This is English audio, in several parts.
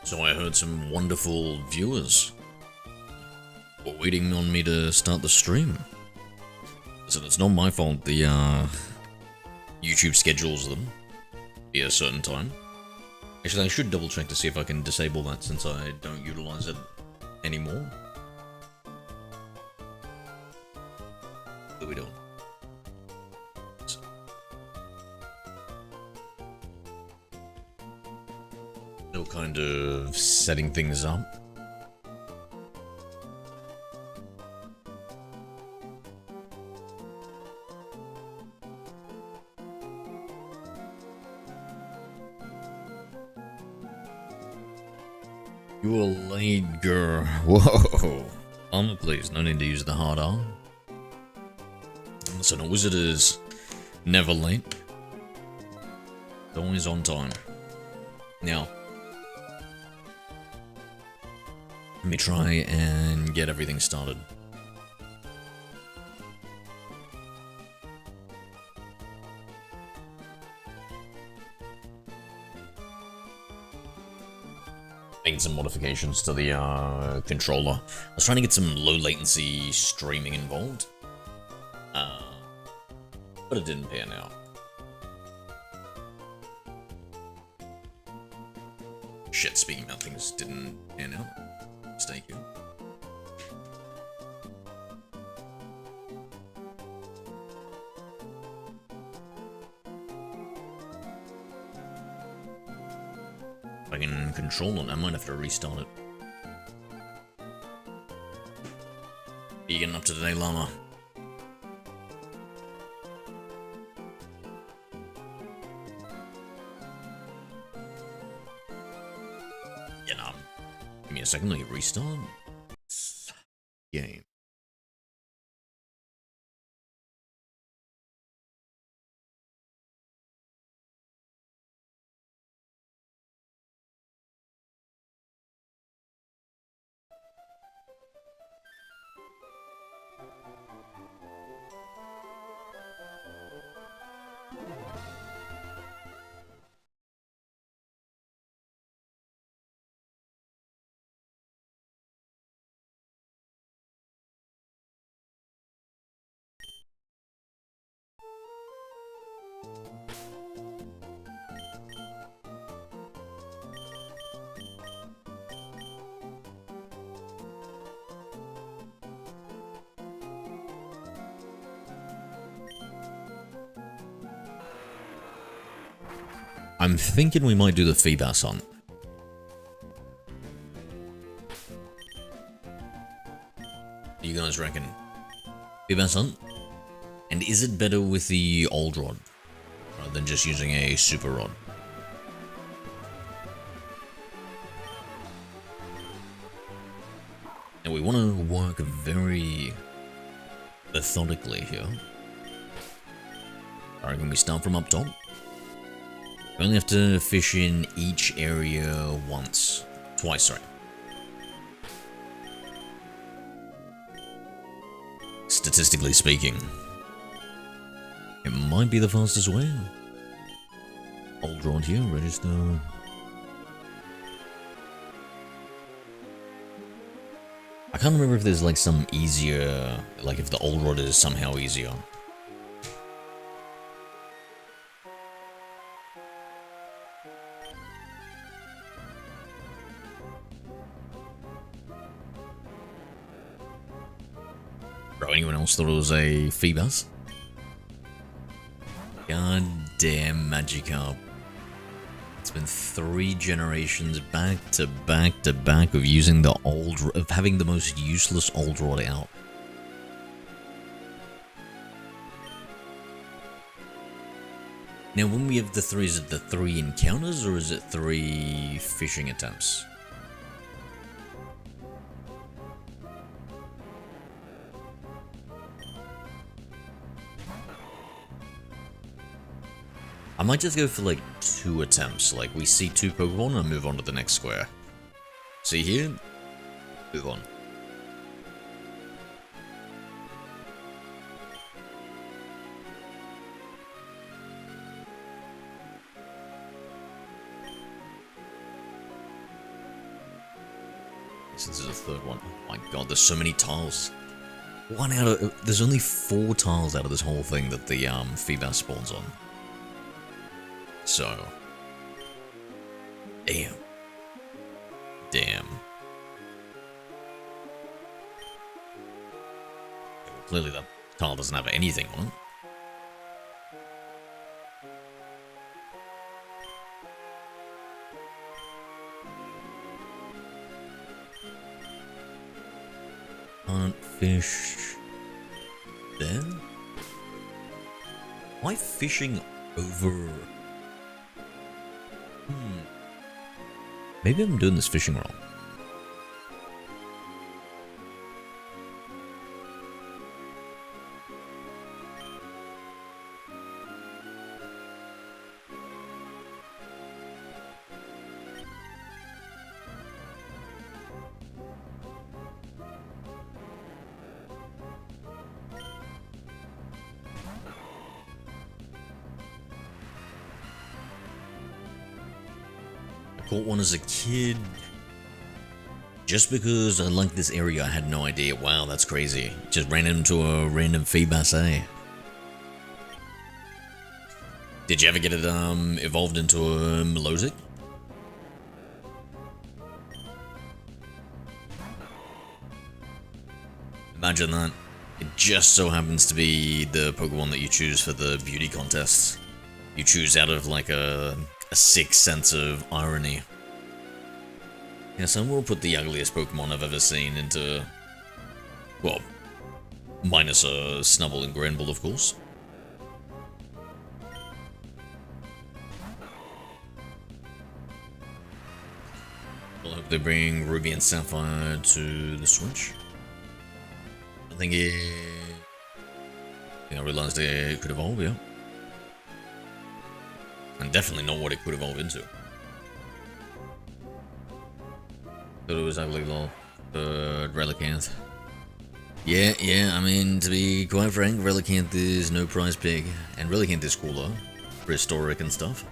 So I heard some wonderful viewers were waiting on me to start the stream. So it's not my fault the YouTube schedules them at a certain time. Actually, I should double check to see if I can disable that since I don't utilize it anymore. What are we doing? Still kind of setting things up. You are late, girl. Whoa. Armor, please. No need to use the hard R. Listen, a wizard is never late. It's always on time. Now, let me try and get everything started. Making some modifications to the controller. I was trying to get some low latency streaming involved, but it didn't pan out. Shit, speaking about things didn't pan out. Mistake here. If I can control it, I might have to restart it. You getting up to today, llama? Yeah, no. Give me a second, let me restart. Game. I'm thinking we might do the Feebas hunt. You guys reckon? Feebas hunt? And is it better with the old rod rather than just using a super rod? Now we want to work very methodically here. Alright, can we start from up top? We only have to fish in each area twice, sorry. Statistically speaking, it might be the fastest way. Old rod here, register. I can't remember if there's like some easier, like if the old rod is somehow easier. Anyone else thought it was a Feebas? God damn Magikarp. It's been 3 generations back to back to back of using the of having the most useless old rod out. Now when we have the 3, is it the 3 encounters or is it 3 fishing attempts? I might just go for like 2 attempts, like we see 2 Pokemon and move on to the next square. See here? Move on. since there's a third one. Oh my god, there's so many tiles. There's only 4 tiles out of this whole thing that the Feebas spawns on. So, damn. Clearly that tile doesn't have anything on it. Can't fish there? Why fishing over? Maybe I'm doing this fishing wrong. Caught one as a kid. Just because I liked this area, I had no idea. Wow, that's crazy. Just ran into a random Feebas, eh? Did you ever get it evolved into a Melodic? Imagine that. It just so happens to be the Pokemon that you choose for the beauty contests. You choose out of like a sick sense of irony. Yes, I will put the ugliest Pokemon I've ever seen into... Well, minus a Snubble and Granbull, of course. I hope they bring Ruby and Sapphire to the Switch. I think I realized it could evolve, yeah. And definitely not what it could evolve into. Thought it was ugly little Relicanth. Yeah, I mean, to be quite frank, Relicanth is no prize pig. And Relicanth is cool though. Prehistoric and stuff.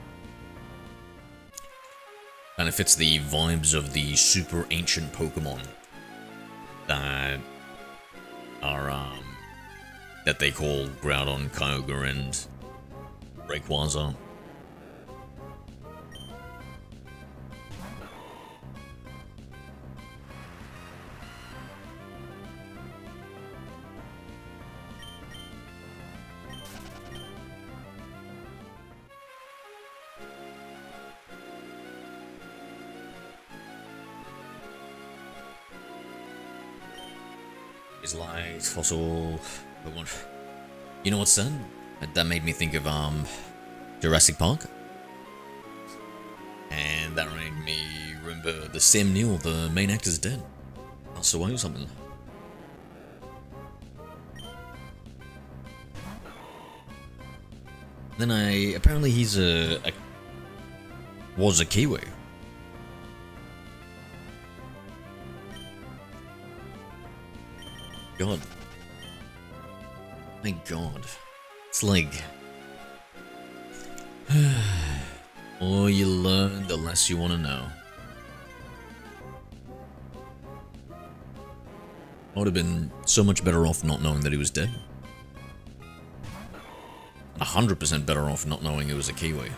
And it fits the vibes of the super ancient Pokemon that are, that they call Groudon, Kyogre, and Rayquaza. Is like fossil Pokemon. You know what's that? That made me think of Jurassic Park. And that made me remember the Sam Neill, the main actor's dead. Passed away or something. Then apparently he's was a Kiwi. God. My god. It's like... more you learn, the less you want to know. I would have been so much better off not knowing that he was dead. 100% better off not knowing it was a Kiwi.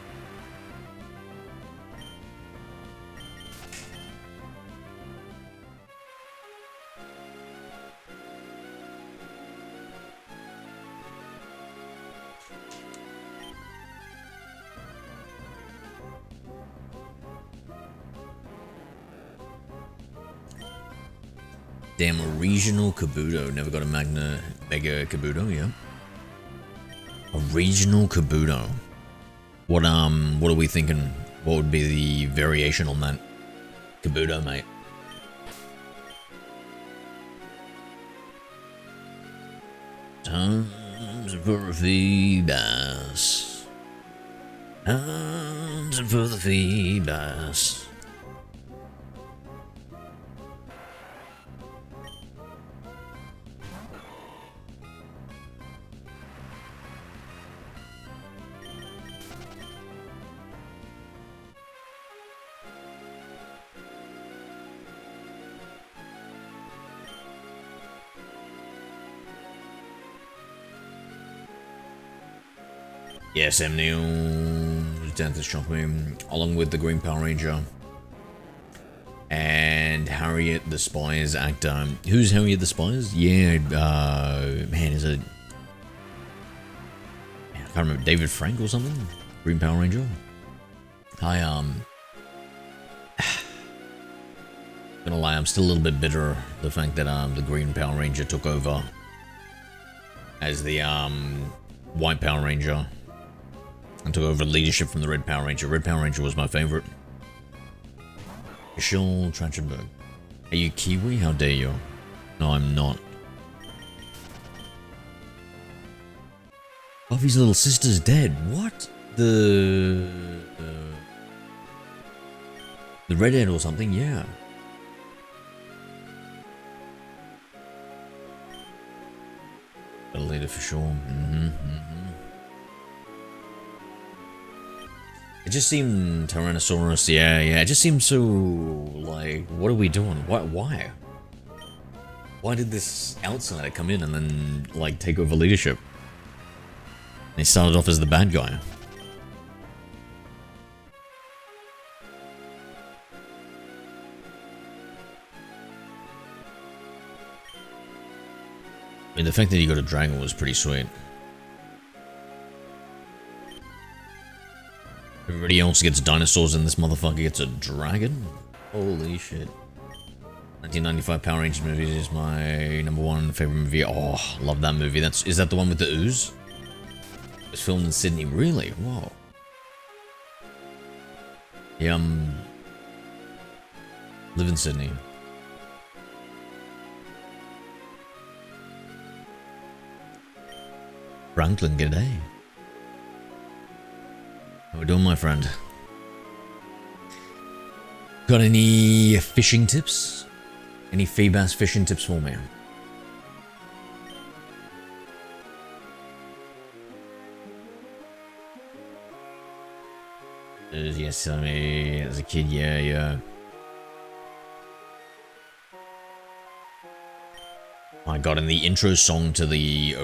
Damn, a regional Kabuto. Never got a Mega Kabuto, yeah. A regional Kabuto. What are we thinking? What would be the variation on that Kabuto, mate? Times for a Feebas. Times for the Feebas. Yeah, Sam Neill's death has shocked me, along with the Green Power Ranger. And Harriet the Spy's actor. Who's Harriet the Spy's? Yeah, man, is it... I can't remember, David Frank or something? Green Power Ranger? Gonna lie, I'm still a little bit bitter the fact that the Green Power Ranger took over as the White Power Ranger and took over leadership from the Red Power Ranger. Red Power Ranger was my favorite. Michelle Trachtenberg. Are you Kiwi? How dare you? No, I'm not. Buffy's little sister's dead. What? The redhead or something? Yeah. A leader for sure. It just seemed Tyrannosaurus. Yeah. It just seemed so like, what are we doing? Why? Why did this outsider come in and then like take over leadership? He started off as the bad guy. I mean, the fact that he got a dragon was pretty sweet. Everybody else gets dinosaurs and this motherfucker gets a dragon? Holy shit. 1995 Power Rangers movie is my #1 favorite movie. Oh, love that movie. Is that the one with the ooze? It's filmed in Sydney. Really? Whoa. Yeah, live in Sydney. Franklin, g'day. How we doing, my friend? Got any fishing tips? Any Feebass fishing tips for me? Yes, I mean, as a kid, yeah. My god, and the intro song to the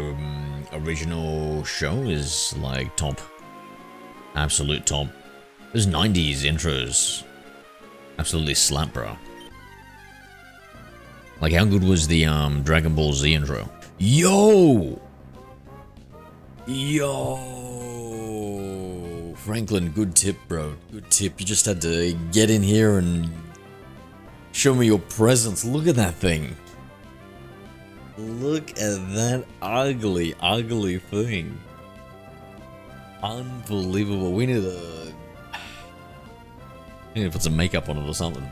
original show is like top. Absolute top. Those 90s intros absolutely slap, bro. Like, how good was the Dragon Ball Z intro? Yo! Franklin, good tip, bro. Good tip. You just had to get in here and show me your presence. Look at that thing. Look at that ugly, ugly thing. Unbelievable. We need to put some makeup on it or something.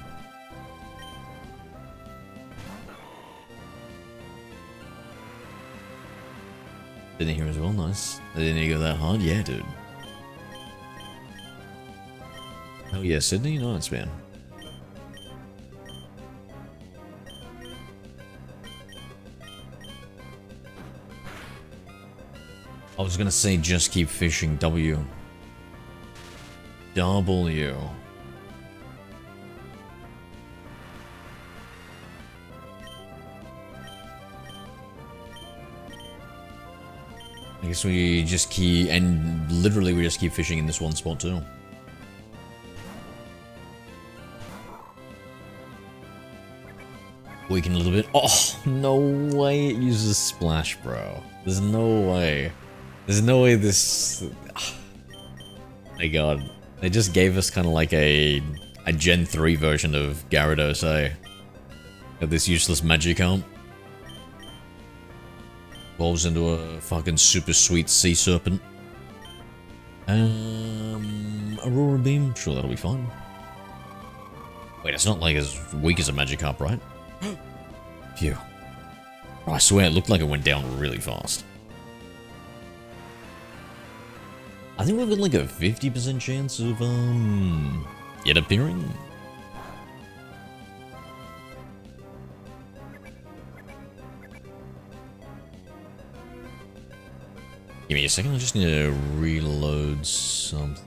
Didn't hear as well, nice. I didn't need to go that hard, yeah, dude. Oh yeah, Sydney? Nice, man. I was gonna say just keep fishing, W. W. I guess we just keep, and literally we just keep fishing in this one spot too. Weaken a little bit. Oh, no way it uses splash, bro. There's no way. There's no way this... My god. They just gave us kind of like a Gen 3 version of Gyarados, eh? Got this useless Magikarp. Evolves into a fucking super sweet sea serpent. Aurora Beam? Sure, that'll be fine. Wait, it's not like as weak as a Magikarp, right? Phew. Oh, I swear it looked like it went down really fast. I think we've got like a 50% chance of, it appearing. Give me a second, I just need to reload something.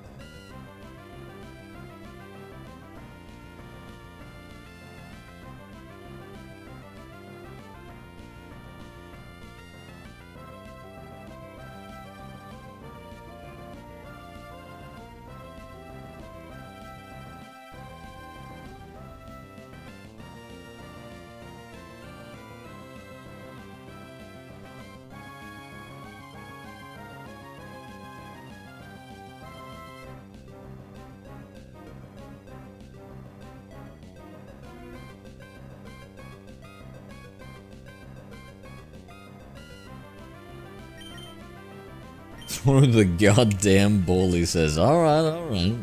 Throw the goddamn ball, he says. Alright, alright.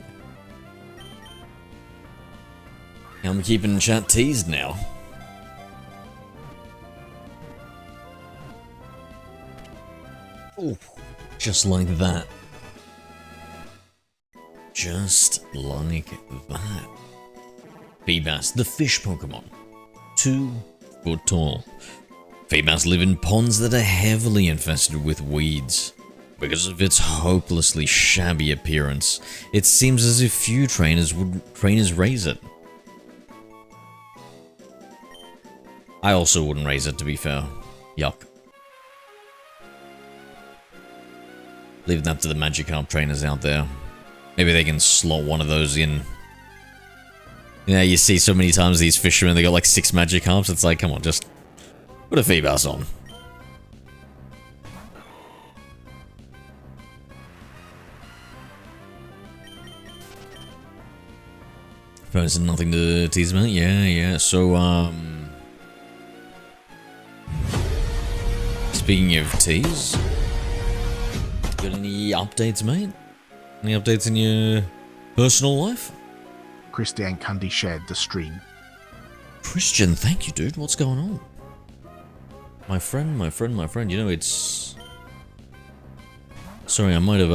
I'm keeping chat teased now. Oh, just like that. Just like that. Feebas, the fish Pokemon. 2 foot tall. Feebas live in ponds that are heavily infested with weeds. Because of its hopelessly shabby appearance, it seems as if few trainers would raise it. I also wouldn't raise it, to be fair. Yuck. Leave that to the Magikarp trainers out there. Maybe they can slot one of those in. Yeah, you see so many times these fishermen, they got like 6 Magikarps, it's like, come on, just put a Feebas on. There's nothing to tease about? Yeah, so, speaking of tease, got any updates, mate? Any updates in your personal life? Christian Candy shared the stream. Christian, thank you, dude. What's going on? My friend, you know, it's... Sorry, I might have,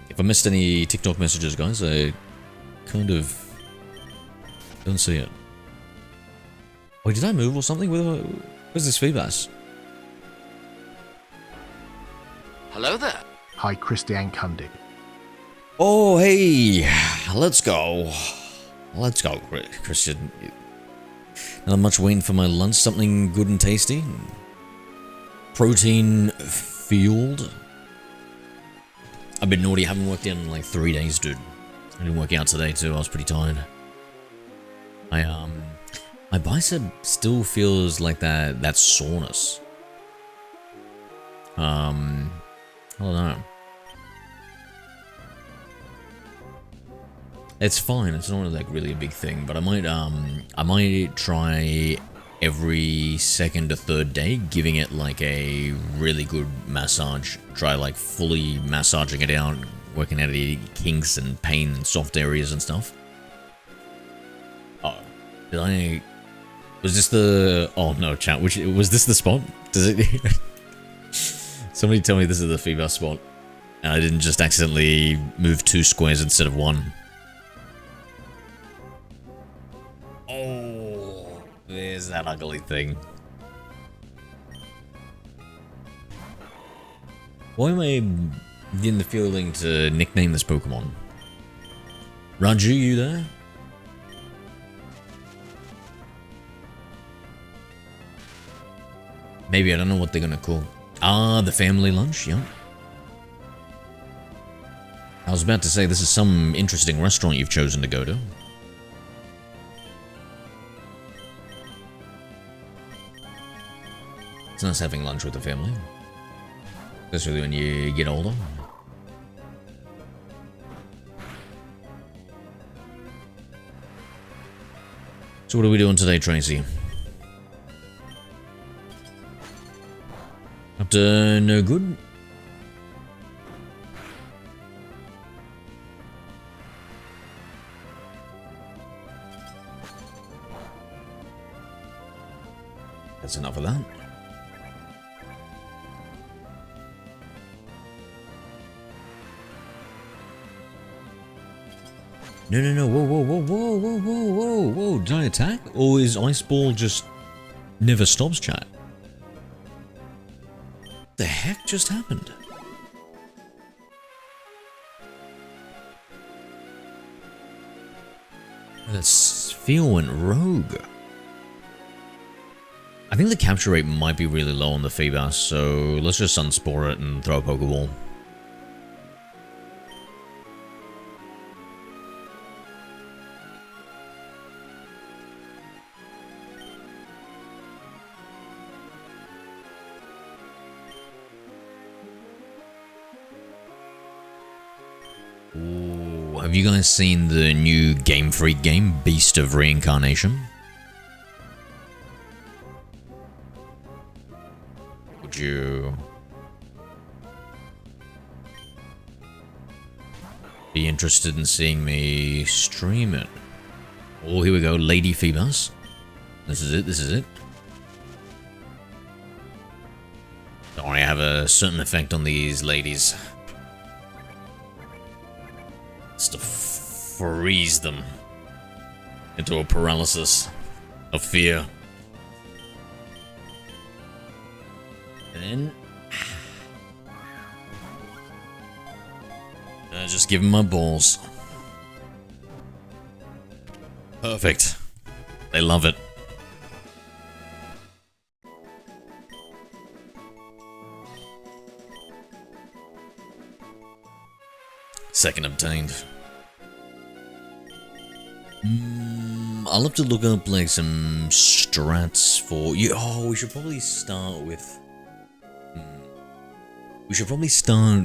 if I missed any TikTok messages, guys, I kind of don't see it. Wait, did I move or something? Where's this Feebas? Hello there. Hi, Christian Candy. Oh, hey, let's go. Let's go, Christian. Not much waiting for my lunch. Something good and tasty. Protein fueled. I've been naughty. I haven't worked out in like 3 days, dude. I didn't work out today too. I was pretty tired. My bicep still feels like that soreness. I don't know. It's fine. It's not like really a big thing, but I might try every second or third day, giving it like a really good massage. Try like fully massaging it out, working out any kinks and pain and soft areas and stuff. Oh, was this the? Oh no, chat. Was this the spot? Does it? Somebody tell me this is the Feebas spot, and I didn't just accidentally move 2 squares instead of 1. Oh, there's that ugly thing. Why am I getting the feeling to nickname this Pokemon? Raju, you there? Maybe, I don't know what they're gonna call. Ah, the family lunch, yeah. I was about to say, this is some interesting restaurant you've chosen to go to. It's nice having lunch with the family. Especially when you get older. So what are we doing today, Tracy? Up to no good? That's enough of that. No, whoa, did I attack? Or is Ice Ball just never stops, chat? What the heck just happened? That Sphere went rogue. I think the capture rate might be really low on the Feebas, so let's just Sunspore it and throw a Pokeball. Ooh, have you guys seen the new Game Freak game, Beast of Reincarnation? be interested in seeing me stream it. Oh, here we go, Lady Phoebus. This is it, this is it. Don't worry, I have a certain effect on these ladies. It's to freeze them into a paralysis of fear. And then just give them my balls. Perfect. They love it. Second obtained. I'll have to look up like some strats for you. Oh, we should probably start with. We should probably start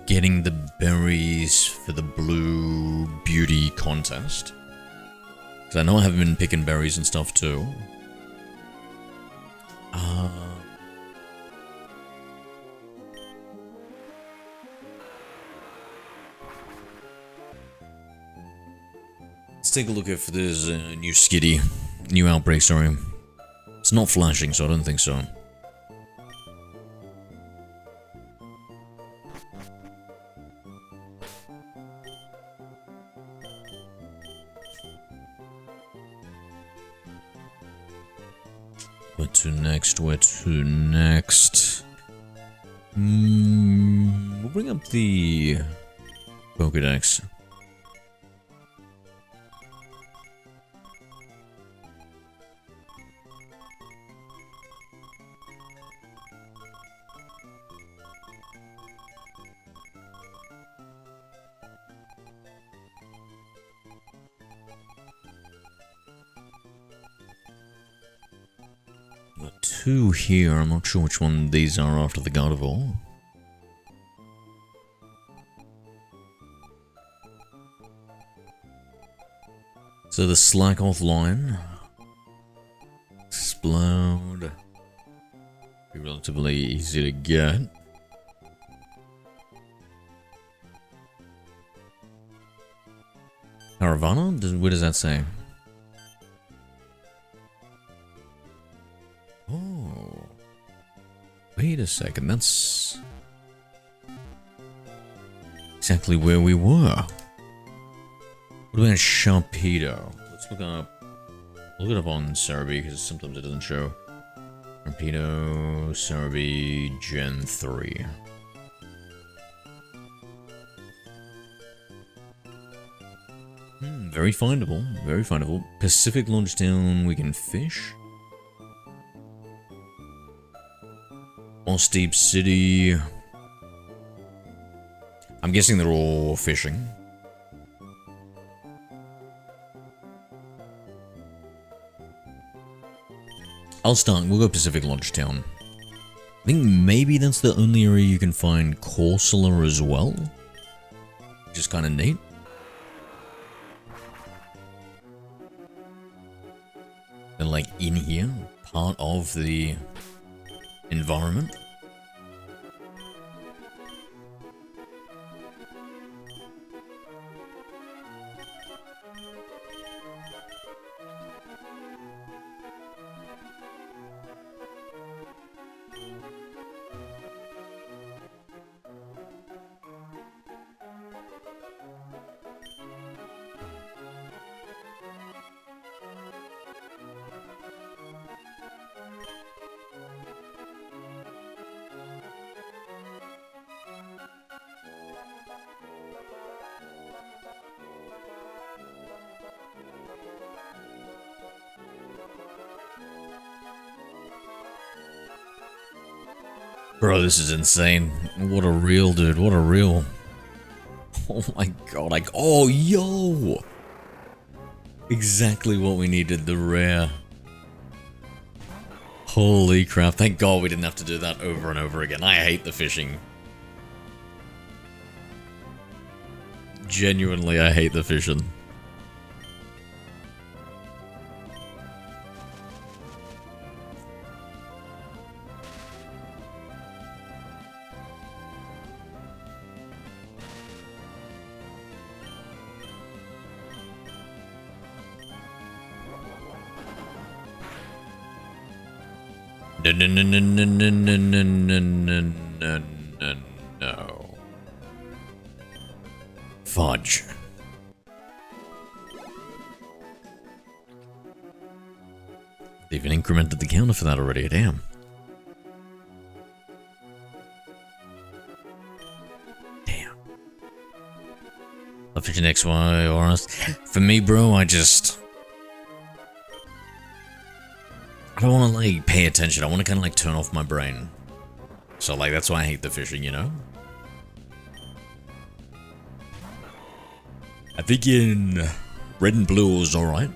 getting the berries for the blue beauty contest. Because I know I haven't been picking berries and stuff too. Let's take a look if there's a new outbreak, sorry. It's not flashing, so I don't think so. Where to next? Where to next? We'll bring up the Pokédex. Two here, I'm not sure which one these are after the Gardevoir. So the Slackoth line. Explode. Be relatively easy to get. Caravana? What does that say? Oh. Wait a second, that's exactly where we were. What about Sharpedo? Let's look it up on Cerebi, because sometimes it doesn't show. Sharpedo, Cerebi, Gen 3. Very findable, very findable. Pacific Launchtown, we can fish. Steep City. I'm guessing they're all fishing. I'll start. We'll go Pacific Launchtown. I think maybe that's the only area you can find Corsola as well. Which is kind of neat. They're like in here, part of the environment. Bro, this is insane. What a reel, dude. What a reel. Oh my god. Oh, yo! Exactly what we needed, the rare. Holy crap. Thank god we didn't have to do that over and over again. I hate the fishing. Genuinely, I hate the fishing. No, no, no, no, no, no, no, no, no, no, no, no, no. Fudge. They even incremented the counter for that already, damn. Damn. OriginDex, why, honest? For me, bro, I don't want to, like, pay attention. I want to kind of, like, turn off my brain. So, like, that's why I hate the fishing, you know? I think in red and blue was alright.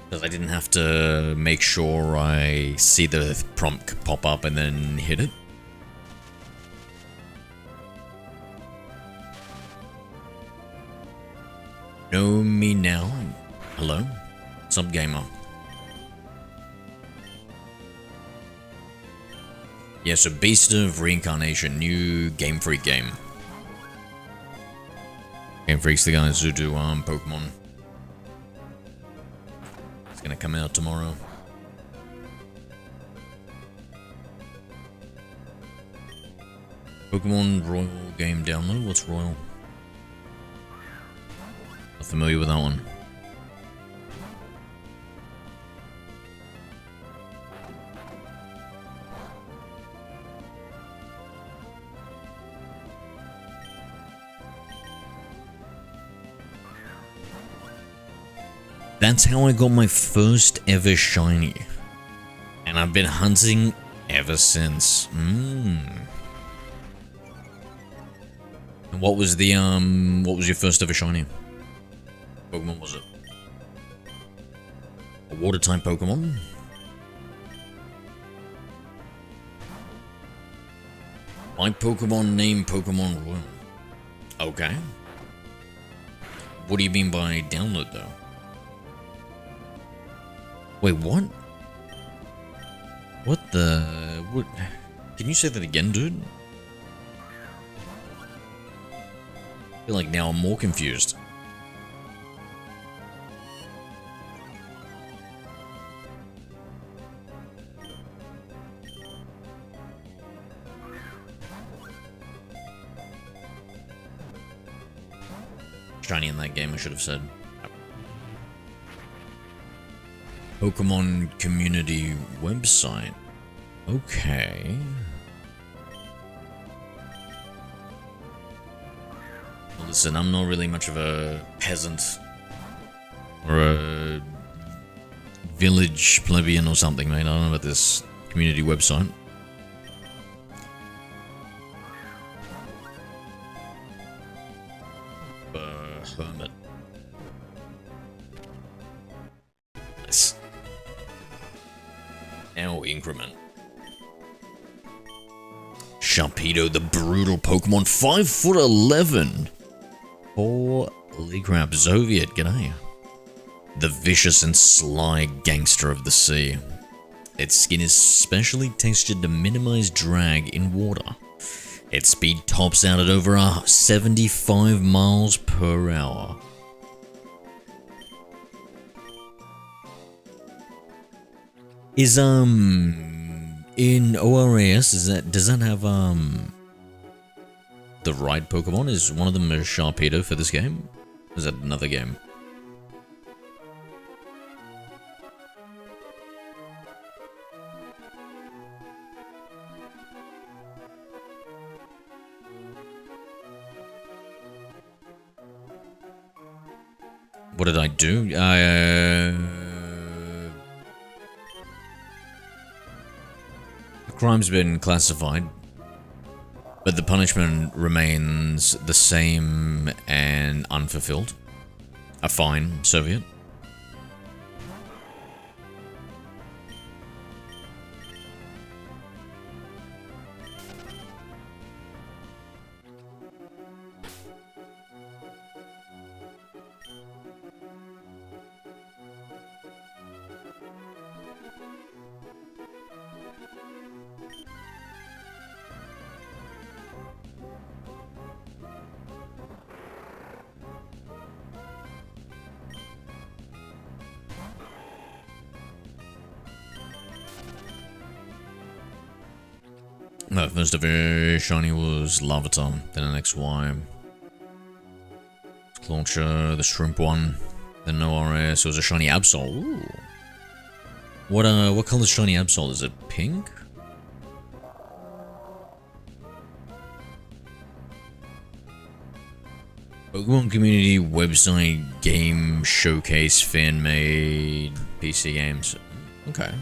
Because I didn't have to make sure I see the prompt pop up and then hit it. Know me now? Hello? What's up, gamer? Yeah, so Beast of Reincarnation, new Game Freak game. Game Freak's the guys who do Pokemon. It's gonna come out tomorrow. Pokemon Royal game download? What's Royal? Not familiar with that one. That's how I got my first ever shiny. And I've been hunting ever since. And what was your first ever shiny? Pokemon was it? A water type Pokemon? My Pokemon name Pokemon Royal. Okay. What do you mean by download though? Wait, what? What the... What? Can you say that again, dude? I feel like now I'm more confused. Shiny in that game, I should have said. Pokemon community website. Okay. Well, listen, I'm not really much of a peasant or a village plebeian or something, mate. I don't know about this community website. Hermit. Nice. Now increment. Sharpedo the brutal Pokemon, 5'11". Holy crap, Zoviet, g'day. The vicious and sly gangster of the sea. Its skin is specially textured to minimize drag in water. Its speed tops out at over 75 miles per hour. Is in ORAS does that have the right Pokemon? Is one of them a Sharpedo for this game? Or is that another game? What did I do? The crime's been classified, but the punishment remains the same and unfulfilled. A fine, Soviet. No, first ever shiny was Larvitar, then an XY. Launcher, the shrimp one, then no RS, it was a shiny Absol. Ooh. What color is shiny Absol? Is it pink? Pokemon Community website game showcase fan made PC games. Okay.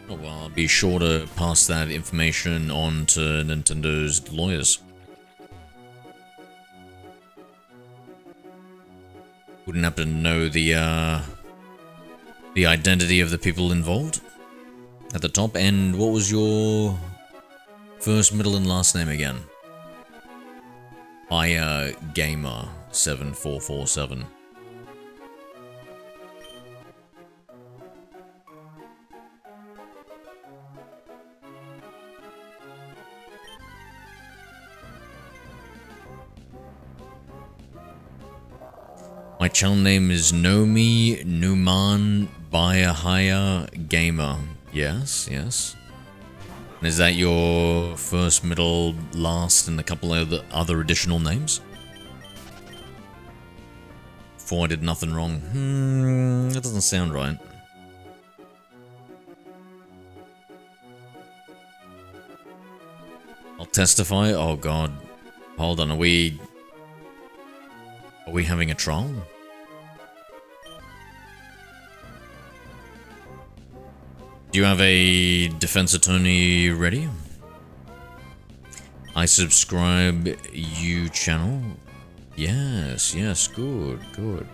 Oh, well, I'll be sure to pass that information on to Nintendo's lawyers. Wouldn't happen to know the identity of the people involved at the top. And what was your first, middle, and last name again? Gamer 7447. My channel name is Nomi Numan Bayahaya Gamer. Yes, yes. And is that your first, middle, last, and a couple of other additional names? Before I did nothing wrong. That doesn't sound right. I'll testify? Oh god. Hold on, are we having a trial? Do you have a defense attorney ready? I subscribe you channel. Yes, yes, good, good.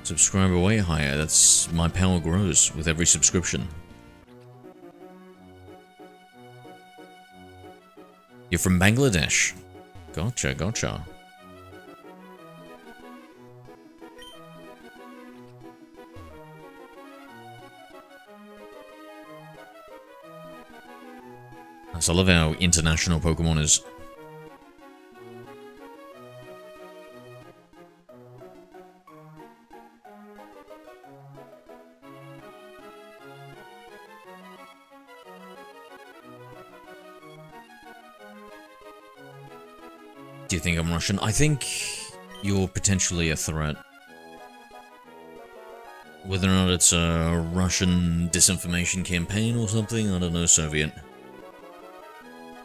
Subscriber way higher. That's my power grows with every subscription. You're from Bangladesh. Gotcha, gotcha. I love how international Pokemon is. Do you think I'm Russian? I think you're potentially a threat. Whether or not it's a Russian disinformation campaign or something, I don't know, Soviet.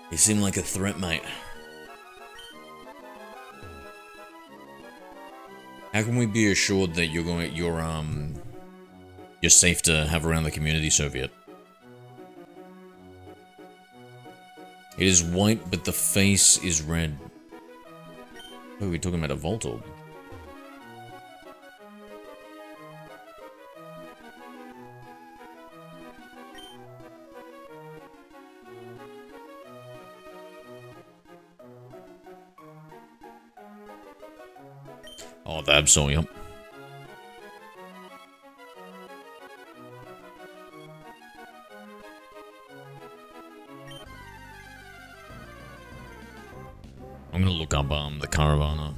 You seem like a threat, mate. How can we be assured that you're safe to have around the community, Soviet? It is white, but the face is red. Oh, we're talking about a Voltorb. Oh, the Absol, yep. I'm gonna look up the Caravana.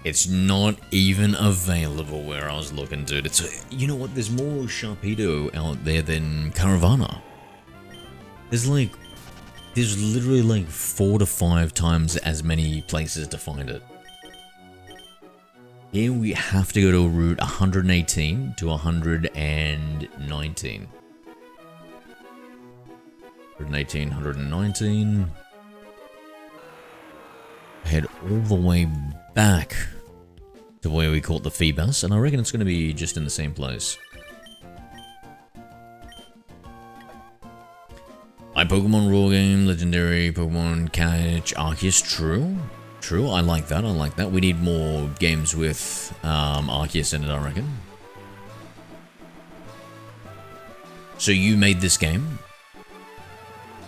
It's not even available where I was looking, dude. You know what? There's more Sharpedo out there than Caravana. There's literally like 4 to 5 times as many places to find it. Here we have to go to route 118 to 119. 118, 119. Head all the way back to where we caught the Phoebus, and I reckon it's going to be just in the same place. My Pokemon Raw game, Legendary, Pokemon Catch, Arceus, true. True, I like that, I like that. We need more games with Arceus in it, I reckon. So you made this game?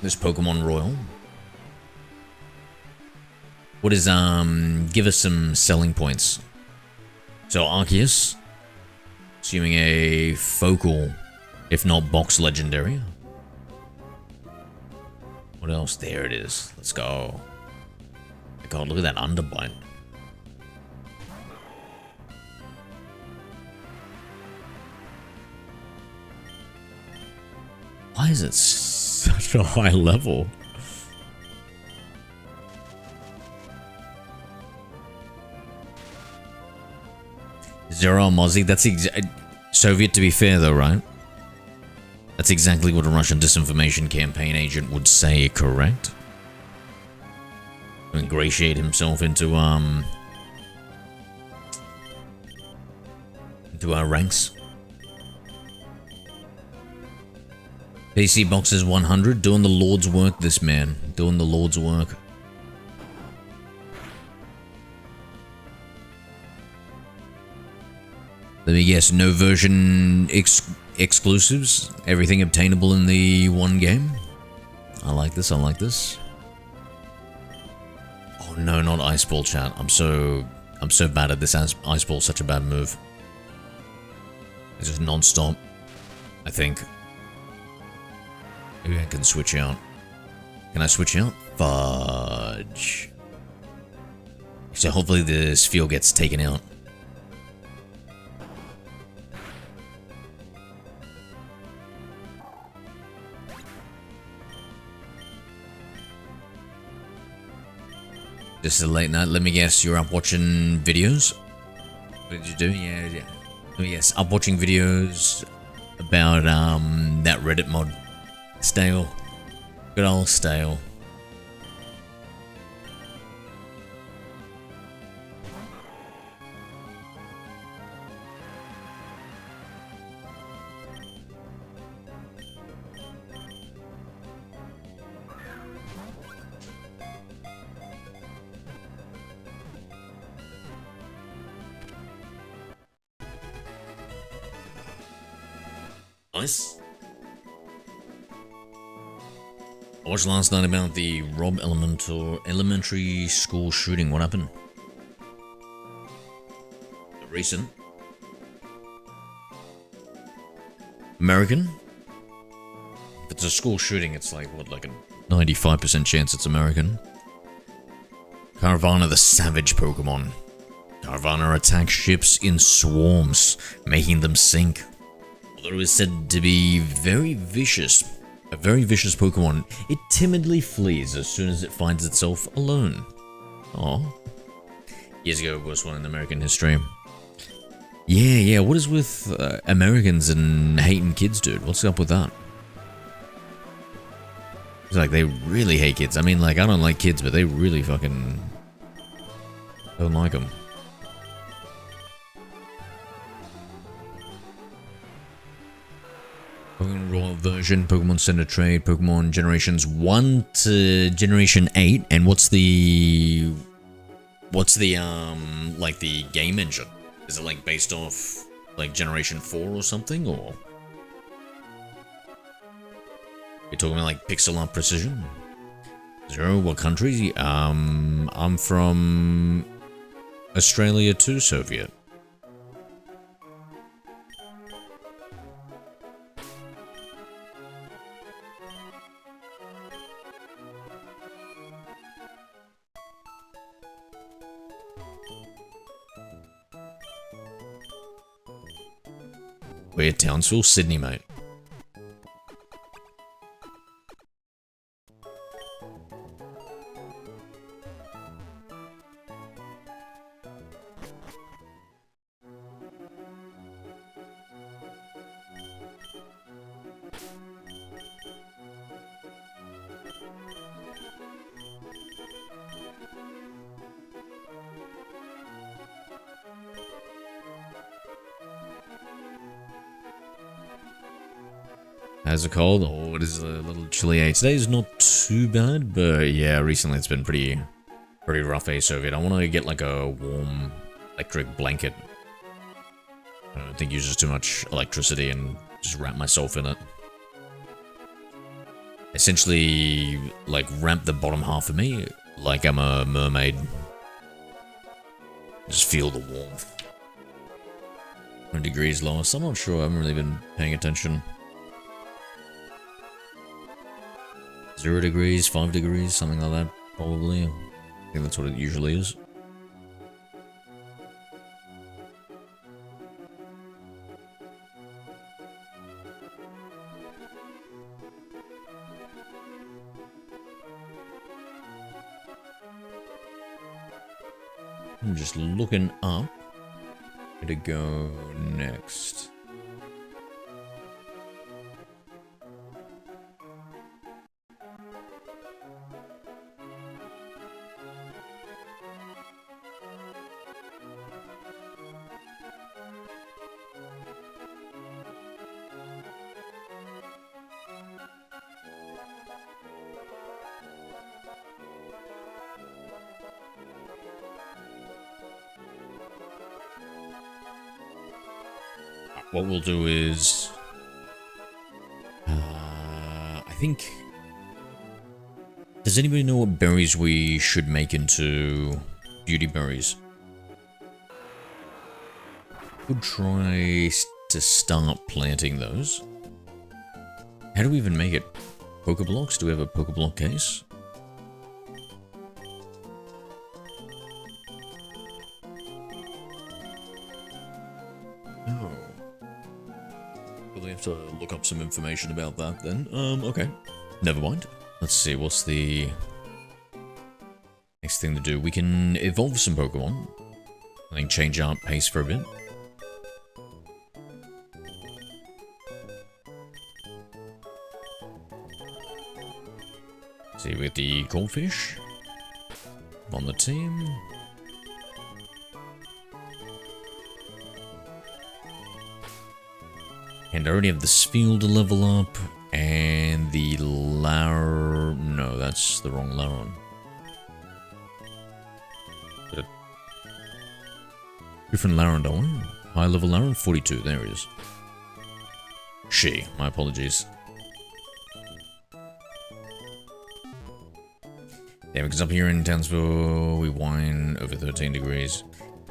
This Pokemon Royal? What is, give us some selling points. So Arceus, assuming a focal, if not box legendary. What else? There it is. Let's go. God, look at that underbite. Why is it such a high level? Zero Mozzie, that's Soviet to be fair though, right? That's exactly what a Russian disinformation campaign agent would say, correct? To ingratiate himself into our ranks. PC Boxes 100, doing the Lord's work, this man. Doing the Lord's work. Let me guess, no version exclusives? Everything obtainable in the one game? I like this, I like this. Oh no, not Ice Ball, chat. I'm so bad at this. Ice Ball, such a bad move. It's just non-stop, I think. Maybe I can switch out. Can I switch out? Fudge. So hopefully this field gets taken out. This is a late night. Let me guess, you're up watching videos? What did you do? Yeah. Let me guess, up watching videos about that Reddit mod. Stale. Good old stale. Nice. I watched last night about the Rob elementary school shooting. What happened? Recent. American? If it's a school shooting, it's like, what, like a 95% chance it's American. Caravana the savage Pokemon. Caravana attacks ships in swarms, making them sink. Although it is said to be very vicious, a very vicious Pokemon, it timidly flees as soon as it finds itself alone. Aww. Years ago, worst one in American history. Yeah, what is with Americans and hating kids, dude? What's up with that? It's like they really hate kids. I mean, like, I don't like kids, but they really fucking don't like them. Pokemon Raw version, Pokemon Center Trade, Pokemon Generations 1 to Generation 8, and what's the like the game engine? Is it like based off like Generation 4 or something, or you're talking about like pixel art precision? Zero, what country? I'm from Australia to Soviet. We're Townsville, Sydney, mate. How's it cold? Oh, it is a little chilly. Today's not too bad, but yeah, recently it's been pretty rough, Soviet. I want to get like a warm electric blanket. I don't think it uses too much electricity and just wrap myself in it. Essentially, like, wrap the bottom half of me like I'm a mermaid. Just feel the warmth. 1 degrees lower. I'm not sure. I haven't really been paying attention. 0 degrees, 5 degrees, something like that, probably. I think that's what it usually is. I'm just looking up where to go next. What we'll do is, I think, does anybody know what berries we should make into beauty berries? Could try to start planting those. How do we even make it? Pokeblocks? Do we have a Pokeblock case? Oh. We'll have to look up some information about that then. Okay. Never mind. Let's see, what's the next thing to do? We can evolve some Pokemon. I think change our pace for a bit. See, we got the Goldfish on the team. And I already have the Spheal to level up, and the no, that's the wrong Laron. Different Laron, don't we? High level Laron, 42, there it is. My apologies. Yeah, because up here in Townsville, we whine over 13 degrees.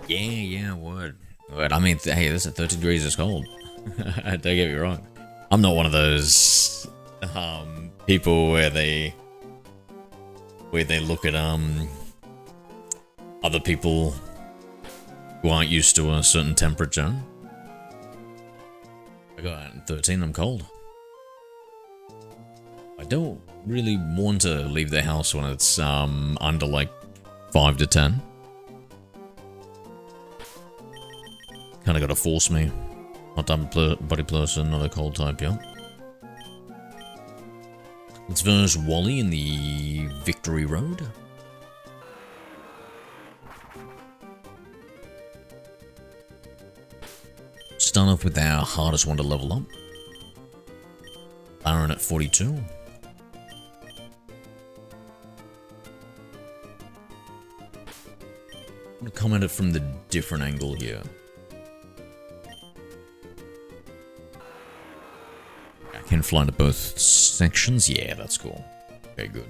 Yeah, word. I mean, hey, this at 13 degrees is cold. Don't get me wrong. I'm not one of those people where they look at other people who aren't used to a certain temperature. I got 13, I'm cold. I don't really want to leave the house when it's under like 5 to 10. Kinda gotta force me. Hot type body person, not a cold type, yeah. Let's verse Wally in the Victory Road. Start off with our hardest one to level up. Baron at 42. I'm gonna come at it from the different angle here. I can fly to both sections. Yeah, that's cool. Okay, good.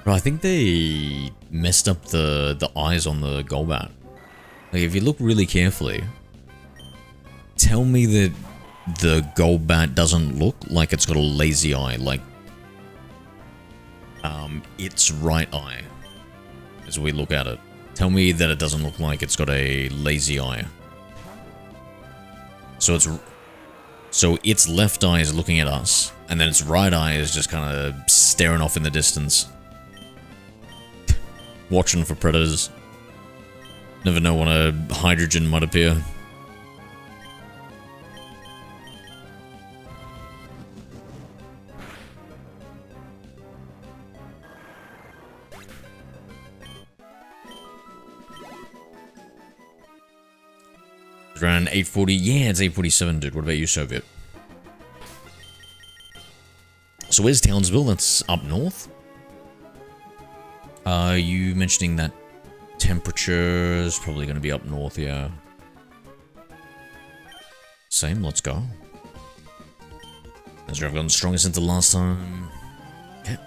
Bro, I think they messed up the eyes on the Golbat. Like, if you look really carefully, tell me that the Golbat doesn't look like it's got a lazy eye, like, its right eye, as we look at it. Tell me that it doesn't look like it's got a lazy eye. So its left eye is looking at us, and then its right eye is just kind of staring off in the distance. Watching for predators. Never know when a hydrogen might appear. It's around 8:40. Yeah, it's 8:47, dude. What about you, Soviet? So where's Townsville? That's up north. You mentioning that temperature is probably going to be up north, yeah. same. Let's go. As I've gotten stronger since the last time. Okay.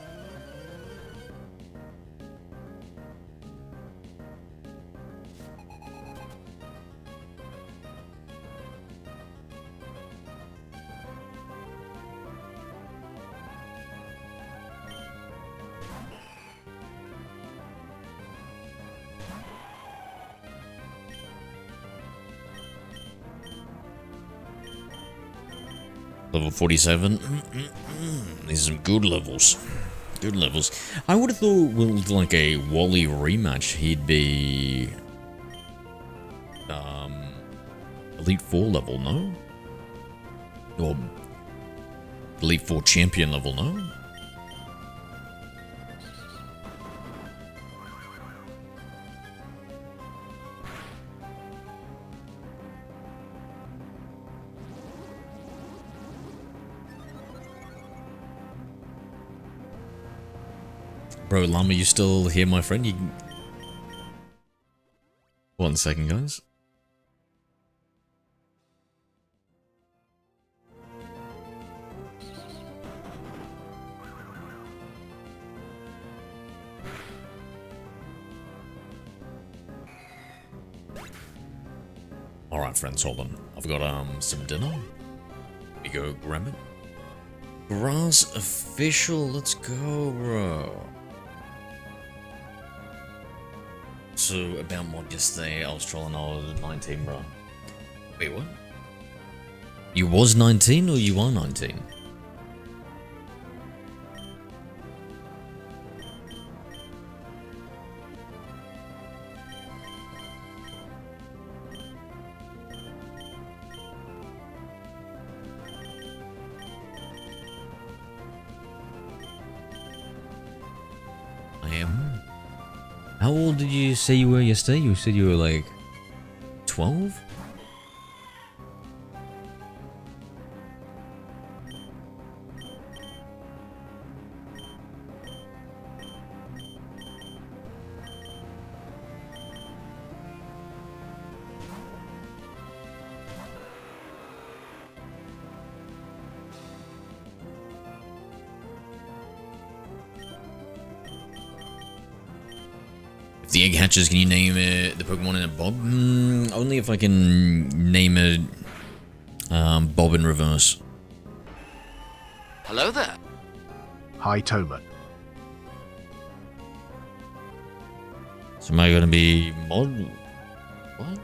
Level 47. These are some good levels. Good levels. I would have thought with like a Wally rematch, he'd be Elite 4 level, no? Or Elite 4 champion level, no? Bro, Llama, you still here, my friend? You... 1 second, guys. Alright, friends, hold on. I've got some dinner. Let me go grab it. Grass official, let's go, bro. So, about mod yesterday, I was trolling, I was 19, bro. Wait, what? You was 19 or you are 19? I am. How old did you say you were yesterday? You said you were like 12? If the egg hatches, can you name it the Pokemon in a Bob? Only if I can name it Bob in reverse. Hello there. Hi, Toma. So am I gonna be mod? What?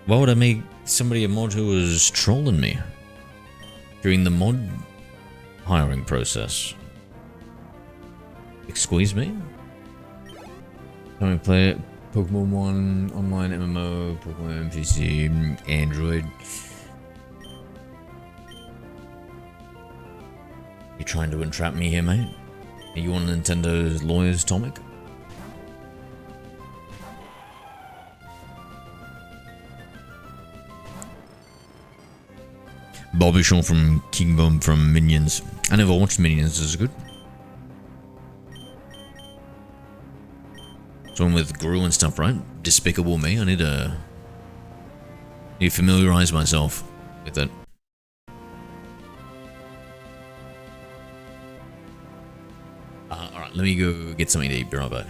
Why would I make somebody a mod who was trolling me during the mod hiring process? Excuse me? Can we play it? Pokemon 1, online MMO, Pokemon PC, Android. You trying to entrap me here, mate? Are you on Nintendo's lawyers, Tomic? Bobby Shaw from King Bomb from Minions. I never watched Minions, is it good? One with Gru and stuff, right? Despicable Me. I need to familiarize myself with it. Alright, let me go get something to eat. Be right back.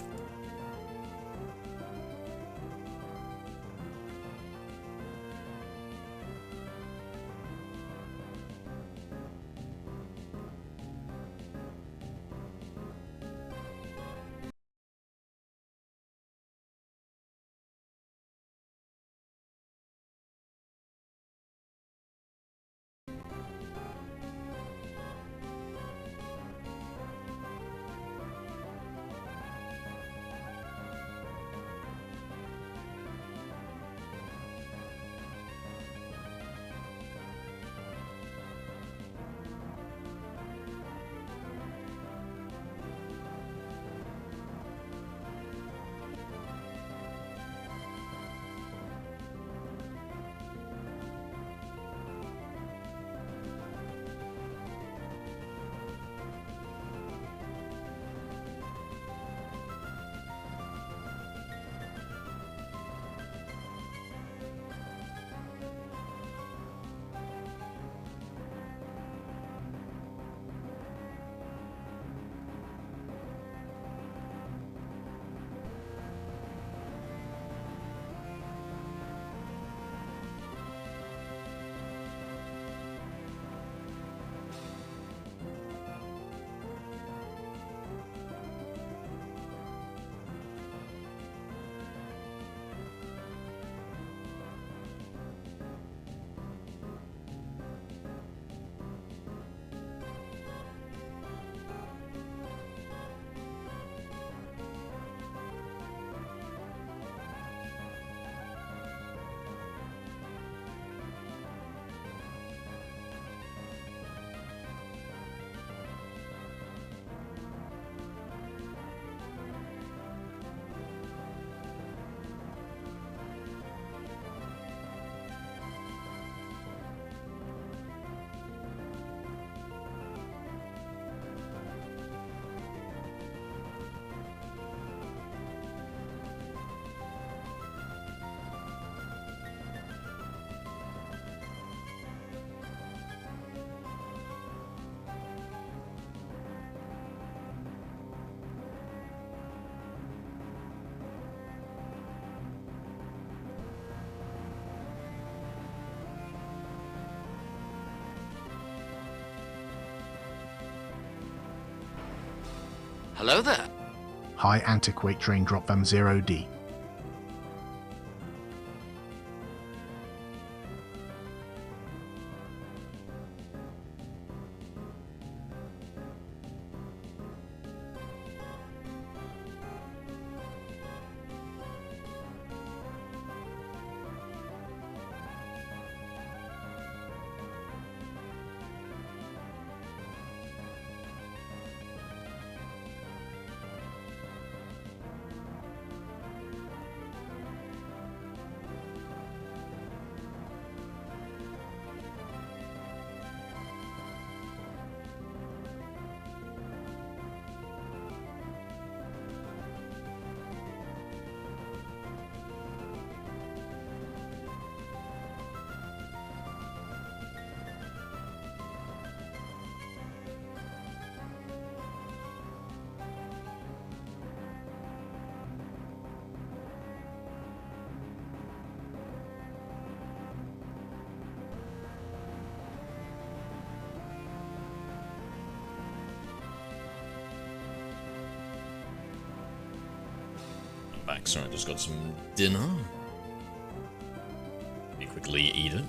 Hello there. High Antiquate Train Drop Vam 0D. Back, sorry, I just got some dinner. Let me quickly eat it.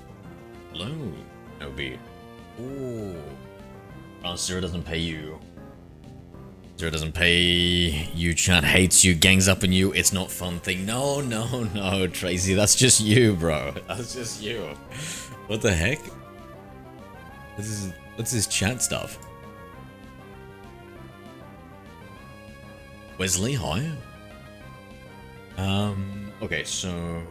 Hello, Obi. Ooh. Oh, Zero doesn't pay you. Zero doesn't pay you, chat hates you, gangs up on you, it's not fun thing. No, no, no, Tracy, that's just you, bro. That's just you. What the heck? What's this chat stuff? Wesley, hi. Okay, so...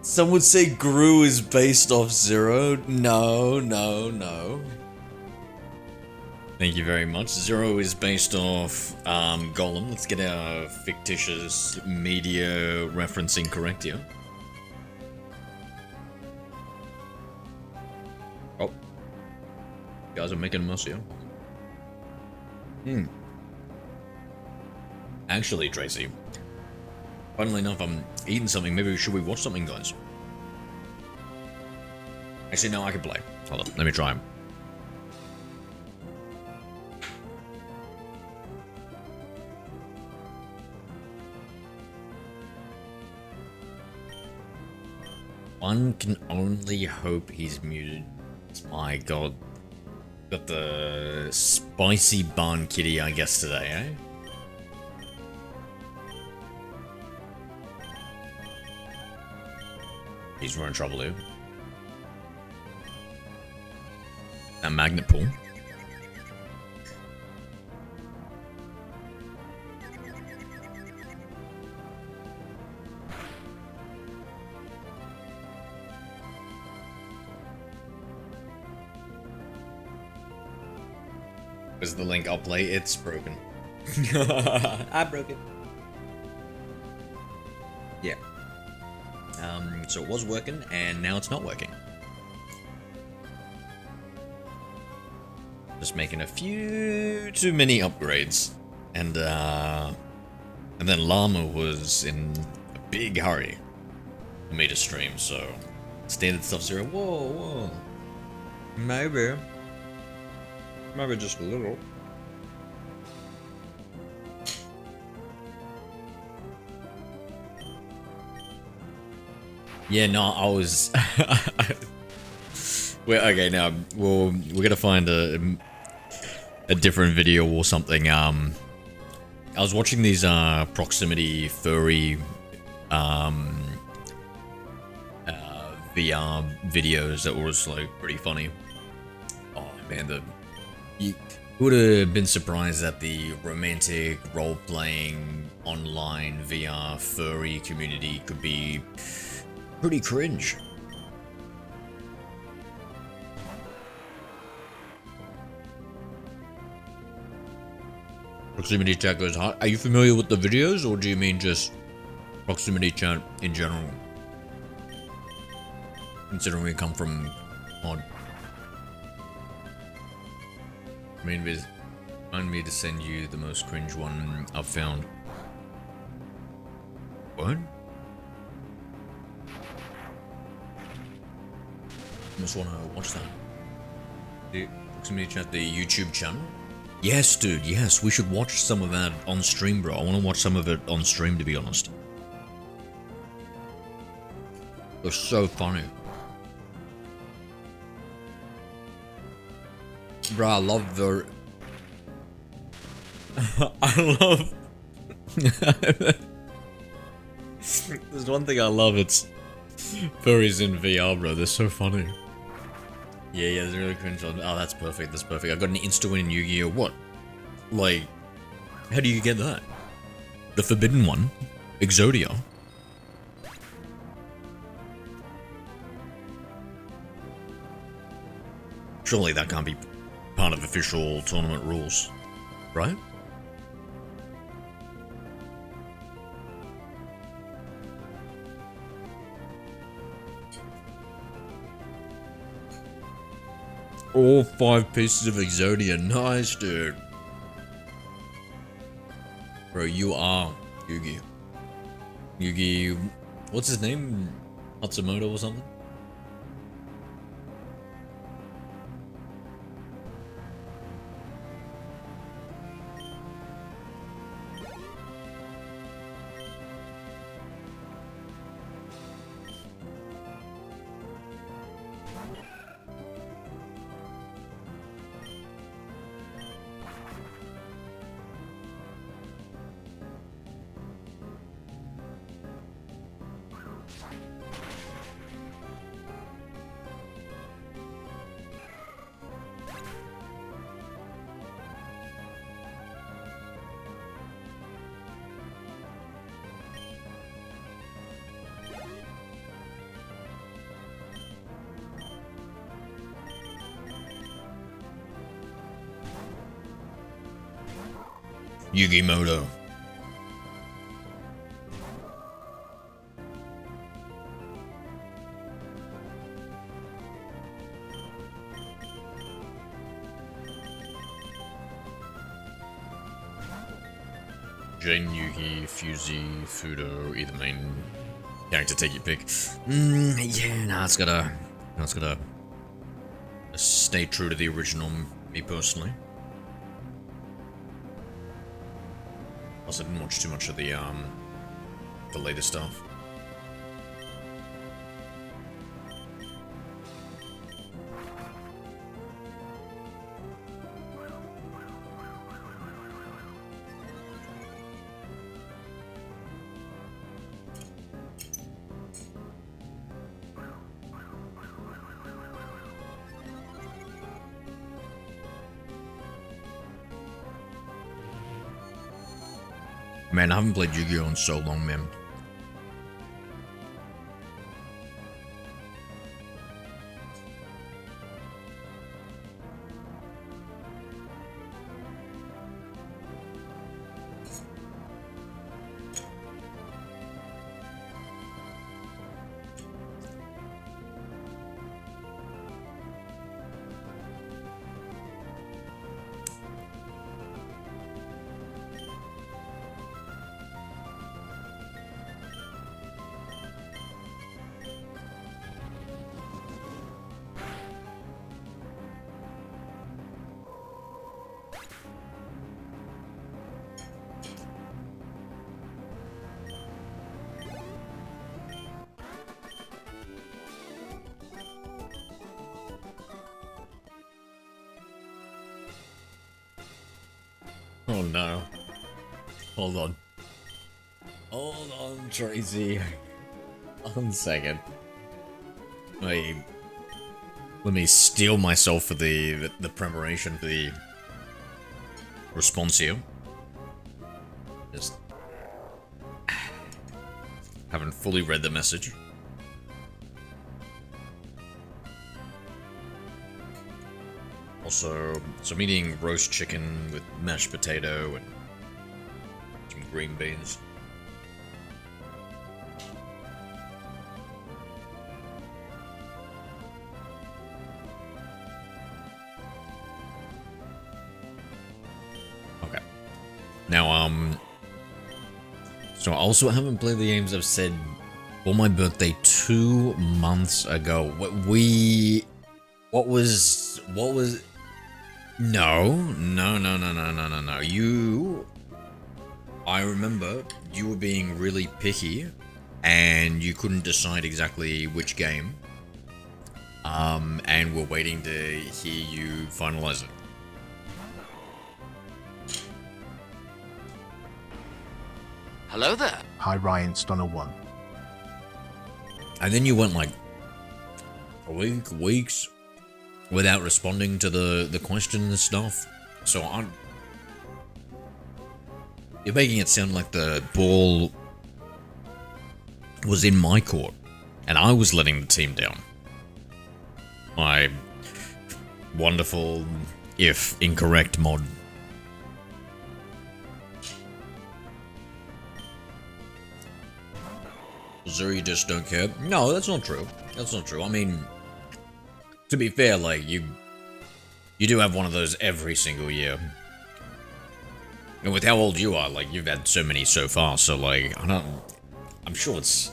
Some would say Gru is based off Zero. No, no, no. Thank you very much. Zero is based off Golem. Let's get our fictitious media referencing correct here. Oh. You guys are making a mess here. Actually, Tracy. Funnily enough, I'm eating something. Maybe should we watch something, guys? Actually, no, I can play. Hold on, let me try. One can only hope he's muted. My god. Got the spicy barn kitty, I guess, today, eh? He's running trouble here. That magnet pool. Where's the link? I'll play. It's broken. I broke it. Yeah. So it was working, and now it's not working. Just making a few too many upgrades, and then Llama was in a big hurry for me to stream. So standard stuff Zero. Whoa, whoa. Maybe just a little. Yeah, no, I was. Well, okay, now we're gonna find a different video or something. I was watching these proximity furry VR videos that was like pretty funny. Oh man, you would have been surprised that the romantic role-playing online VR furry community could be pretty cringe. Proximity chat goes hard. Are you familiar with the videos, or do you mean just proximity chat in general? Considering we come from mod. Remind me to send you the most cringe one I've found. What? Just wanna watch that. The proximity chat, the YouTube channel. Yes, dude, yes, we should watch some of that on stream, bro. I wanna watch some of it on stream, to be honest. They're so funny. Bro, I love the... I love... There's one thing I love, it's... furries in VR, bro, they're so funny. Yeah, there's really cringe on... Oh, that's perfect, that's perfect. I got an insta-win in Yu-Gi-Oh! What? Like... How do you get that? The forbidden one? Exodia? Surely that can't be part of official tournament rules, right? All 5 pieces of Exodia, nice, dude. Bro, you are Yugi. Yugi, what's his name? Matsumoto or something? Yugimoto. Jane, Yugi, Fusey, Fudo, either main character, take your pick. Yeah, nah, it's gotta stay true to the original, me personally. Also, didn't watch too much of the later stuff. Man, I haven't played Yu-Gi-Oh! In so long, man. Oh no. Hold on. Hold on, Tracy. 1 second. Wait. Let me steel myself for the preparation for the response here. Just haven't fully read the message. Also, so I'm eating roast chicken with mashed potato and some green beans. Okay. Now, so I also haven't played the games I've said for my birthday 2 months ago. What was no. I remember you were being really picky and you couldn't decide exactly which game. And we're waiting to hear you finalize it. Hello there. Hi Ryan, Stunner 1. And then you went like a week, weeks without responding to the question and stuff. So you're making it sound like the ball was in my court and I was letting the team down. My wonderful, if incorrect, mod. So you just don't care? No, that's not true. That's not true. I mean, to be fair, like, you do have one of those every single year. And with how old you are, like, you've had so many so far, so, like, I'm sure it's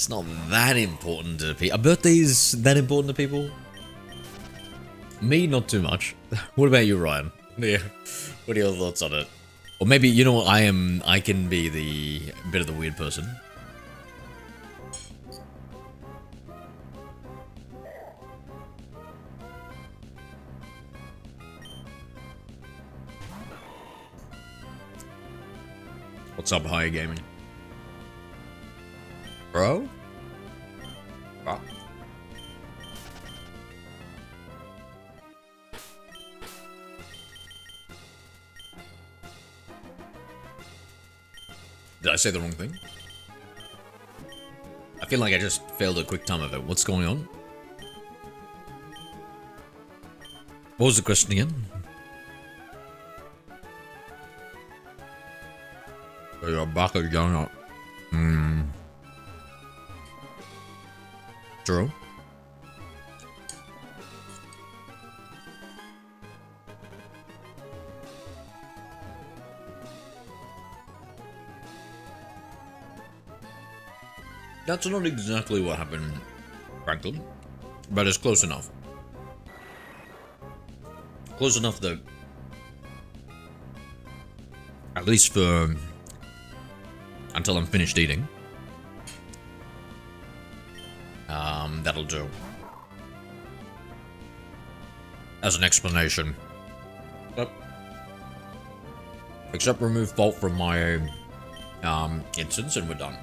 not that important to people. Are birthdays that important to people? Me, not too much. What about you, Ryan? Yeah. What are your thoughts on it? Or maybe, you know what, I can be the bit of the weird person. What's up, Higher Gaming? Bro? Ah. Did I say the wrong thing? I feel like I just failed a quick time of it. What's going on? What was the question again? A bucket donut. True. That's not exactly what happened, frankly, but it's close enough. Close enough that, at least for until I'm finished eating, that'll do. As an explanation. Yep. Except remove fault from my instance and we're done.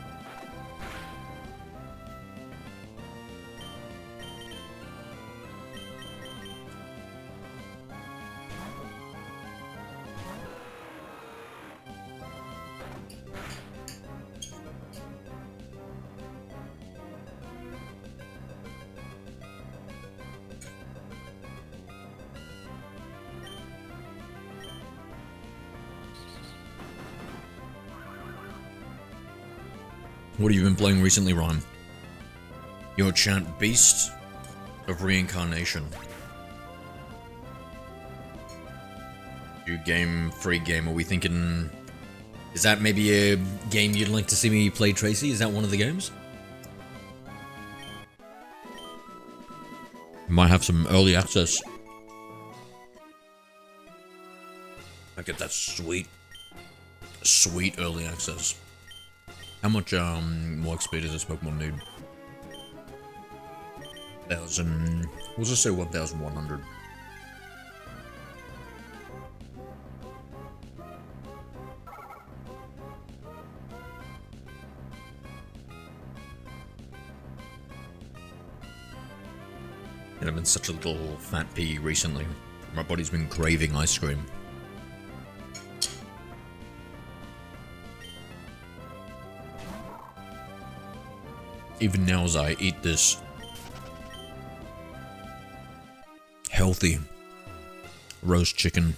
What have you been playing recently, Ryan? Your chant Beast of Reincarnation. You free game, are we thinking... Is that maybe a game you'd like to see me play, Tracy? Is that one of the games? Might have some early access. I get that sweet early access. How much more XP does this Pokemon need? 1,000. We'll just say 1,100. And I've been such a little fat pea recently. My body's been craving ice cream. Even now as I eat this healthy roast chicken.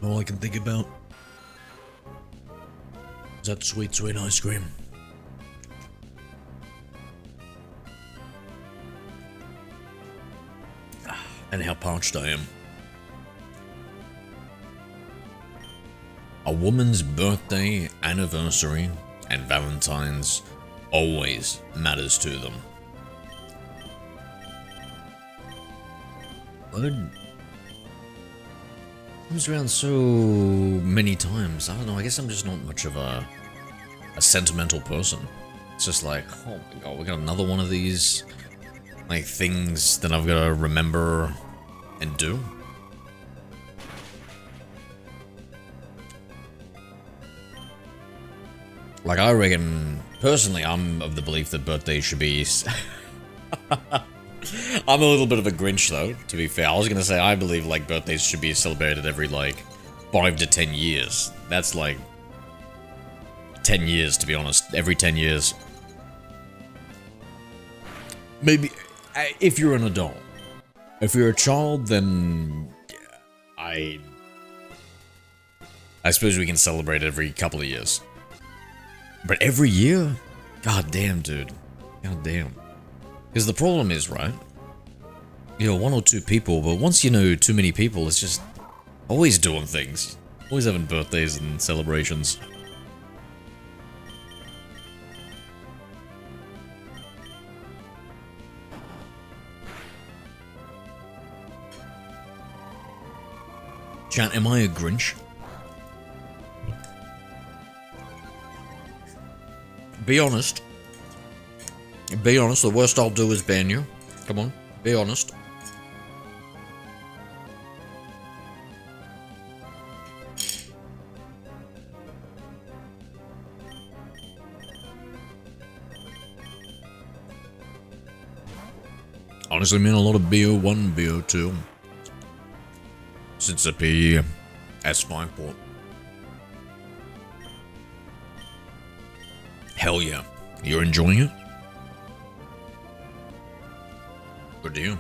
All I can think about is that sweet, sweet ice cream. And how parched I am. A woman's birthday, anniversary, and Valentine's always matters to them. Word comes around so many times. I don't know, I guess I'm just not much of a sentimental person. It's just like, oh my god, we got another one of these, like, things that I've got to remember and do. Like, I reckon, personally, I'm of the belief that birthdays should be... I'm a little bit of a Grinch, though, to be fair. I was gonna say, I believe, like, birthdays should be celebrated every, like, 5 to 10 years. That's, like, 10 years, to be honest. Every 10 years. Maybe, if you're an adult. If you're a child, then... I suppose we can celebrate every couple of years. But every year? God damn, dude. God damn. Because the problem is, right? You know, 1 or 2 people, but once you know too many people, it's just always doing things. Always having birthdays and celebrations. Chat, am I a Grinch? Be honest. Be honest, the worst I'll do is ban you. Come on, be honest. Honestly, man, a lot of BO1, BO2. Since the PS5 port. Hell yeah. You're enjoying it? Good to you.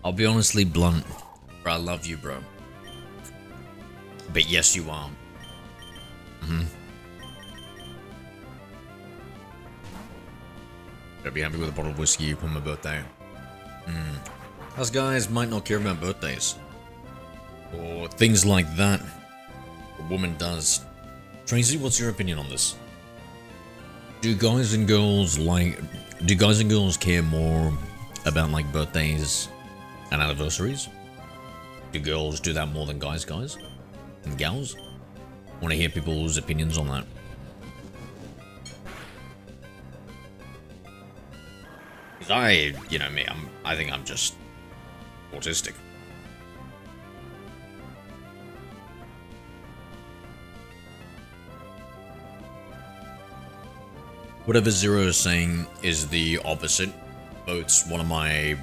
I'll be honestly blunt. Bro, I love you, bro. But yes, you are. I'd be happy with a bottle of whiskey on my birthday. Us guys might not care about birthdays. Or things like that. A woman does. Tracy, what's your opinion on this? Do guys and girls care more about, like, birthdays and anniversaries? Do girls do that more than guys and gals? Want to hear people's opinions on that. Because you know me, I think I'm just autistic. Whatever Zero is saying is the opposite. Votes one of my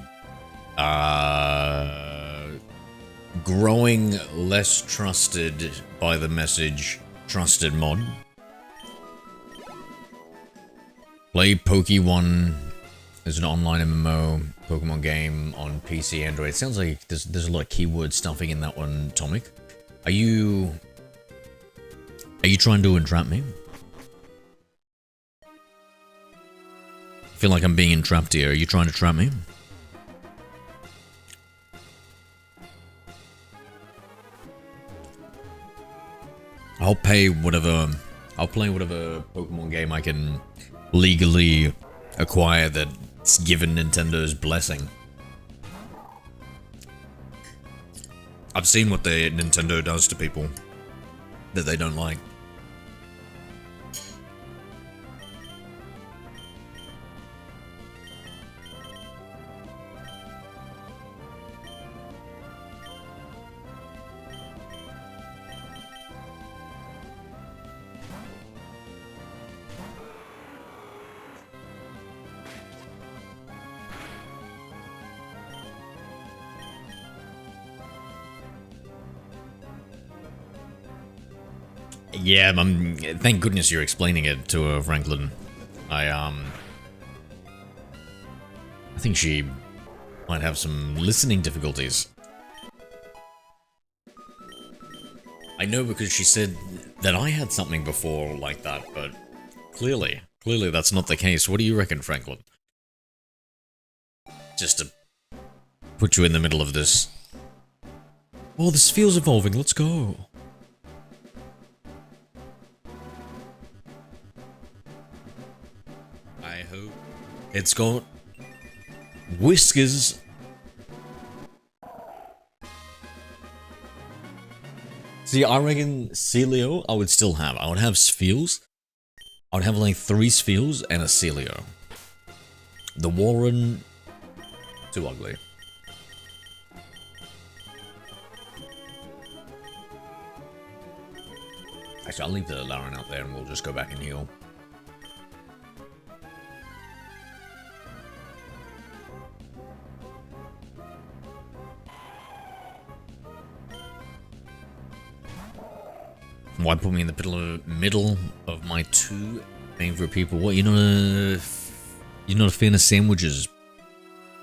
growing less trusted by the message trusted mod. Play Poke1 as an online MMO Pokemon game on PC, Android. It sounds like there's a lot of keyword stuffing in that one, Tomic. Are you trying to entrap me? I feel like I'm being entrapped here. Are you trying to trap me? I'll play whatever Pokemon game I can legally acquire that's given Nintendo's blessing. I've seen what Nintendo does to people that they don't like. Yeah, thank goodness you're explaining it to her, Franklin. I think she might have some listening difficulties. I know because she said that I had something before like that, but clearly that's not the case. What do you reckon, Franklin? Just to put you in the middle of this. Oh, this feels evolving. Let's go. I hope it's got whiskers. See, I reckon Celio I would still have. I would have Spheals. I would have like 3 Spheals and a Celio. The Warren, too ugly. Actually, I'll leave the Laren out there and we'll just go back and heal. Why put me in the middle of my 2 favorite people? What, you're not a fan of sandwiches,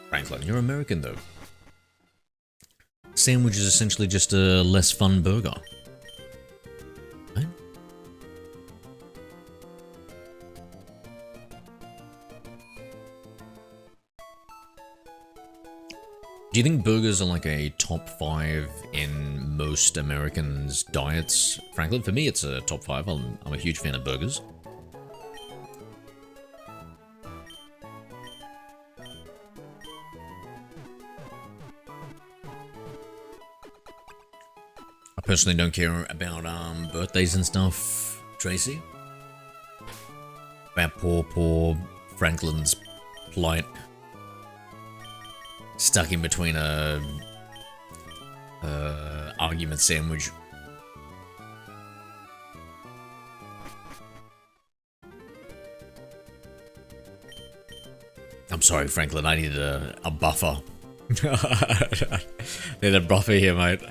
Franklin? You're American though. Sandwich is essentially just a less fun burger. Right? Do you think burgers are like a top 5 in most Americans' diets? Franklin, for me it's a top 5. I'm a huge fan of burgers. I personally don't care about birthdays and stuff, Tracy. About poor Franklin's plight. Stuck in between a argument sandwich. I'm sorry, Franklin. I need a buffer. Need a buffer here, mate.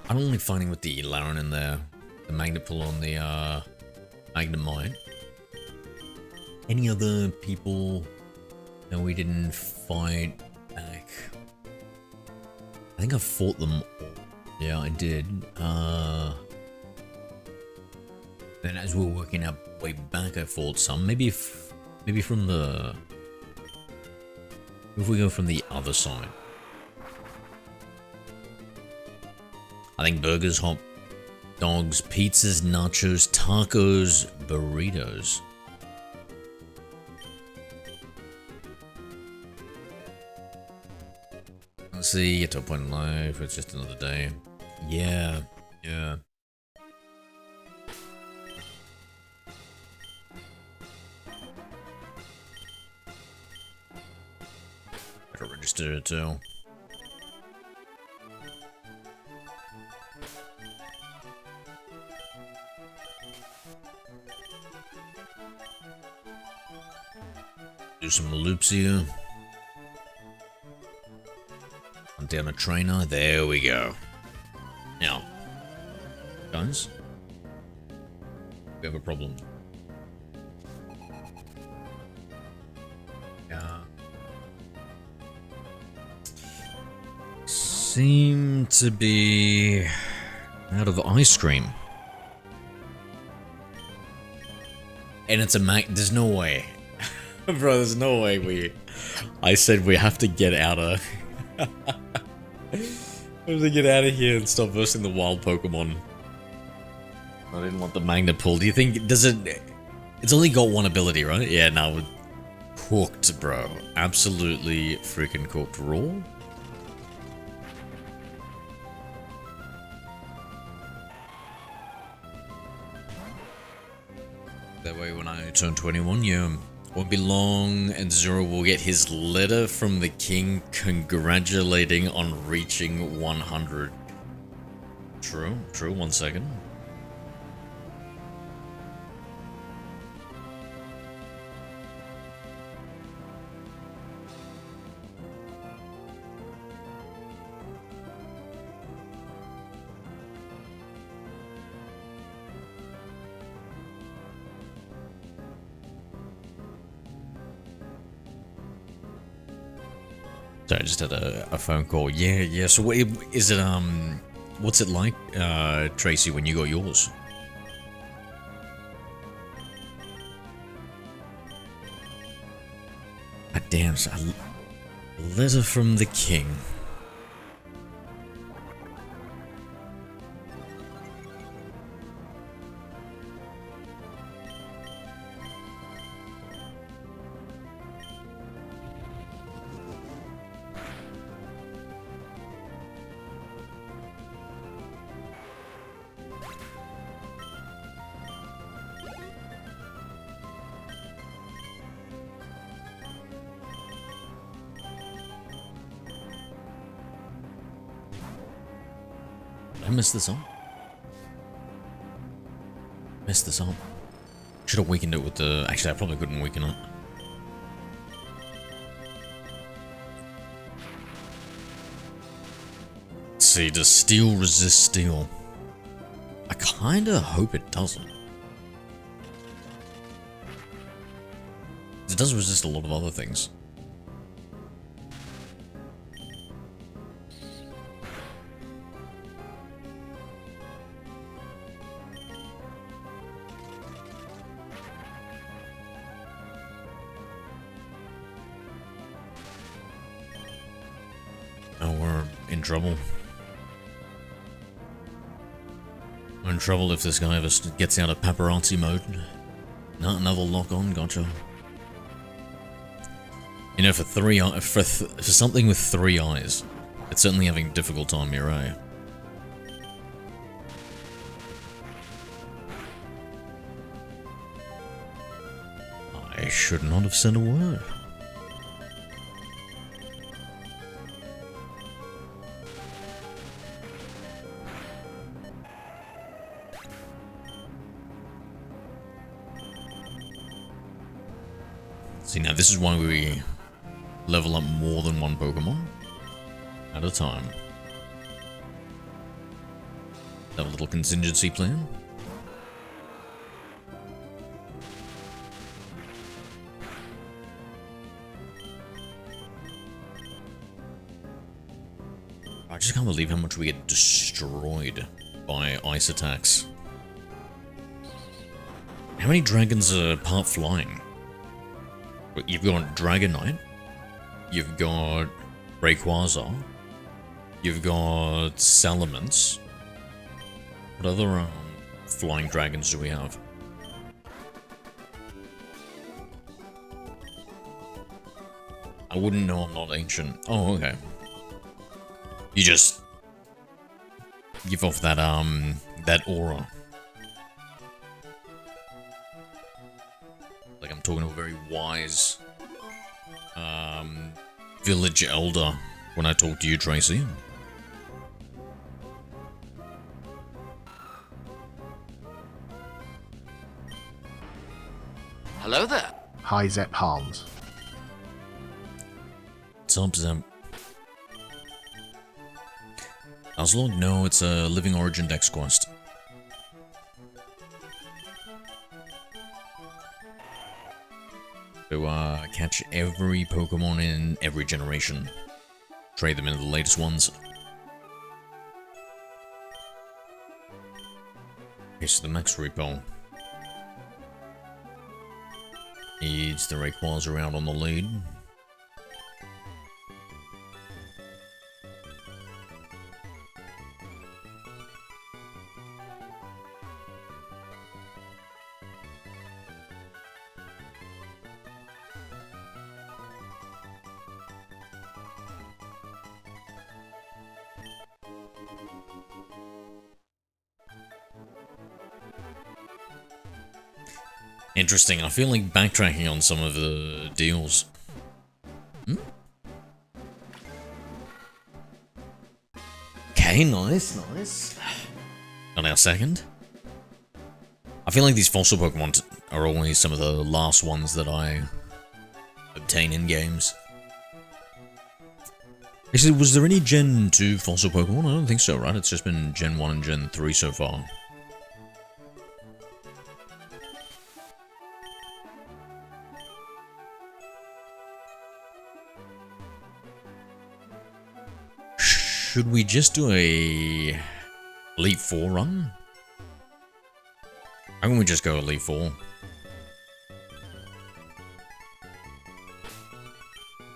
I don't like fighting with the Laren in there. The Magnet Pull on the Magnemite. Any other people that we didn't fight back? I think I fought them all. Yeah, I did. Then as we were working our way back, I fought some. Maybe from the... If we go from the other side. I think burgers, hot dogs, pizzas, nachos, tacos, burritos. Let's see, get to a point in life, it's just another day. Yeah. Better register it too. Do some loops here. Hunt down a trainer. There we go. Now, guys, we have a problem. Seem to be out of ice cream. And it's a there's no way. Bro, there's no way I said we have to get out of... We have to get out of here and stop versing the wild Pokemon. I didn't want the Magnet Pull. Do you think... Does it... It's only got one ability, right? Yeah, no. Cooked, bro. Absolutely freaking cooked. Raw? That way when I turn 21, yeah... Won't be long and Zero will get his letter from the king congratulating on reaching 100. True, 1 second. So I just had a phone call. Yeah. So what is it? What's it like, Tracy, when you got yours? Ah, damn! So a letter from the king. I messed this up. Messed this up. Should have weakened it with the... Actually, I probably couldn't weaken it. Let's see, does steel resist steel? I kinda hope it doesn't. It does resist a lot of other things. Oh, we're in trouble. We're in trouble if this guy ever gets out of paparazzi mode. Not another lock on, gotcha. You know, for something with 3 eyes, it's certainly having a difficult time here, eh? I should not have said a word. See, now this is why we level up more than one Pokemon at a time. Have a little contingency plan. I just can't believe how much we get destroyed by ice attacks. How many dragons are part flying? You've got Dragonite, you've got Rayquaza, you've got Salamence. What other flying dragons do we have? I wouldn't know, I'm not ancient. Oh, okay. You just give off that that aura. Like I'm talking to a very wise village elder when I talk to you, Tracy. Hello there. Hi, Zep Harms. What's up, Zem? Oslo? No, it's a living OriginDex quest. To catch every Pokemon in every generation. Trade them into the latest ones. Okay, so the Max Repo needs the Rayquaza out on the lead. Interesting, I feel like backtracking on some of the deals. Okay, nice. Got our second. I feel like these fossil Pokemon are always some of the last ones that I obtain in games. Actually, was there any Gen 2 fossil Pokemon? I don't think so, right? It's just been Gen 1 and Gen 3 so far. should we just do a Elite 4 run? How can we just go Elite 4?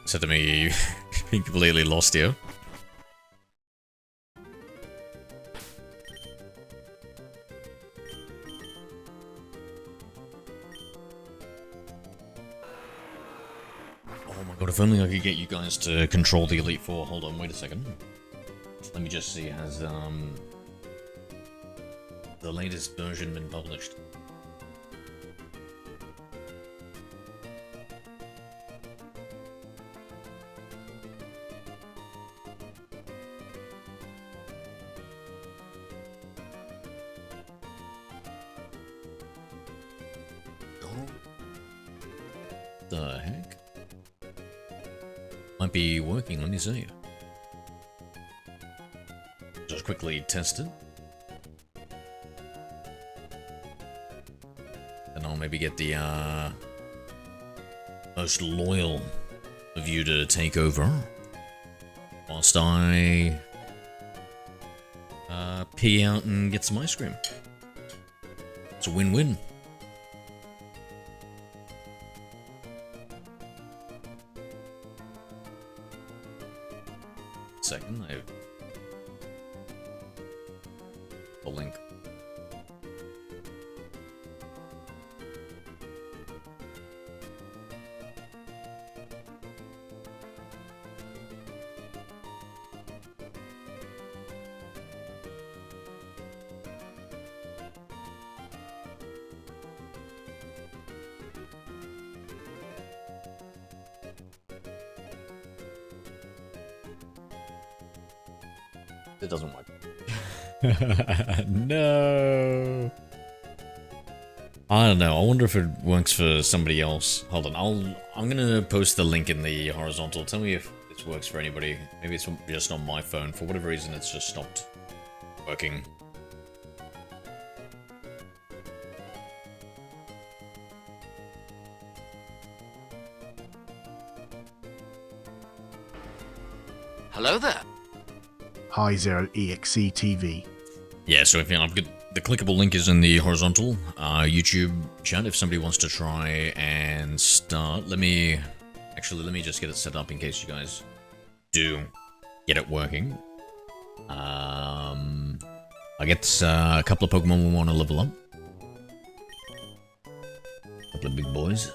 Instead of me being completely lost here. Oh my god, if only I could get you guys to control the Elite 4. Hold on, wait a second. Let me just see, has the latest version been published? The heck? Might be working, let me see. Just quickly test it. And I'll maybe get the most loyal of you to take over. Whilst I pee out and get some ice cream. It's a win-win. Second, I have the link. It doesn't work. No. I don't know. I wonder if it works for somebody else. Hold on. I'm gonna post the link in the horizontal. Tell me if this works for anybody. Maybe it's just on my phone. For whatever reason, it's just stopped working. Hello there. Hi Zero EXE TV. Yeah, so if I've got the clickable link is in the horizontal YouTube chat. If somebody wants to try and start, let me just get it set up in case you guys do get it working. I get a couple of Pokemon we want to level up. A couple of big boys.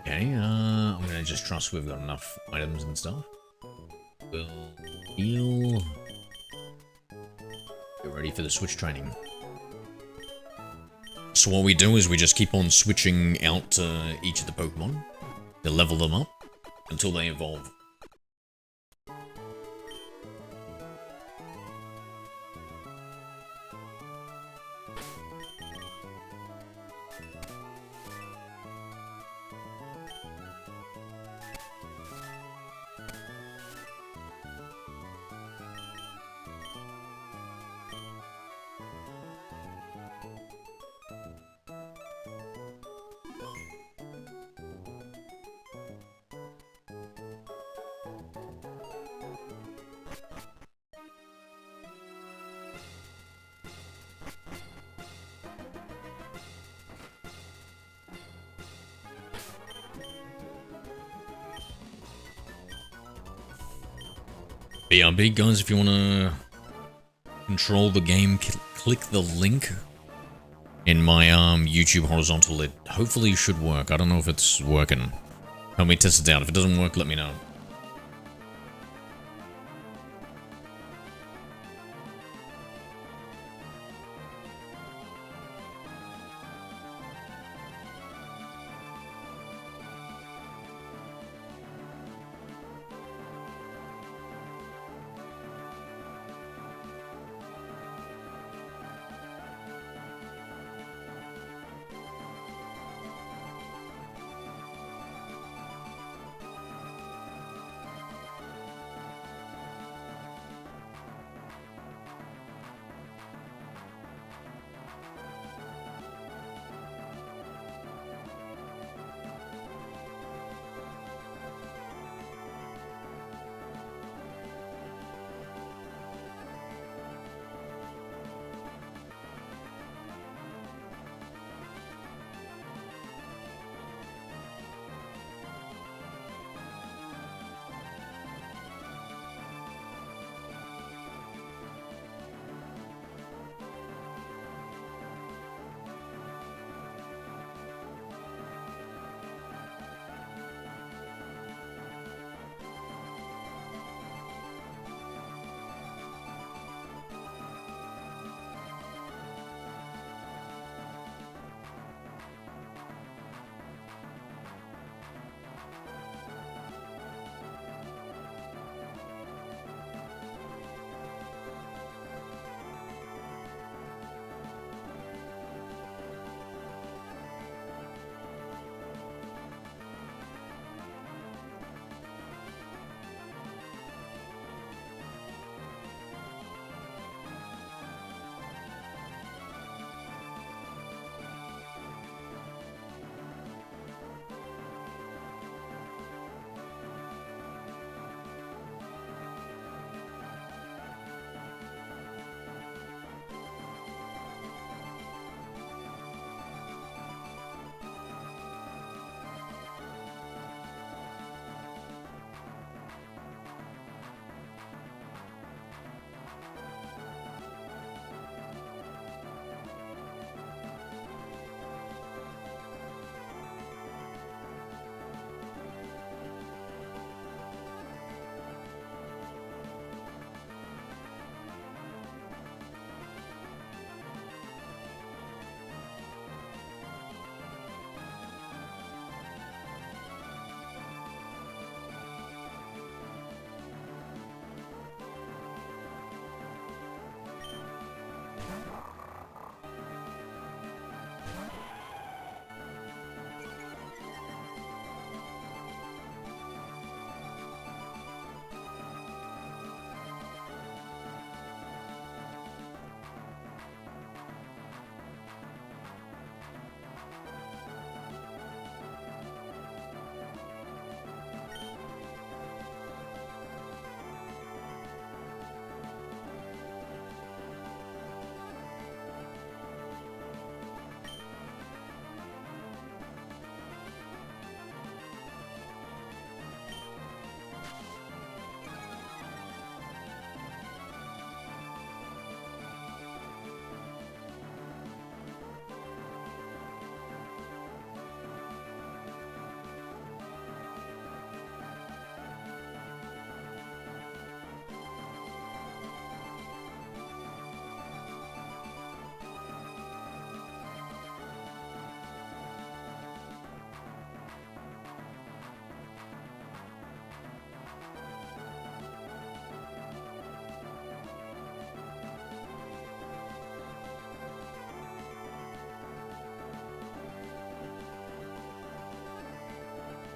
Okay, I'm gonna just trust we've got enough items and stuff. We'll heal. Get ready for the switch training. So what we do is we just keep on switching out to each of the Pokemon to level them up until they evolve. BRB, guys, if you want to control the game, click the link in my YouTube horizontal. It hopefully should work. I don't know if it's working. Help me test it out. If it doesn't work, let me know.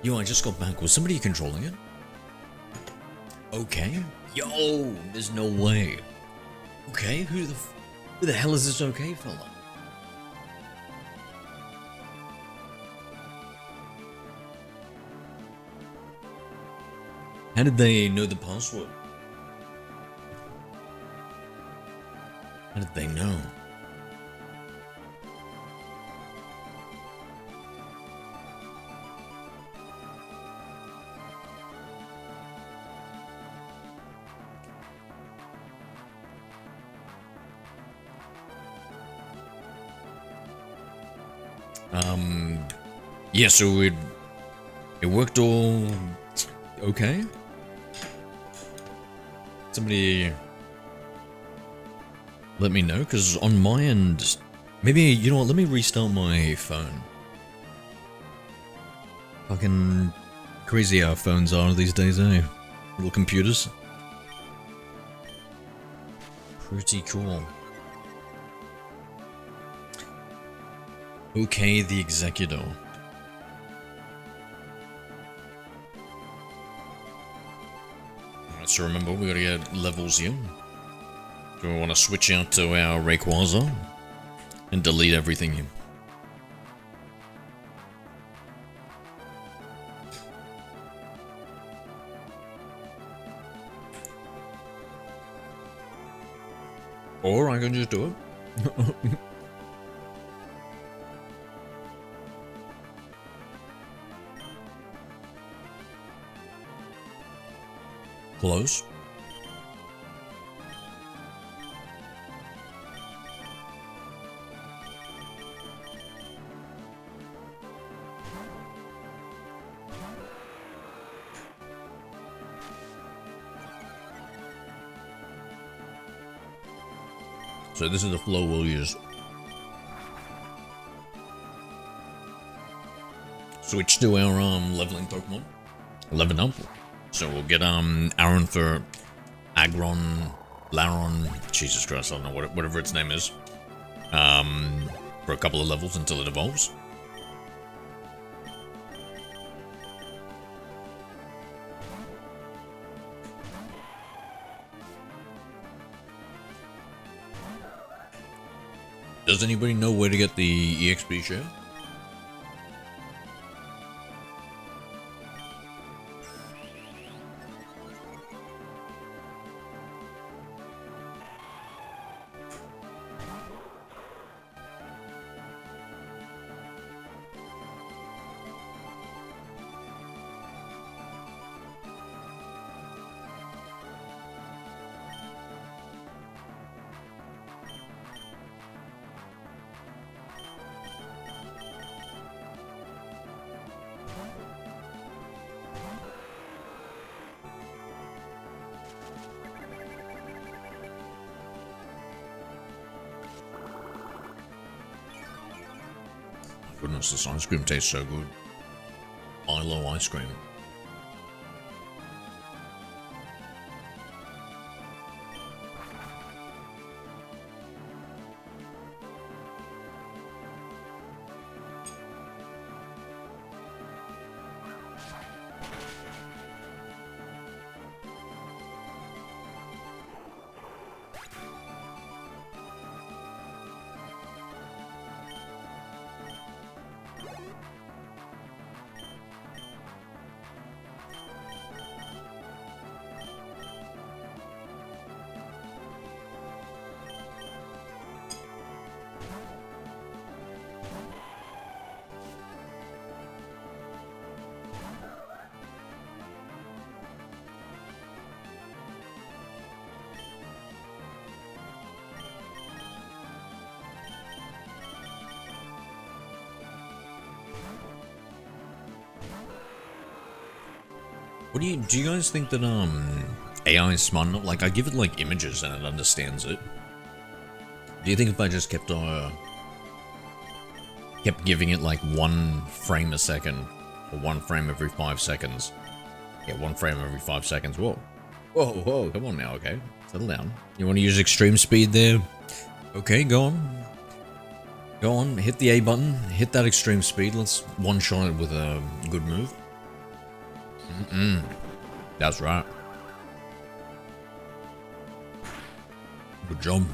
Yo, I just got back. Was somebody controlling it? Okay. Yo, there's no way. Okay, who the hell is this okay fella? How did they know the password? How did they know? Yeah, so it worked all okay. Somebody let me know, because on my end, maybe, you know what, let me restart my phone. Fucking crazy how phones are these days, eh? Little computers. Pretty cool. Okay, the Executor. Alright, so remember, we gotta get levels here. So we want to switch out to our Rayquaza and delete everything here. Or I can just do it. Close. So this is the flow we'll use. Switch to our leveling Pokemon. Level up. So we'll get Aaron for Agron, Laron, Jesus Christ, I don't know whatever its name is. For a couple of levels until it evolves. Does anybody know where to get the EXP share? Goodness, this ice cream tastes so good. Milo ice cream. What do you guys think that AI is smart enough? Like, I give it like images and it understands it. Do you think if I just kept giving it like 1 frame a second, or 1 frame every 5 seconds? Yeah, 1 frame every 5 seconds. Whoa, whoa, come on now. Okay, settle down. You want to use extreme speed there? Okay, go on. Hit the A button. Hit that extreme speed. Let's one-shot it with a good move. That's right. Good job.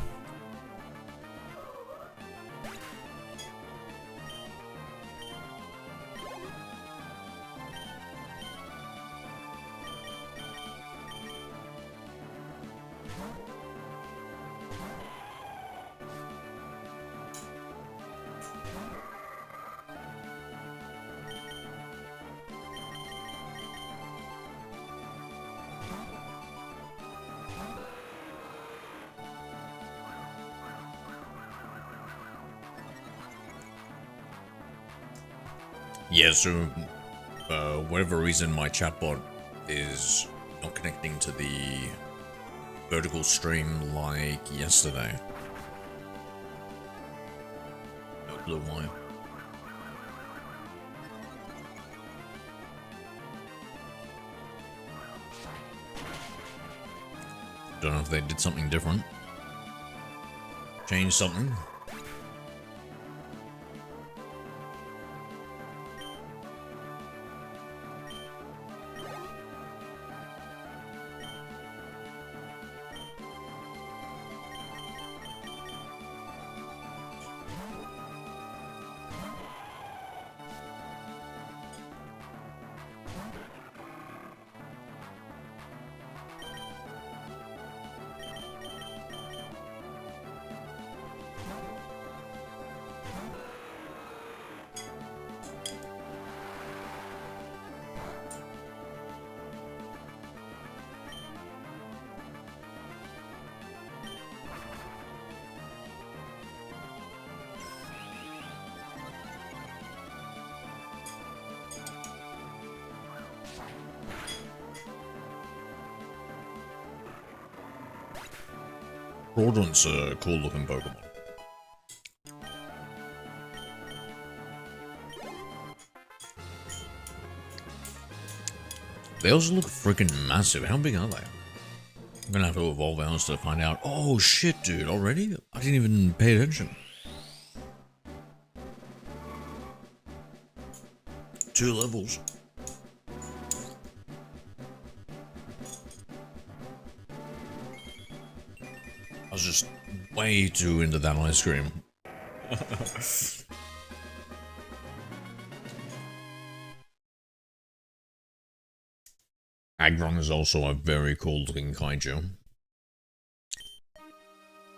Yeah, so, whatever reason my chatbot is not connecting to the vertical stream like yesterday. No clue why. Don't know if they did something different. Changed something. Groudon's a cool looking Pokemon. They also look freaking massive. How big are they? I'm gonna have to evolve ours to find out. Oh shit, dude, already? I didn't even pay attention. 2 levels. I was just way too into that ice cream. Aggron is also a very cool looking kaiju.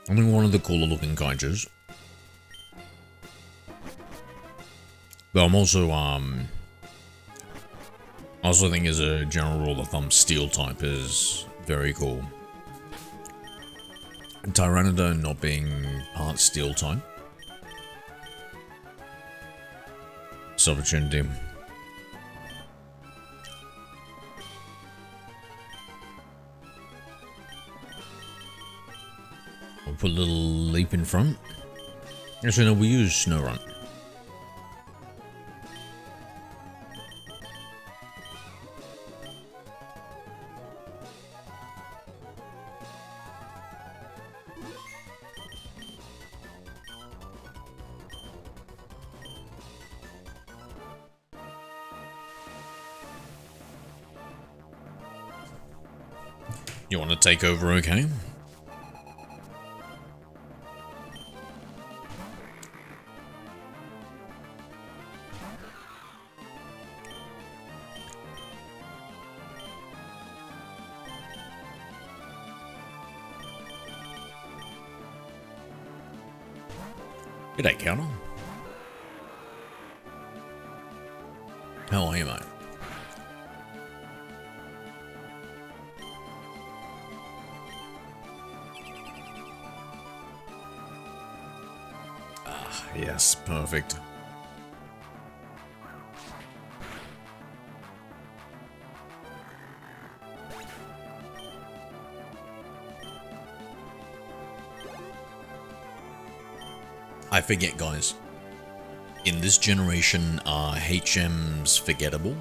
I think one of the cooler looking kaijus. But I'm also, I also think as a general rule of thumb, steel type is very cool. And Tyranitar not being part steel type. It's opportunity. We'll put a little leap in front. Actually, no, we use Snorunt. You want to take over, okay? G'day, Counter. How are you, mate? Yes, perfect. I forget, guys. In this generation, are HMs forgettable?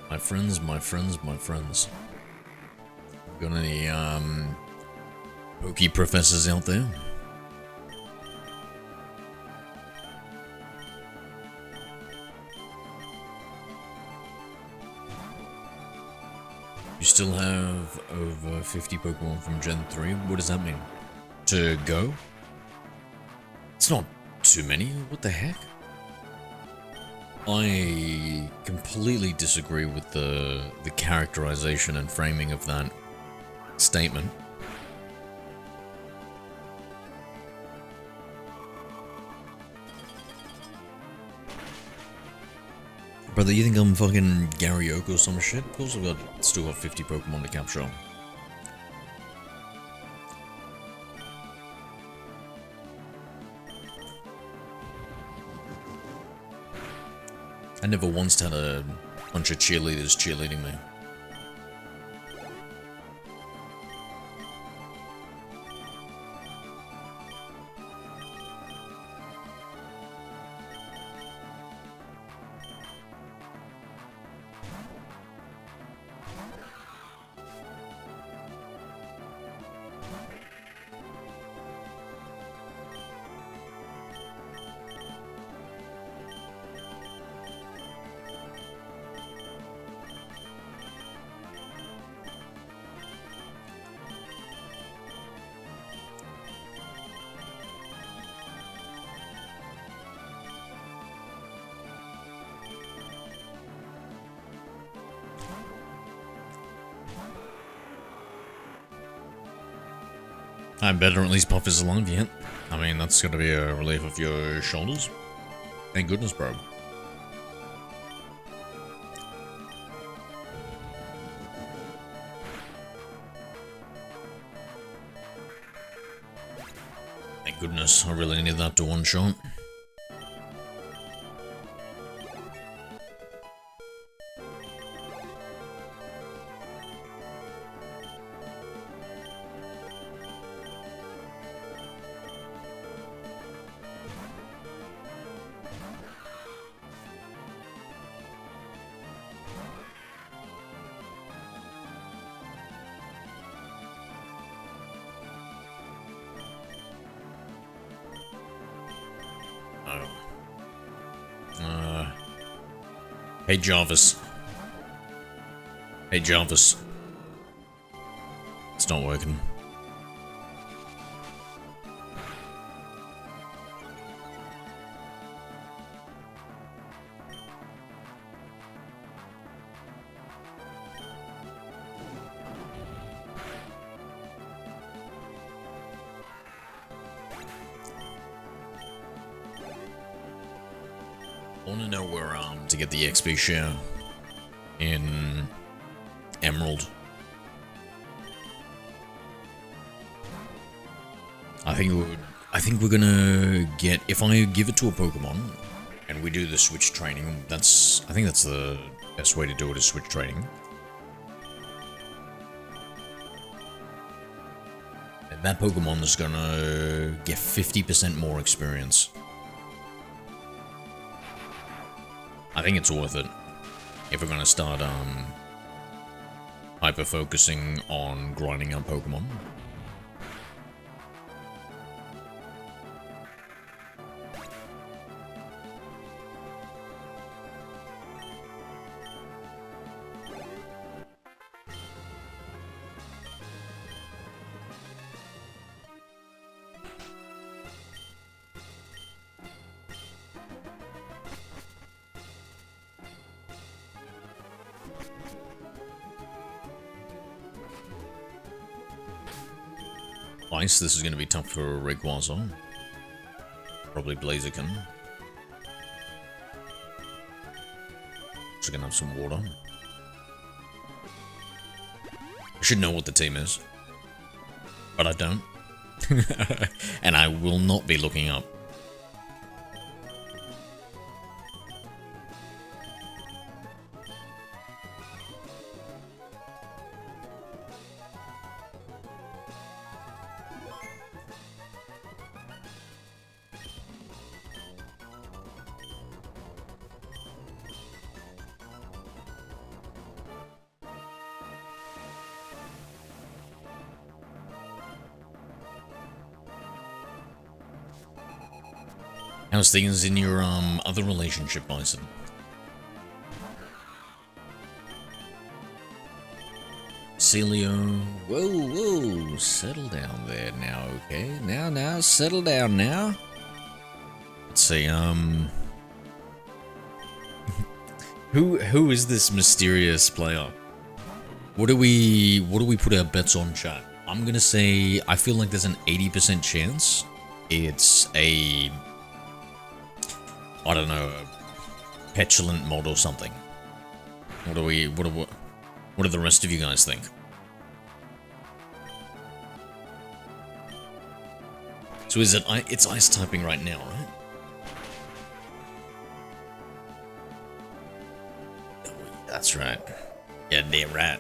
My friends, my friends, my friends. Got any, Poke professors out there? You still have over 50 Pokemon from Gen 3? What does that mean? To go? It's not too many, what the heck? I completely disagree with the characterization and framing of that statement. Brother, you think I'm fucking Gary Oak or some shit? Of course I've still got 50 Pokemon to capture. I never once had a bunch of cheerleaders cheerleading me. I'm better, at least Puff is alive yet. I mean, that's gotta be a relief off your shoulders. Thank goodness, bro. Thank goodness, I really need that to one shot. Hey Jarvis. Hey Jarvis. It's not working. I want to know where to get the XP share in Emerald. I think we're gonna get, if I give it to a Pokemon and we do the switch training, I think that's the best way to do it, is switch training. And that Pokemon is gonna get 50% more experience. I think it's worth it if we're gonna start hyper focusing on grinding out Pokemon. Ice, this is going to be tough for Rayquaza. Probably Blaziken. So going to have some water. I should know what the team is. But I don't. And I will not be looking up. How's things in your other relationship, Bison? Celio, whoa, settle down there now, okay? Now, settle down now. Let's see, who is this mysterious player? What do we put our bets on, chat? I'm gonna say I feel like there's an 80% chance it's a, I don't know, a petulant mod or something. What do the rest of you guys think? So is it, it's ice typing right now, right? Oh, that's right. Yeah, damn right.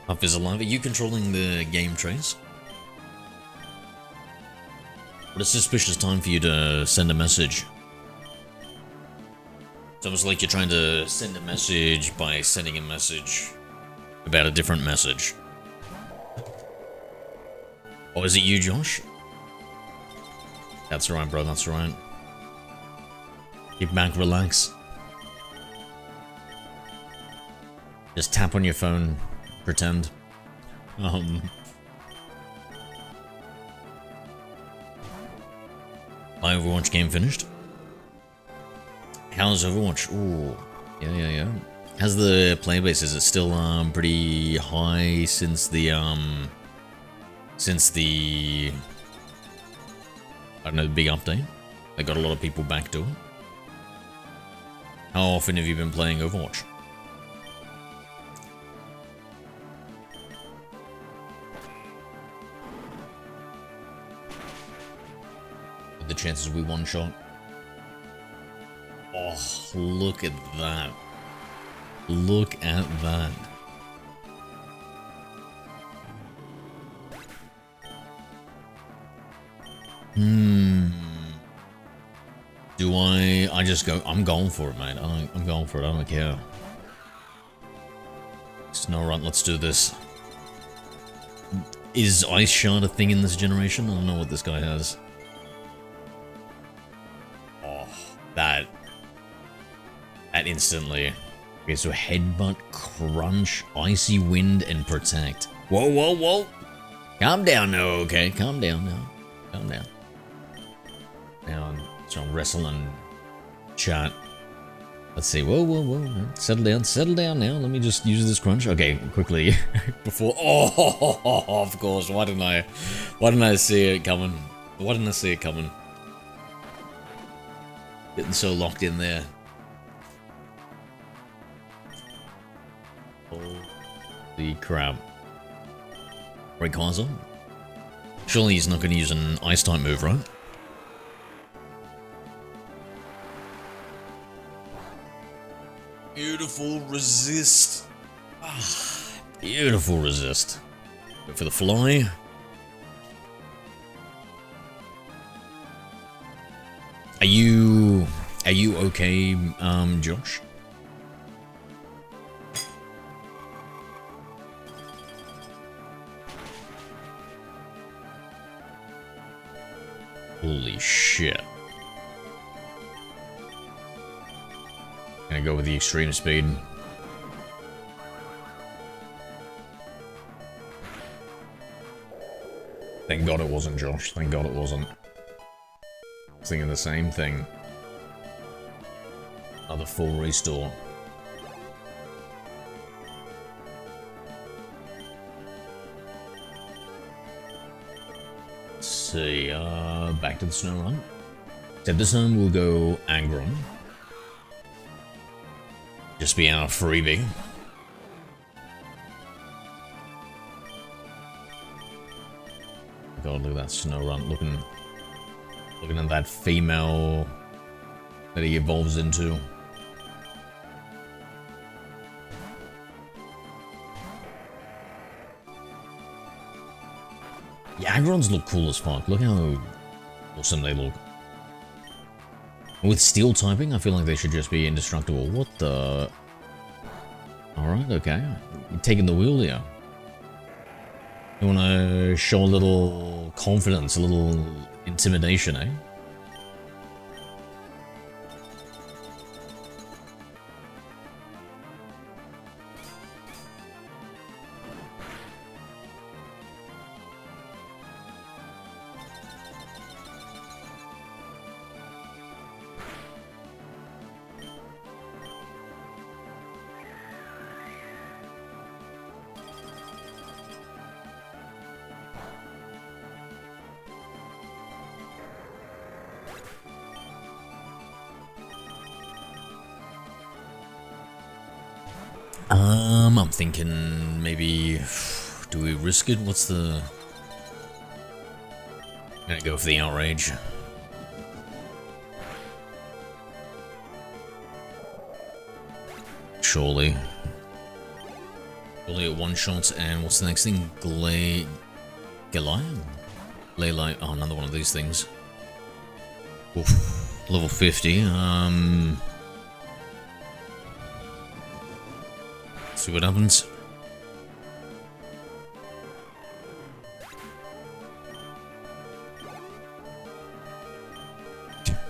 Huff is alive. Are you controlling the game trace? What a suspicious time for you to send a message. It's almost like you're trying to send a message by sending a message about a different message. Oh, is it you, Josh? That's right, bro, that's right. Keep back, relax. Just tap on your phone, pretend. My Overwatch game finished. How's Overwatch? Ooh, yeah. How's the player base? Is it still pretty high since the I don't know, the big update? They got a lot of people back to it. How often have you been playing Overwatch? With the chances we one shot. Oh, look at that. Look at that. Do I just go, I'm going for it, mate. I'm going for it, I don't care. Snow run, let's do this. Is Ice Shard a thing in this generation? I don't know what this guy has. Oh, that instantly. Okay, so Headbutt, Crunch, Icy Wind, and Protect. Whoa. Calm down now, okay? Calm down now. Calm down. Now, so I'm wrestling chat. Let's see. Whoa. Settle down now. Let me just use this crunch. Okay, quickly. Before. Oh, of course. Why didn't I see it coming? Why didn't I see it coming? Getting so locked in there. Holy crap. Rayquaza? Surely he's not going to use an ice type move, right? Beautiful resist. Beautiful resist. Go for the fly. Are you okay, Josh? Holy shit. Gonna go with the extreme speed. Thank God it wasn't, Josh. Thank God it wasn't. I was thinking the same thing. Another full restore. Let's see, back to the snow run. So this time we'll go Aggron. Just be our freebie. God, look at that snow run. Looking at that female that he evolves into. Yeah, Aggrons look cool as fuck. Look how awesome they look. With steel typing, I feel like they should just be indestructible. What the? Alright, okay. You're taking the wheel here. You want to show a little confidence, a little intimidation, eh? I'm thinking maybe, do we risk it? What's the... I'm gonna go for the outrage. Surely. Surely at one shot, and what's the next thing? Goliath? Leyline? Oh, another one of these things. Oof. Level 50, see what happens.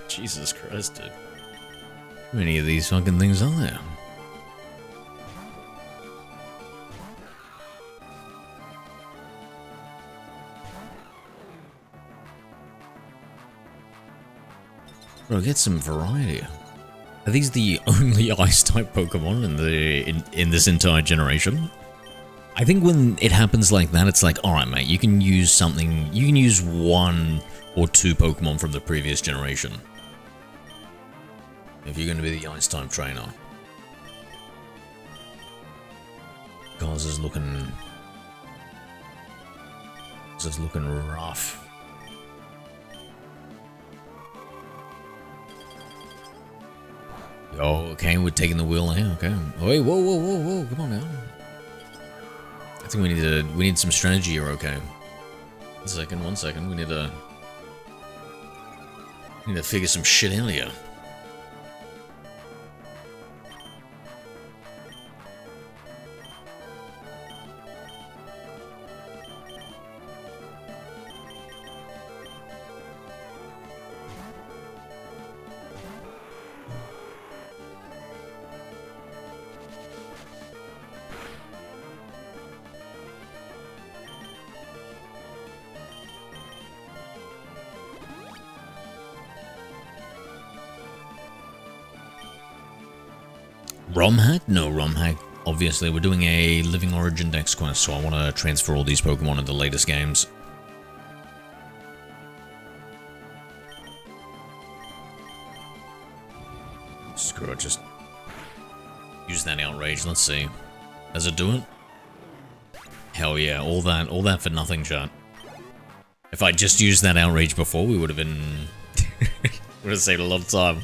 Jesus Christ, dude. How many of these fucking things are there? Bro, get some variety. Are these the only ice-type Pokemon in this entire generation? I think when it happens like that, it's like, alright mate, you can use something, you can use 1 or 2 Pokemon from the previous generation. If you're going to be the ice-type trainer. God, this is looking rough. Oh, okay, we're taking the wheel here, okay. Oh, wait, whoa, come on now. I think we need some strategy here, okay. One second, we need to figure some shit out here. ROM hack? No ROM hack. Obviously, we're doing a living OriginDex quest, so I want to transfer all these Pokemon into the latest games. Screw it, just use that outrage. Let's see. Does it do it? Hell yeah, all that for nothing, chat. If I just used that outrage before, we would have been... would have saved a lot of time.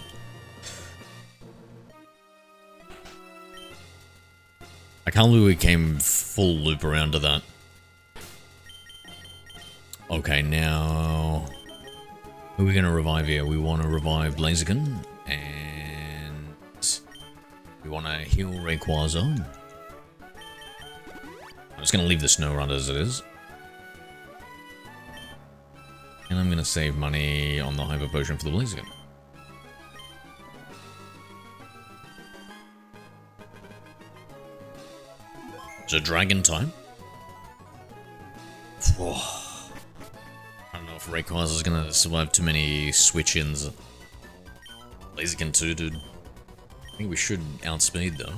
I can't believe we came full loop around to that. Okay, now... Who are we going to revive here? We want to revive Blaziken, and... we want to heal Rayquaza. I'm just going to leave the Snow Run as it is. And I'm going to save money on the Hyper Potion for the Blaziken. Is it Dragon time? Oh, I don't know if Rayquaza is going to survive too many switch-ins. Blaziken too, dude. I think we should outspeed though.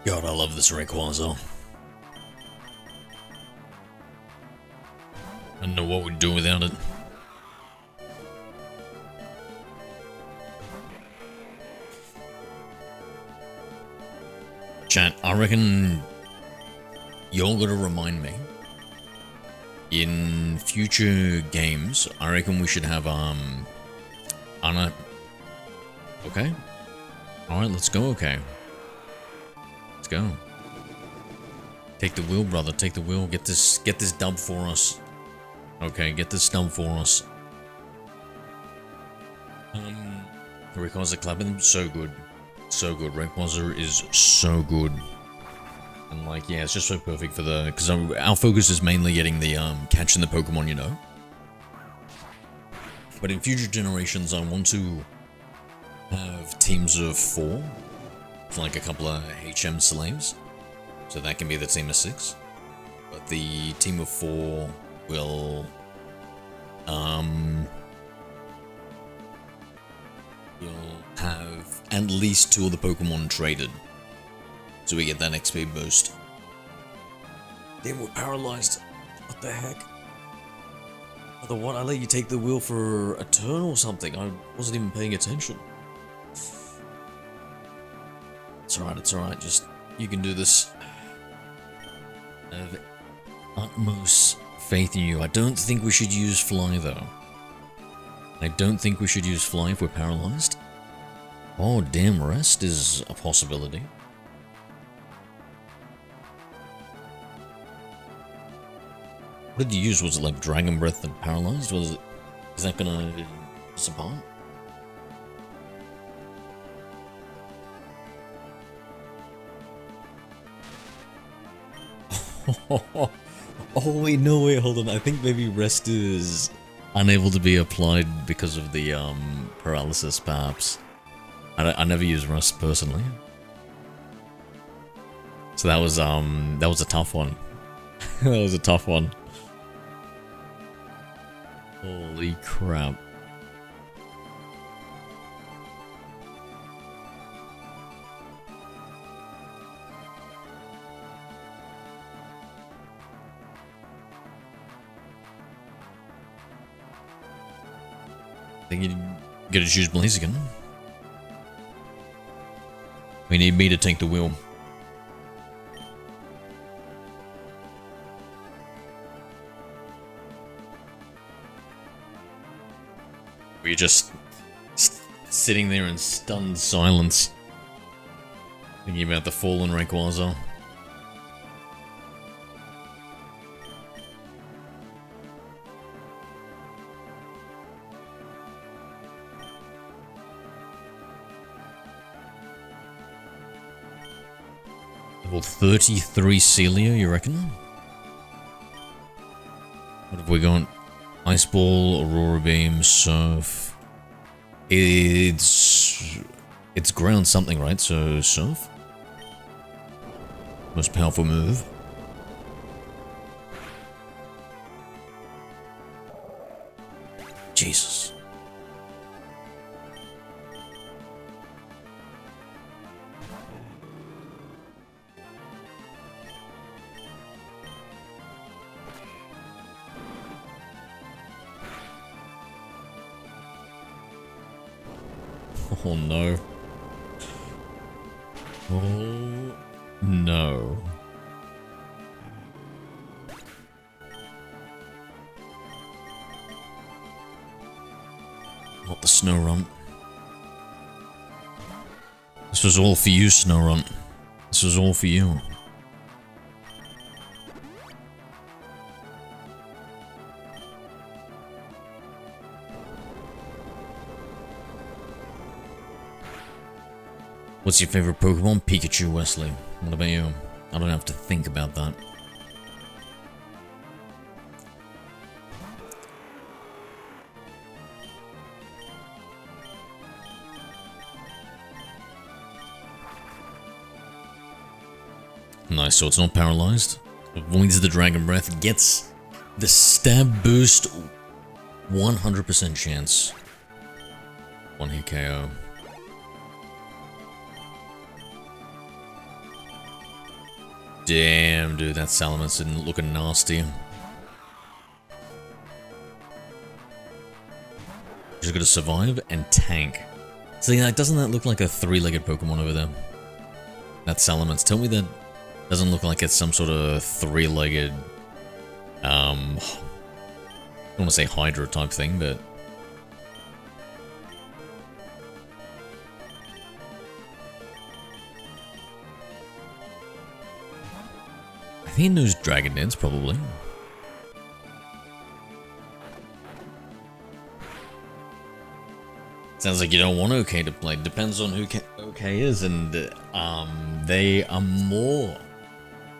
God, I love this Rayquaza. I don't know what we'd do without it. Chat, I reckon you're gonna remind me in future games. I reckon we should have Anna. Okay. All right, let's go. Okay. Let's go. Take the wheel, brother. Take the wheel. Get this dub for us. Okay, get this dub for us. Rayquaza clapping, so good. So good. Rayquaza is so good. And like, yeah, it's just so perfect for the, because our focus is mainly getting the catching the Pokemon, you know. But in future generations, I want to have teams of 4, like a couple of HM slaves, so that can be the team of 6. But the team of 4 will have at least 2 of the Pokemon traded, so we get that XP boost. They were paralyzed. What the heck? The what? I let you take the wheel for a turn or something. I wasn't even paying attention. It's alright, it's alright. Just, you can do this. I have utmost faith in you. I don't think we should use Fly, though. I don't think we should use Fly if we're paralyzed. Oh, damn, Rest is a possibility. What did you use? Was it like Dragon Breath and Paralyzed? Was it? Is that gonna us apart? Oh wait, no wait, hold on. I think maybe Rest is unable to be applied because of the paralysis, perhaps. I never use Rest personally, so that was a tough one. That was a tough one. Holy crap. I think you gotta choose Blaziken. We need me to take the wheel. We're just sitting there in stunned silence, thinking about the fallen Rayquaza. Level 33 Celia, you reckon? What have we got? Ice Ball, Aurora Beam, Surf. It's ground something, right? So Surf? Most powerful move. Jesus. Oh no. Oh no. Not the Snow Runt. This was all for you, Snow Runt. This was all for you. What's your favorite Pokemon? Pikachu, Wesley. What about you? I don't have to think about that. Nice, so it's not paralyzed. Avoids the Dragon Breath, gets the stab boost, 100% chance. 1 hit KO. Damn, dude, that Salamence looking nasty. Just gotta survive and tank. See, doesn't that look like a three-legged Pokemon over there? That Salamence. Tell me that doesn't look like it's some sort of three-legged, I don't want to say Hydra type thing, but... I think it knows Dragon Dance, probably. Sounds like you don't want OK to play. Depends on who OK is, and they are more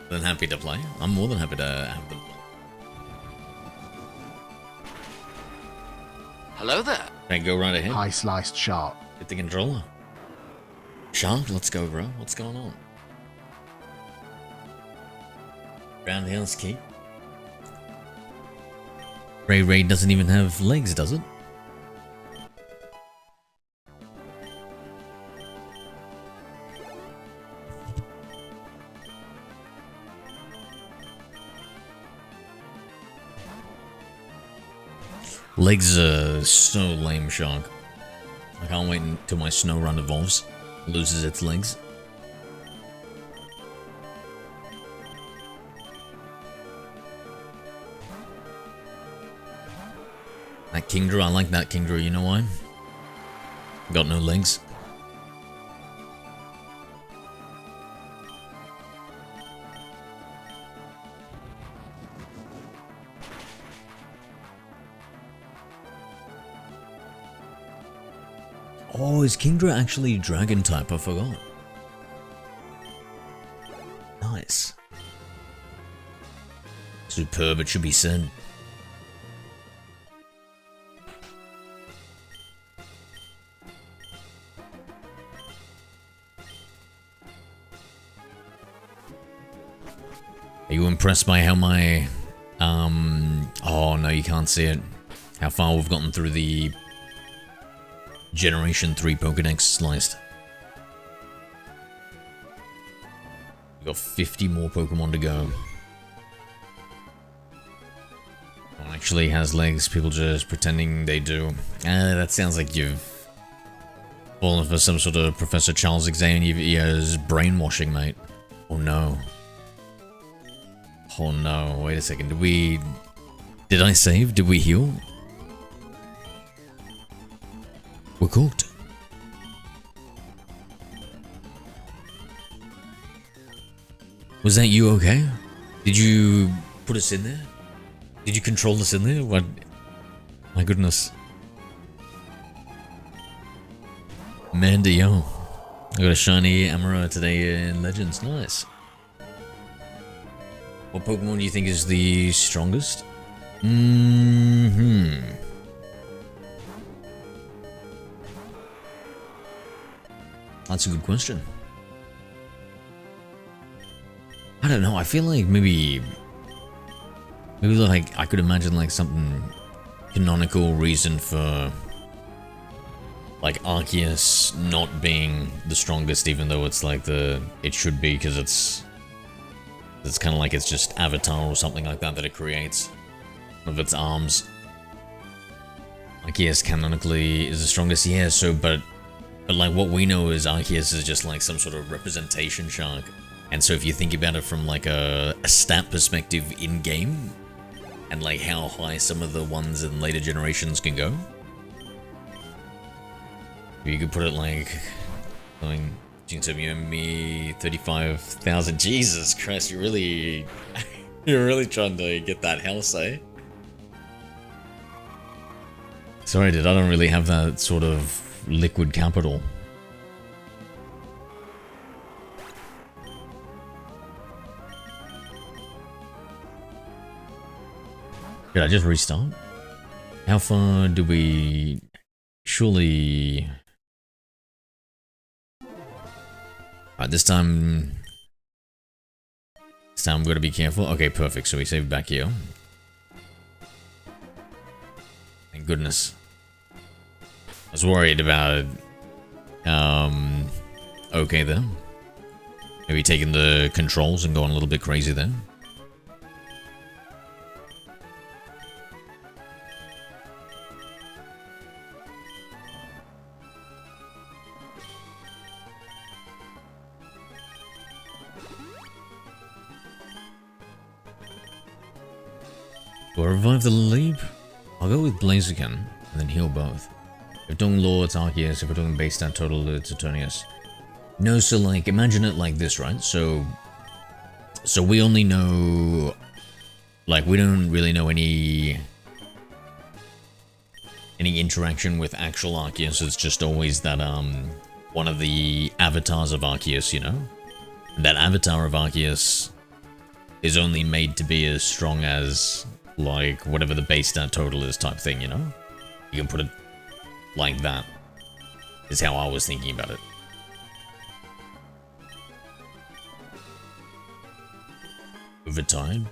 than happy to play. I'm more than happy to have them play. Hello there. Okay, go right ahead. High sliced shark. Hit the controller. Shark, let's go, bro. What's going on? Roundhouse kick. Ray doesn't even have legs, does it? Legs are so lame, Shark. I can't wait until my Snow Run evolves. Loses its legs. That Kingdra, I like that Kingdra, you know why? Got no legs. Oh, is Kingdra actually Dragon type? I forgot. Nice. Superb, it should be said. Are you impressed by how my, oh no, you can't see it. How far we've gotten through the Generation 3 Pokédex sliced. We've got 50 more Pokemon to go. One actually has legs, people just pretending they do. That sounds like you've fallen for some sort of Professor Charles Xavier's brainwashing, mate. Oh no. Oh no, wait a second, did I save? Did we heal? We're cooked. Was that you okay? Did you put us in there? Did you control us in there? What? My goodness. Manda, yo. I got a shiny Amara today in Legends, nice. What Pokemon do you think is the strongest? That's a good question. I don't know, I feel like maybe like I could imagine like something canonical reason for like Arceus not being the strongest, even though it's like it should be, because it's kind of like it's just Avatar or something like that it creates of its arms. Arceus canonically is the strongest, yeah, so but like what we know is Arceus is just like some sort of representation shark. And so if you think about it from like a stat perspective in game, and like how high some of the ones in later generations can go, you could put it like me 35,000. Jesus Christ, you're really trying to get that house, eh? Sorry, dude, I don't really have that sort of liquid capital. Did I just restart? How far do we... Surely... Alright, this time I'm gonna be careful. Okay, perfect. So we saved back here. Thank goodness. I was worried about okay then. Maybe taking the controls and going a little bit crazy there. Do I revive the leap? I'll go with Blaziken and then heal both. If doing Law, it's Arceus. If we're doing base stat total, it's Eternius. No, so like, imagine it like this, right? So we only know, like, we don't really know any interaction with actual Arceus. It's just always that, one of the avatars of Arceus, you know? And that avatar of Arceus is only made to be as strong as, like, whatever the base stat total is type thing, you know? You can put it like that, is how I was thinking about it. Overtired?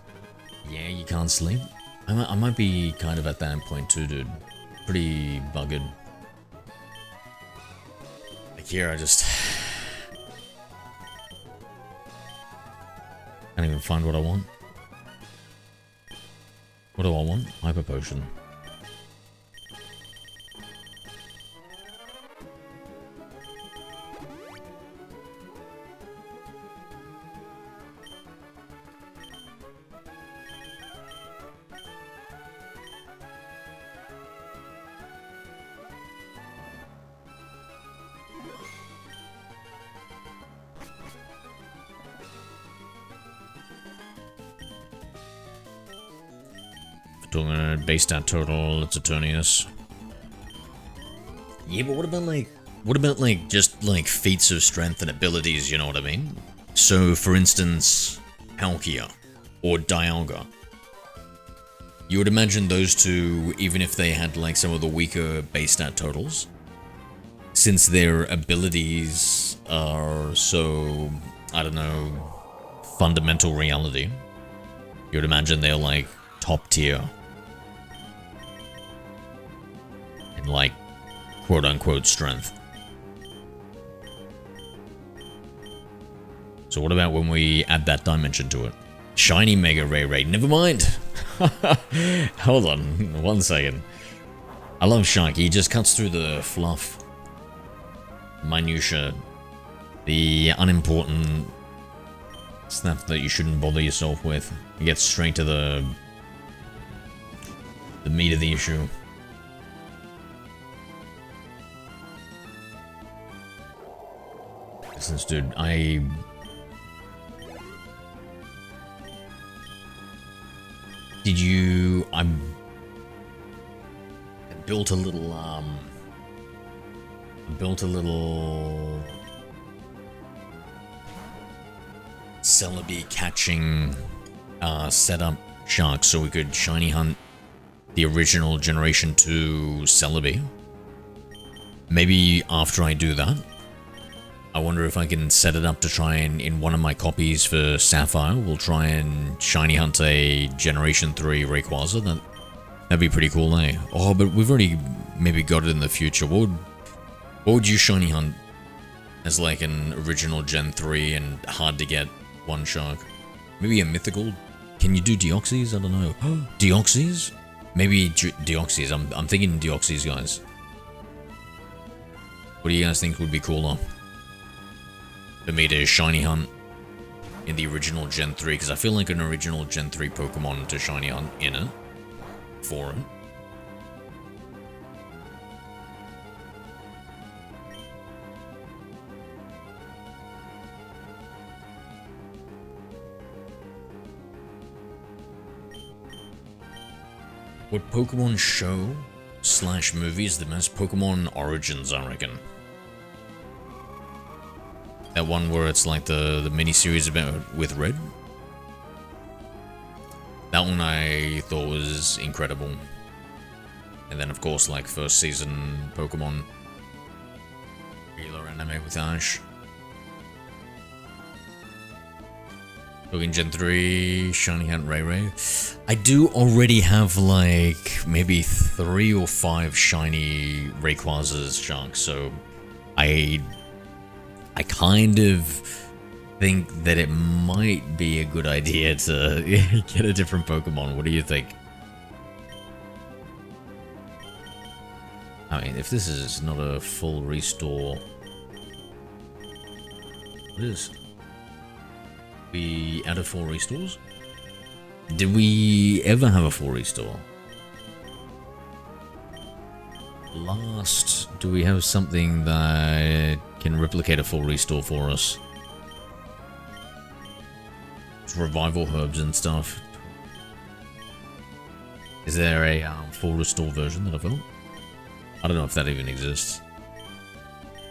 Yeah, you can't sleep? I might be kind of at that point too, dude. Pretty buggered. Like here, I just... can't even find what I want. What do I want? Hyper Potion. Doing a base stat total, it's Eternius. Yeah, but what about like just like feats of strength and abilities, you know what I mean? So for instance, Palkia or Dialga. You would imagine those two, even if they had like some of the weaker base stat totals, since their abilities are so, I don't know, fundamental reality, you would imagine they're like top tier. Like, quote-unquote strength. So what about when we add that dimension to it? Shiny Mega Ray. Never mind. Hold on, 1 second. I love Shark. He just cuts through the fluff, minutia, the unimportant stuff that you shouldn't bother yourself with. He gets straight to the meat of the issue. Dude, I built a little Celebi catching setup shark so we could shiny hunt the original Generation 2 Celebi. Maybe after I do that, I wonder if I can set it up to try and, in one of my copies for Sapphire, we'll try and shiny hunt a Generation 3 Rayquaza. That'd be pretty cool, eh? Oh, but we've already maybe got it in the future. What would you shiny hunt as like an original Gen 3 and hard to get one shark? Maybe a mythical? Can you do Deoxys? I don't know. Deoxys? Maybe Deoxys. I'm thinking Deoxys, guys. What do you guys think would be cooler? For me to shiny hunt in the original Gen 3, because I feel like an original Gen 3 Pokemon to shiny hunt in it, for it. What Pokemon show / movie is the best? Pokemon Origins, I reckon. That one where it's like the mini-series about with Red. That one I thought was incredible. And then of course like first season Pokemon regular anime with Ash. Talking Gen 3, Shiny Hunt Ray. I do already have like maybe 3 or 5 shiny Rayquazas sharks, so I kind of think that it might be a good idea to get a different Pokemon. What do you think? I mean, if this is not a full restore... What is? We added 4 restores? Did we ever have a full restore? Last, do we have something that can replicate a full restore for us? It's revival herbs and stuff. Is there a full restore version that I've got? I don't know if that even exists.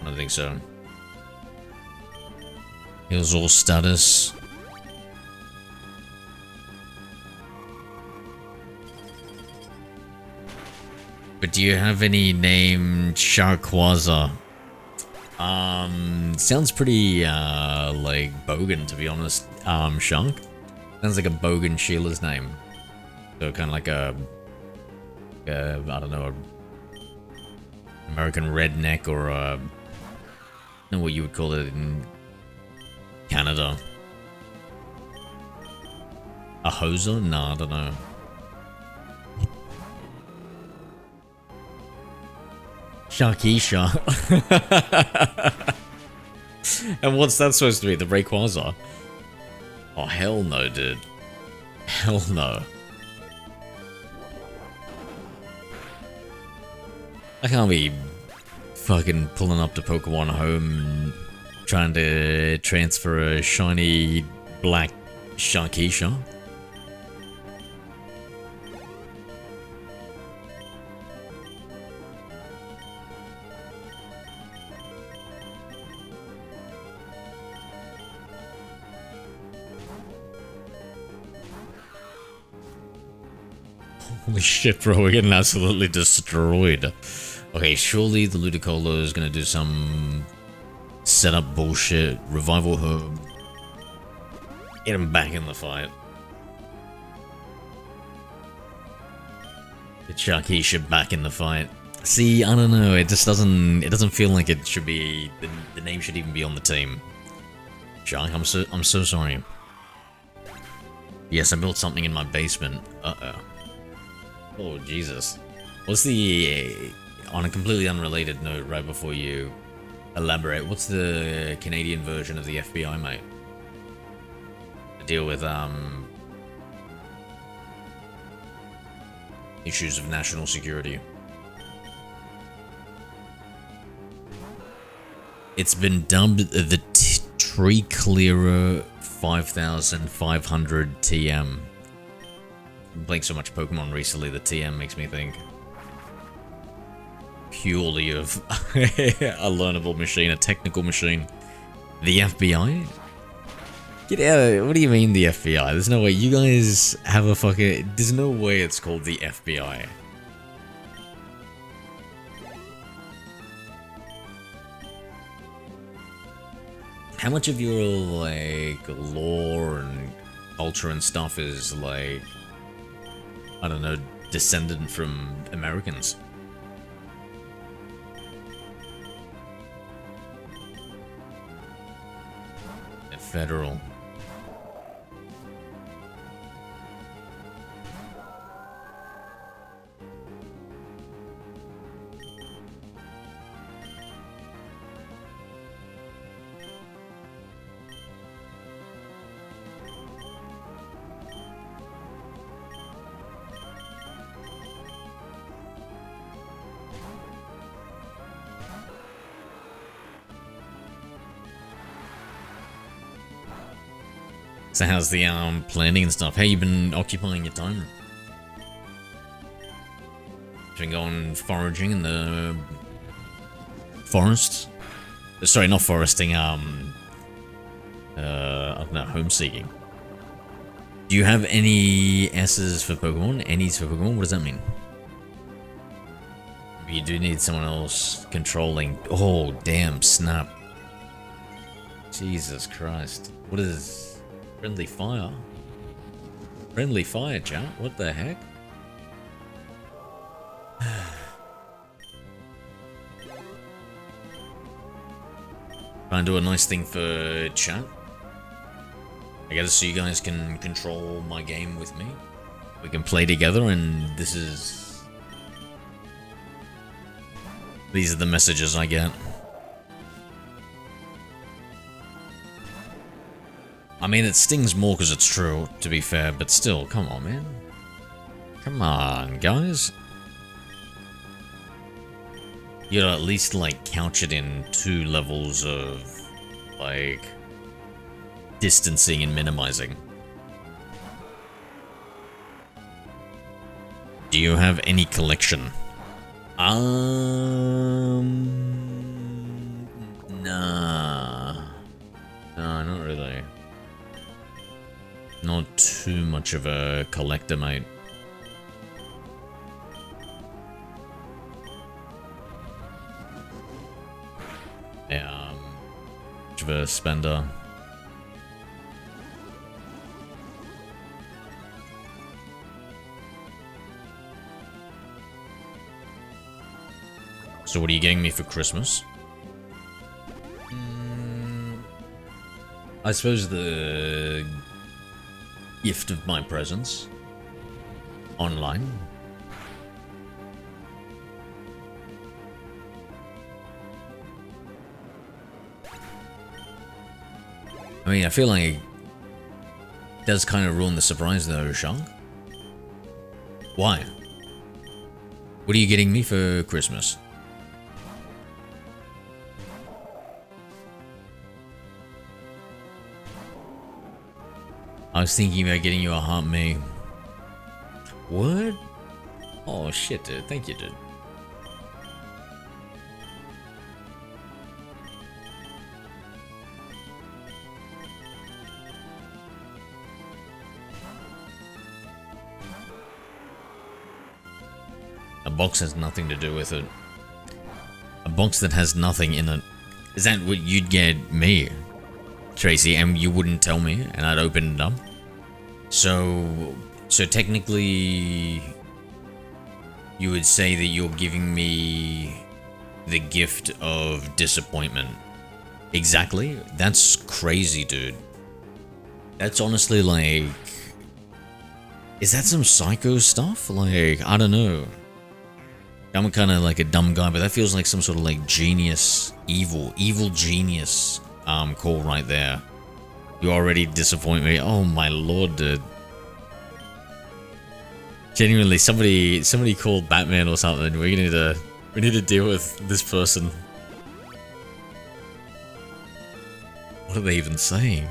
I don't think so. Here's all status. But do you have any named Sharkwaza? Sounds pretty, like Bogan, to be honest. Shark? Sounds like a Bogan Sheila's name. So kind of like a I don't know, a American redneck or a... I don't know what you would call it in Canada. A hoser? Nah, I don't know. Sharkeisha. And what's that supposed to be? The Rayquaza? Oh, hell no, dude. Hell no. I can't be fucking pulling up to Pokemon Home and trying to transfer a shiny black Sharkeisha. Holy shit, bro, we're getting absolutely destroyed. Okay, surely the Ludicolo is gonna do some setup bullshit, revival herb. Get him back in the fight. Get Sharkeisha back in the fight. See, I don't know, it just doesn't feel like it should be, the name should even be on the team. Shark, I'm so sorry. Yes, I built something in my basement. Uh-oh. Oh, Jesus. What's the... on a completely unrelated note, right before you elaborate, what's the Canadian version of the FBI, mate? To deal with, issues of national security. It's been dubbed the Tree Clearer 5500 TM. I'm playing so much Pokemon recently, the TM makes me think purely of a learnable machine, a technical machine. The FBI? Get out. What do you mean the FBI? There's no way. You guys have a fucking... There's no way it's called the FBI. How much of your, like, lore and culture and stuff is, like... I don't know, descendant from Americans? Federal. So how's the planning and stuff? How you been occupying your time? Been going foraging in the forest? Sorry, not foresting, I don't know, homeseeking. Do you have any S's for Pokemon? Any's for Pokemon? What does that mean? You do need someone else controlling. Oh, damn, snap. Jesus Christ. What is... Friendly fire? Friendly fire, chat? What the heck? Try and do a nice thing for chat. I guess so you guys can control my game with me. We can play together, and these are the messages I get. I mean, it stings more because it's true, to be fair, but still, come on, man. Come on, guys. You know, at least, like, couch it in 2 levels of, like, distancing and minimizing. Do you have any collection? Nah. No, not really. Not too much of a collector, mate. Yeah, much of a spender. So what are you getting me for Christmas? I suppose the gift of my presence online. I mean, I feel like it does kind of ruin the surprise though, Shark. Why? What are you getting me for Christmas? I was thinking about getting you a Heart Me. What? Oh shit, dude. Thank you, dude. A box has nothing to do with it. A box that has nothing in it. Is that what you'd get me, Tracy, and you wouldn't tell me, and I'd open it up? So technically, you would say that you're giving me the gift of disappointment. Exactly? That's crazy, dude. That's honestly like... Is that some psycho stuff? Like, I don't know. I'm kind of like a dumb guy, but that feels like some sort of like genius, evil genius call right there. You already disappoint me. Oh my lord, dude. Genuinely, somebody called Batman or something. We need to deal with this person. What are they even saying?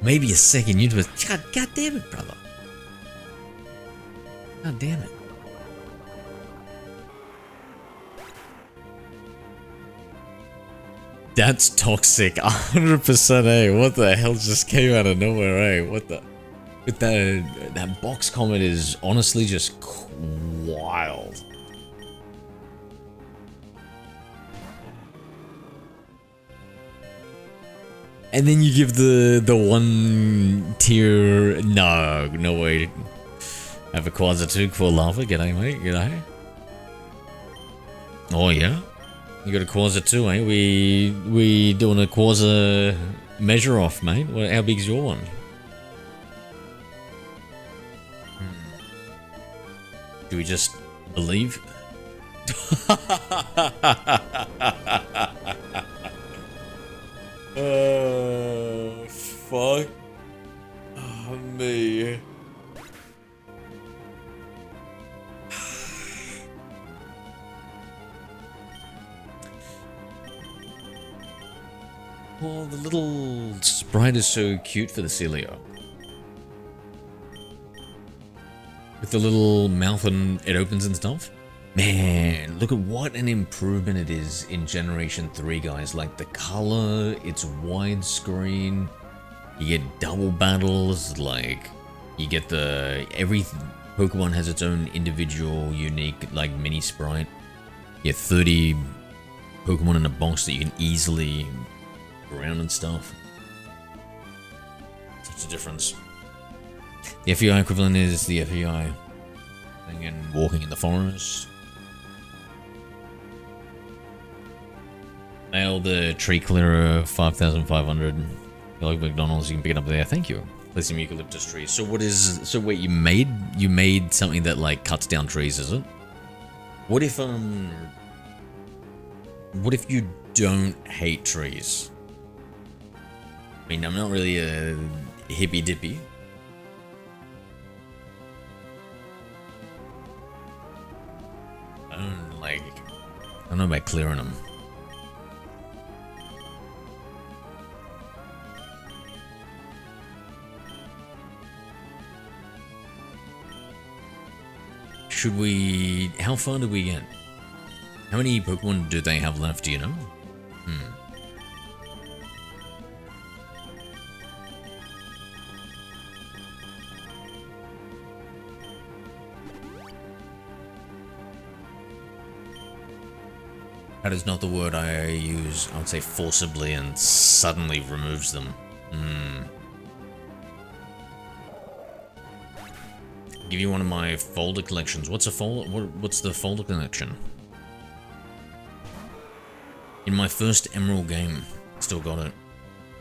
Maybe a second universe. God damn it, brother. God damn it. That's toxic, 100%, eh? What the hell just came out of nowhere, eh? What the... But that box comment is honestly just wild. And then you give the 1 tier... No way. Have a Quasar 2 for lava, g'day mate, g'day. Oh yeah? You got a Quasar 2, eh? We doing a Quasar measure off, mate. How big's your one? Do we just believe? Oh, fuck. Oh, me. Oh, the little sprite is so cute for the Celio. With the little mouth and it opens and stuff. Man, look at what an improvement it is in Generation 3, guys. Like the color, it's widescreen. You get double battles, like you get every Pokemon has its own individual, unique, like mini sprite. You get 30 Pokemon in a box that you can easily around and stuff. Such a difference. The FEI equivalent is the FEI thing and walking in the forest. Mail the tree clearer 5,500. You like McDonald's, you can pick it up there. Thank you. Place some eucalyptus trees. So what is... So wait, you made something that, like, cuts down trees, is it? What if you don't hate trees? I mean, I'm not really a hippy-dippy. I don't know about clearing them. Should we... How far did we get? How many Pokemon do they have left, do you know? That is not the word I use. I would say forcibly and suddenly removes them. Give you one of my folder collections. What's a folder? What's the folder collection? In my first Emerald game, still got it.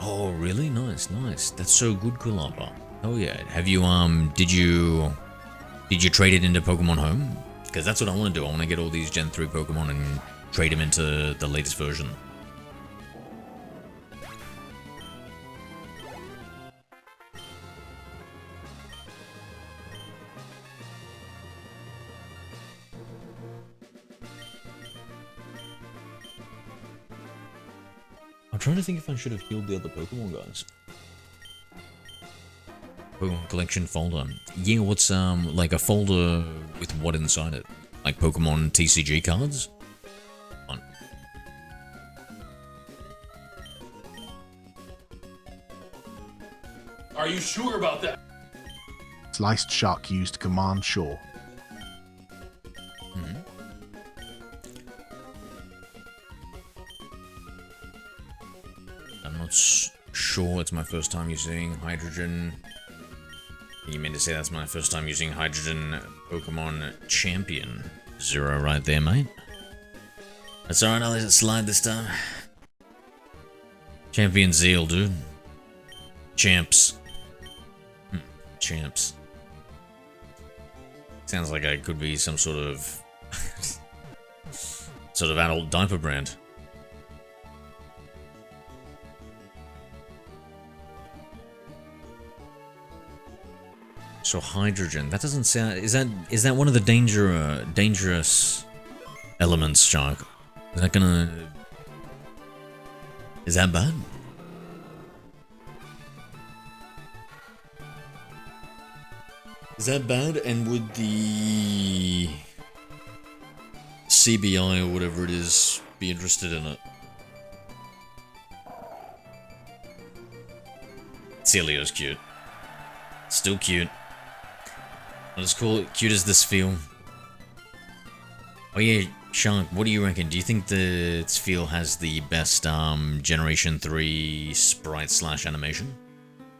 Oh, really? Nice, nice. That's so good, Kulapa. Oh yeah. Have you did you trade it into Pokemon Home? Because that's what I want to do. I want to get all these Gen 3 Pokemon and trade them into the latest version. I'm trying to think if I should have healed the other Pokemon guys. Pokemon collection folder. Yeah, what's like a folder with what inside it? Like Pokemon TCG cards? Fun. Are you sure about that? Sliced Shark used Command Shore. Sure, it's my first time using hydrogen. You mean to say that's my first time using hydrogen Pokemon Champion? Zero right there, mate. That's alright, I'll let it slide this time. Champion Zeal, dude. Champs. Champs. Sounds like I could be some sort of... sort of adult diaper brand. So hydrogen, that doesn't sound... Is that one of the dangerous elements, Shark? Is that gonna... Is that bad? Is that bad? And would the CBI or whatever it is be interested in it? Celio's cute. Still cute. Not as cool, cute as this feel. Oh yeah, Shark, what do you reckon? Do you think the feel has the best Generation 3 sprite / animation?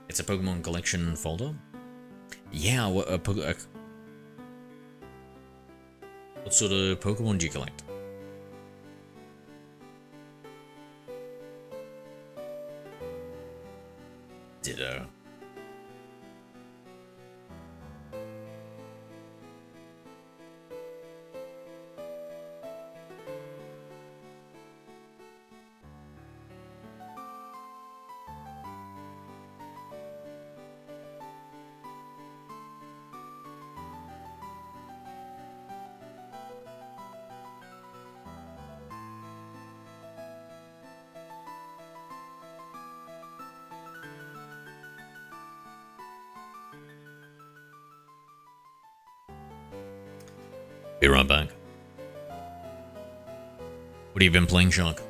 It's a Pokemon collection folder? Yeah, what sort of Pokemon do you collect? Ditto. Be right back. What have you been playing, Shark?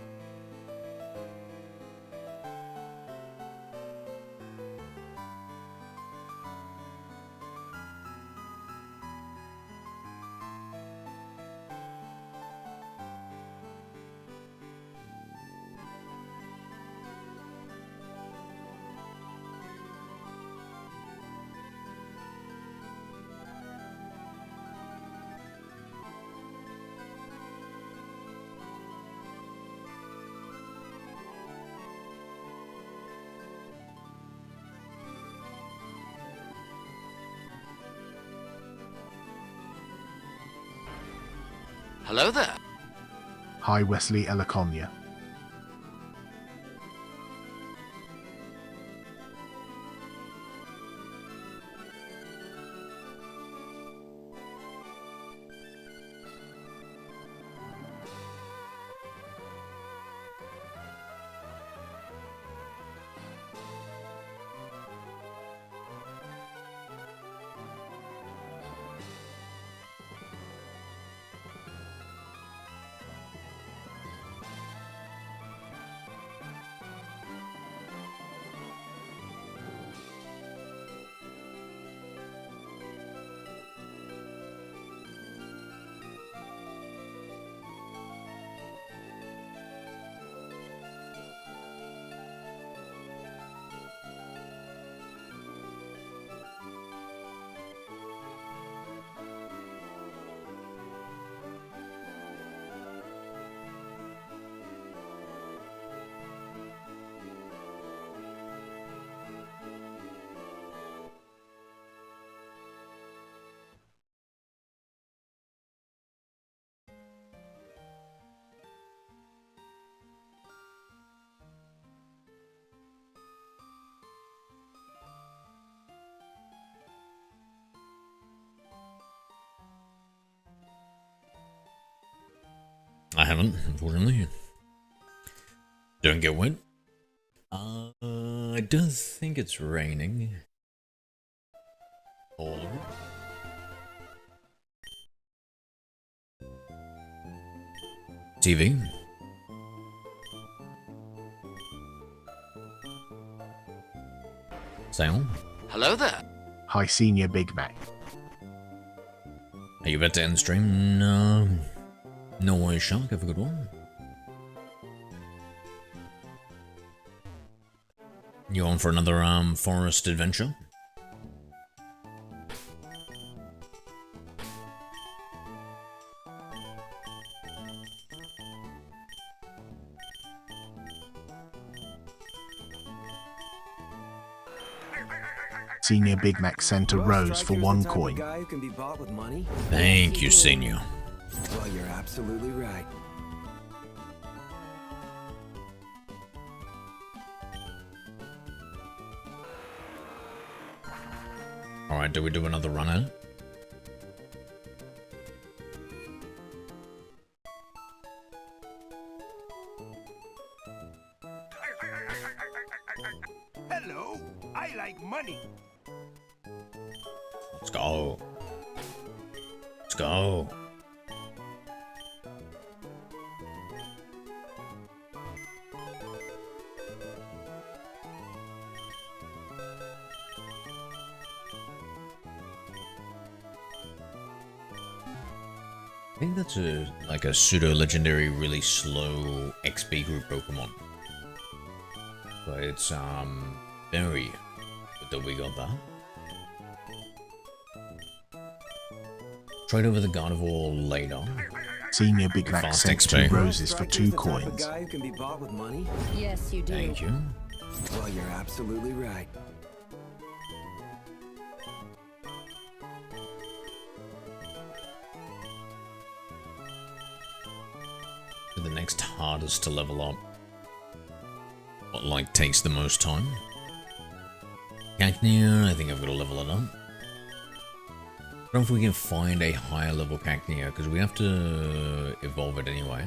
Hello there. Hi, Wesley Elaconia. I haven't, unfortunately. Don't get wet. I don't think it's raining. Or... TV. Sale. Hello there. Hi, Senior Big Mac. Are you about to end stream? No. No worries, Shark. Have a good one. You on for another forest adventure? Senior Big Mac sent a rose for 1 coin. Guy who can be bought with money? Thank you, Sinnoh. Well, you're absolutely right. Alright, do we do another run at it? Hello, I like money. Let's go. Let's go. I think that's like a pseudo-legendary, really slow XP group Pokemon. But it's, very good that we got that. Trade over the Gardevoir later. Senior Big Mac Fast sent XP. 2 roses for Striker's 2 the type of coins. guy who can be bought with money? Yes, you do. Thank you. Well, you're absolutely right. The next hardest to level up. What, like, takes the most time? Cacnea, I think I've got to level it up. I don't know if we can find a higher level Cacnea, because we have to evolve it anyway.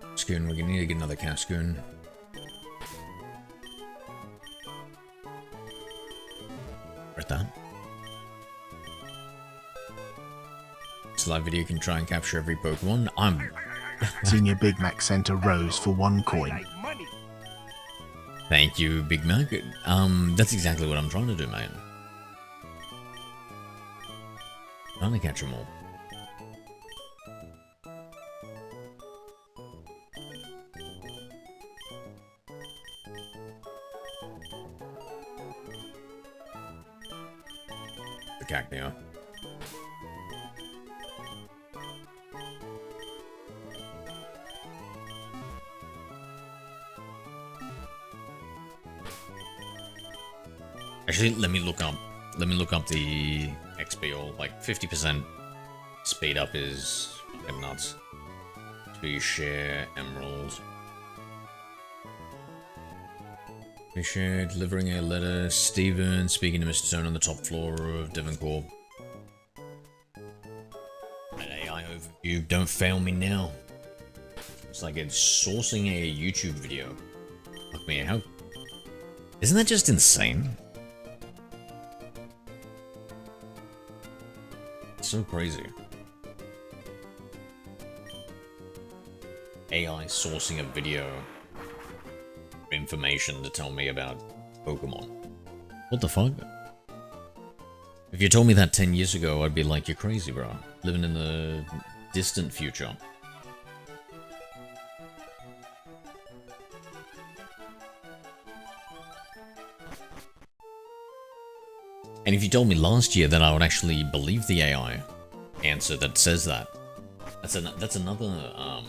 Cascoon, we're gonna need to get another Cascoon. Right that. This live video can try and capture every Pokemon. Senior Big Mac sent a rose for 1 I coin. like money. Thank you, Big Mac. That's exactly what I'm trying to do, mate. Trying to catch them all. The Cacnea. Actually, let me look up the XP, or like 50% speed up is fucking nuts. To share emerald. We share delivering a letter. Stephen speaking to Mr. Stone on the top floor of Devoncorp. An AI overview. Don't fail me now. It's like it's sourcing a YouTube video. Fuck me, how? Isn't that just insane? It's so crazy. AI sourcing a video information to tell me about Pokemon. What the fuck? If you told me that 10 years ago, I'd be like, you're crazy, bro. Living in the distant future. And if you told me last year that I would actually believe the AI answer that says that, that's another,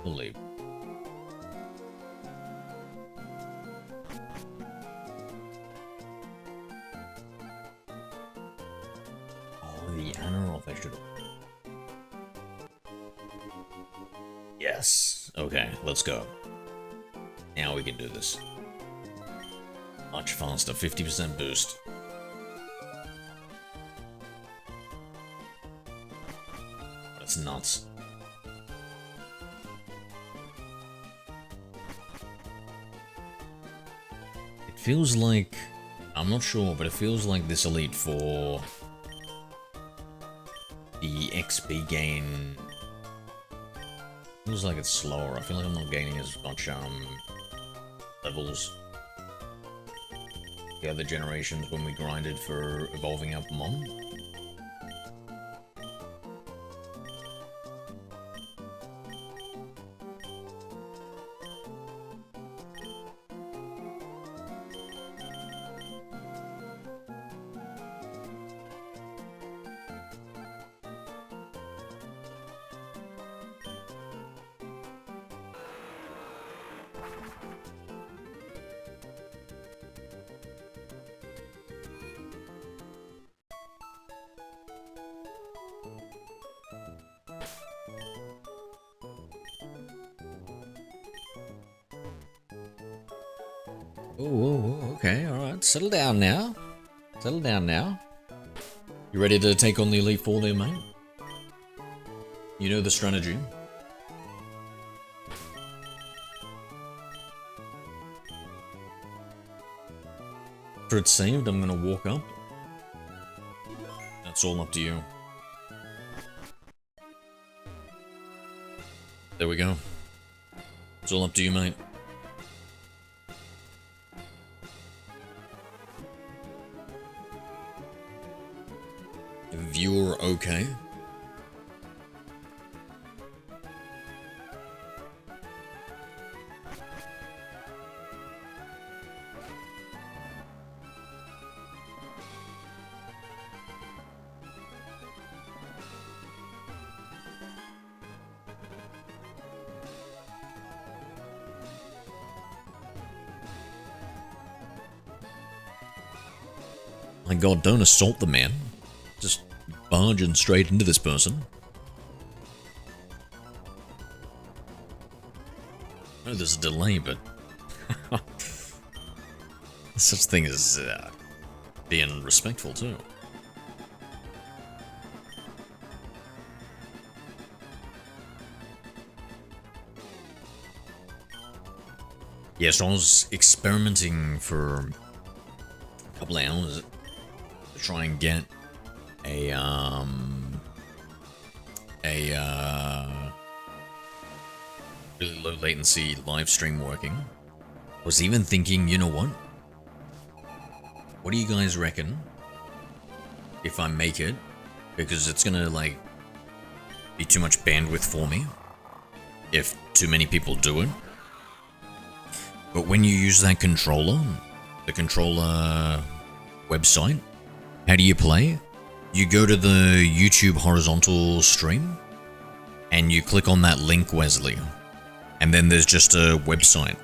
believe. Oh, the Anaroth, I should have. Yes. Okay, let's go. Now we can do this. Much faster, 50% boost. That's nuts. It feels like, I'm not sure, but it feels like this Elite Four, the XP gain, feels like it's slower. I feel like I'm not gaining as much levels. The other generations when we grinded for evolving our Pokemon. Oh, okay, alright. Settle down now. Settle down now. You ready to take on the Elite Four there, mate? You know the strategy. After it's saved, I'm gonna walk up. That's all up to you. There we go. It's all up to you, mate. Viewer okay. My god, don't assault the man. Just barging straight into this person. I know there's a delay, but such thing as being respectful too. Yeah, so I was experimenting for a couple of hours to try and get a really low latency live stream working. I was even thinking, you know what? What do you guys reckon if I make it? Because it's gonna like be too much bandwidth for me if too many people do it. But when you use that controller, the controller website, how do you play? You go to the YouTube horizontal stream and you click on that link, Wesley, and then there's just a website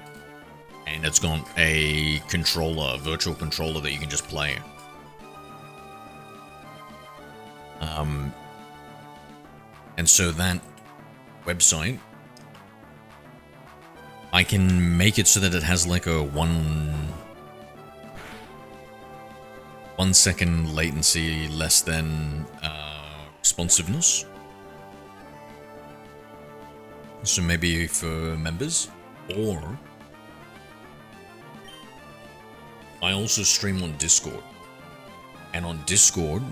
And it's got a controller, a virtual controller that you can just play. And so that website, I can make it so that it has like a 1 second latency less than responsiveness. So maybe for members, or I also stream on Discord. And on Discord,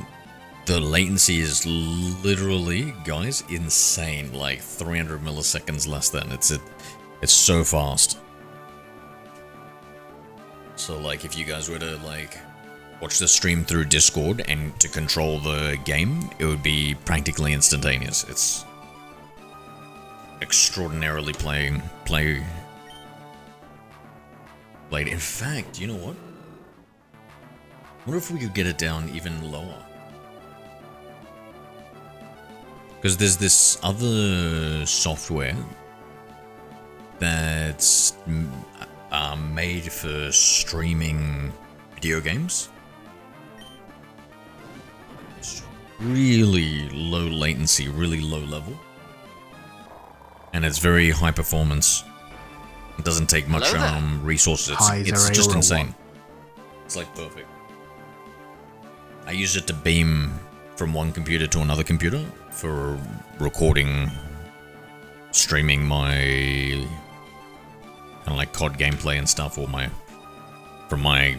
the latency is literally, guys, insane. Like 300 milliseconds less than. It's so fast. So like if you guys were to like watch the stream through Discord and to control the game, it would be practically instantaneous. It's extraordinarily played. In fact, you know what? What if we could get it down even lower? Because there's this other software that's made for streaming video games. It's really low latency, really low level. And it's very high performance. It doesn't take much resources. It's just insane. It's like perfect. I use it to beam from one computer to another computer for recording, streaming my kind of like COD gameplay and stuff, or from my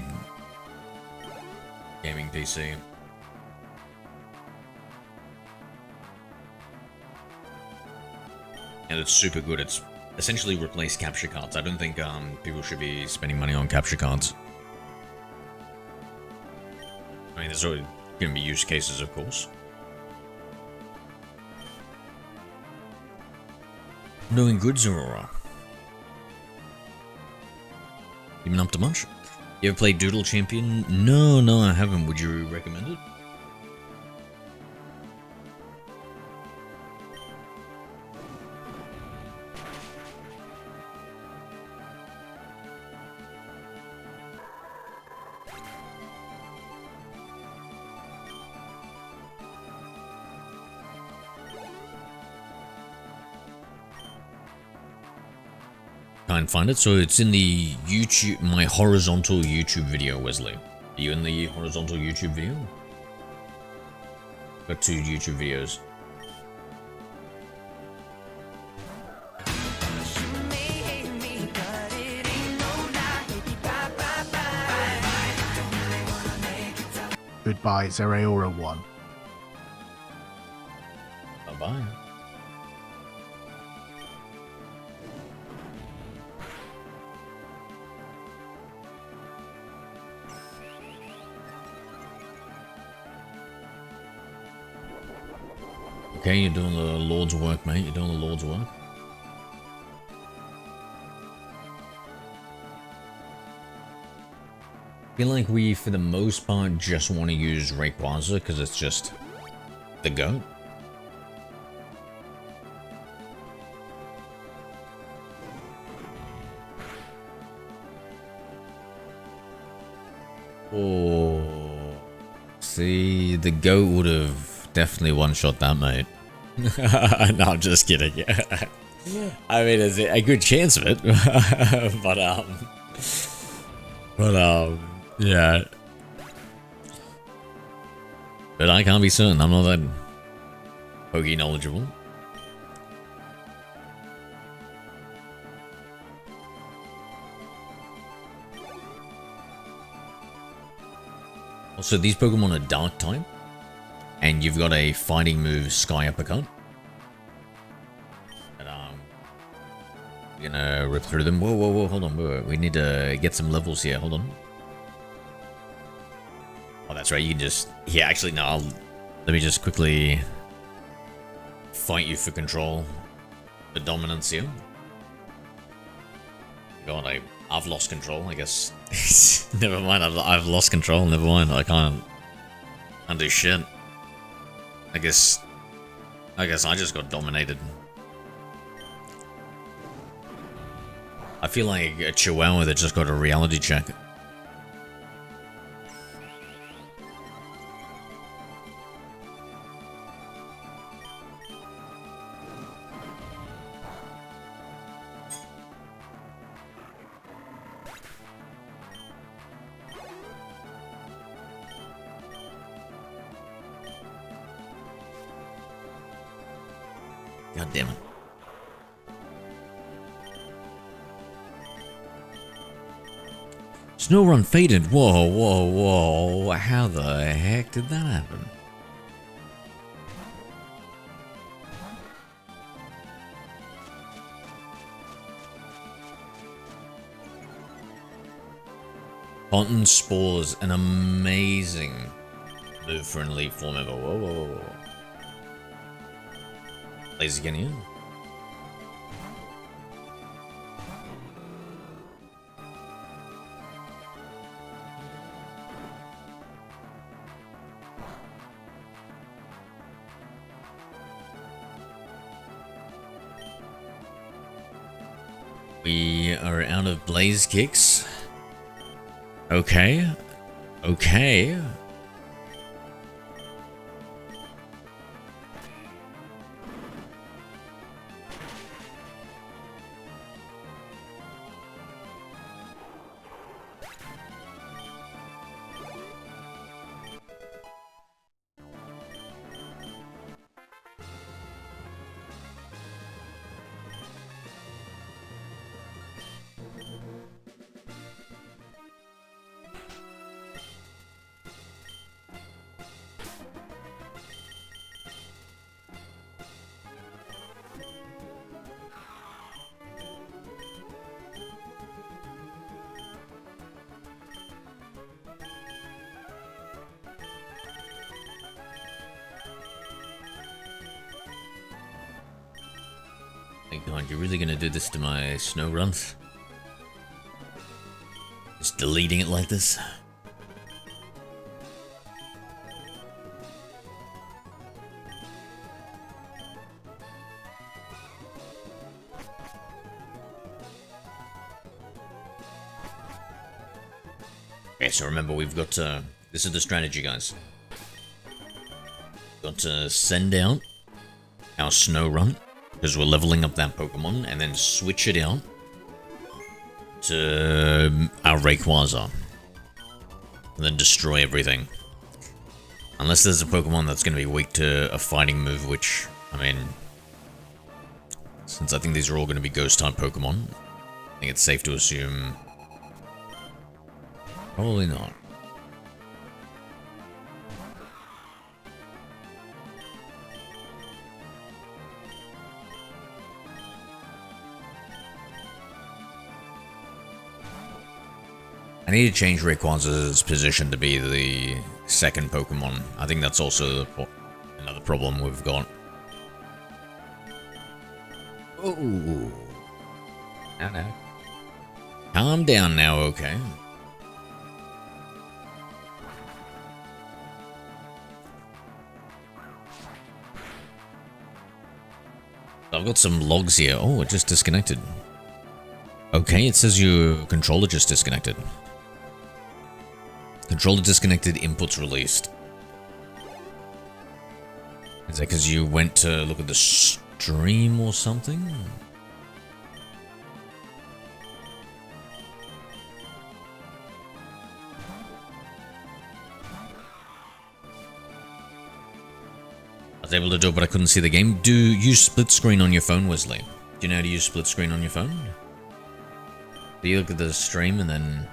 gaming PC. And it's super good. It's essentially replaced capture cards. I don't think people should be spending money on capture cards. I mean, there's always going to be use cases, of course. Doing good, Zorora. You been up to much? You ever played Doodle Champion? No, I haven't. Would you recommend it? Can't find it, so it's in the YouTube, my horizontal YouTube video, Wesley. Are you in the horizontal YouTube video? Got 2 YouTube videos. Goodbye, Zeraora1. Bye-bye. Okay, you're doing the Lord's work, mate. You're doing the Lord's work. I feel like we, for the most part, just want to use Rayquaza because it's just the GOAT. Oh, see, the GOAT would have definitely one-shot that, mate. No, I'm just kidding. I mean, there's a good chance of it, but yeah. But I can't be certain. I'm not that Poké knowledgeable. Also, these Pokemon are Dark type. And you've got a fighting move, Sky Uppercut. And you're gonna rip through them. Whoa, hold on, whoa. We need to get some levels here, hold on. Oh, that's right, you can just... Yeah, actually, no, let me just quickly fight you for control. The dominance here. God, I've lost control, I guess. Never mind, I've lost control, never mind, I can't do shit. I guess I just got dominated. I feel like a chihuahua that just got a reality check. God damn it. Snow run faded. Whoa, whoa, whoa. How the heck did that happen? Ponton Spores, an amazing move for an elite form member. Whoa, whoa, whoa, whoa. Plays again here. We are out of blaze kicks. Okay. Okay. Thank God, you're really gonna do this to my snow runs? Just deleting it like this? Okay, so remember we've got this is the strategy, guys. Got to send out our snow run, because we're leveling up that Pokemon, and then switch it out to our Rayquaza. And then destroy everything. Unless there's a Pokemon that's going to be weak to a fighting move, which, I mean, since I think these are all going to be Ghost-type Pokemon, I think it's safe to assume probably not. I need to change Rayquaza's position to be the second Pokemon. I think that's also another problem we've got. Oh, no. Calm down now, okay? I've got some logs here. Oh, it just disconnected. Okay, it says your controller just disconnected. Controller disconnected, inputs released. Is that because you went to look at the stream or something? I was able to do it, but I couldn't see the game. Do use split screen on your phone, Wesley? Do you know how to use split screen on your phone? Do you look at the stream and then...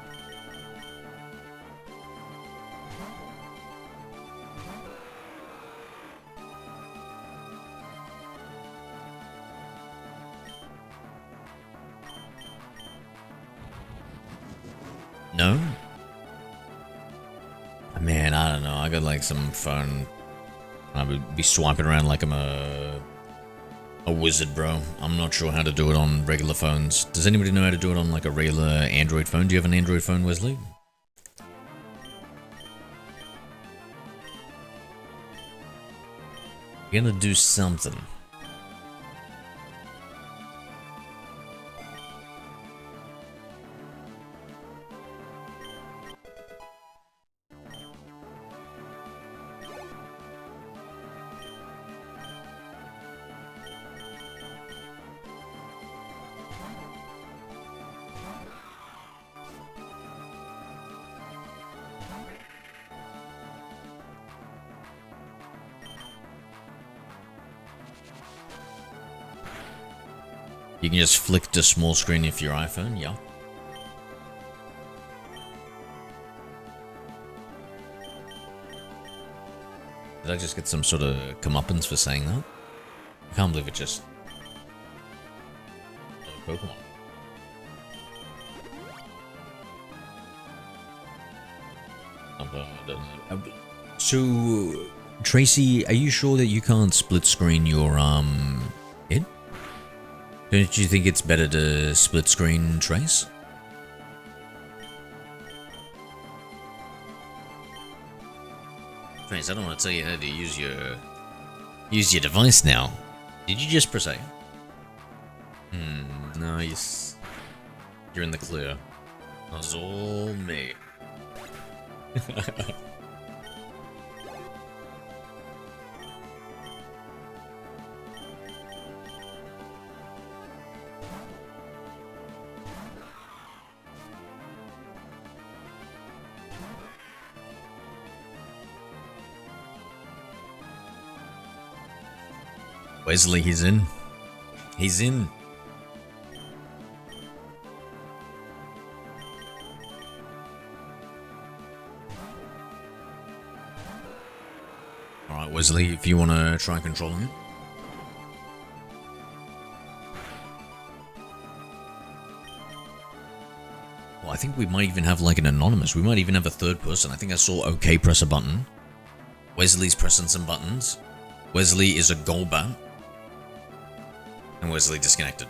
No? Man, I don't know. I got like some phone. I would be swiping around like I'm a wizard, bro. I'm not sure how to do it on regular phones. Does anybody know how to do it on like a regular Android phone? Do you have an Android phone, Wesley? You're gonna do something. You can just flick to small screen if your iPhone, yeah. Did I just get some sort of comeuppance for saying that? I can't believe it just... Pokemon. So, Tracy, are you sure that you can't split screen your, id? Don't you think it's better to split screen Trace? Trace, I don't want to tell you how to use your device now. Did you just press A? Nice. You're in the clear. That's all me. Wesley, he's in. He's in. Alright, Wesley, if you want to try controlling it. Well, I think we might even have like an anonymous. We might even have a third person. I think I saw OK press a button. Wesley's pressing some buttons. Wesley is a Golbat. And Wesley disconnected.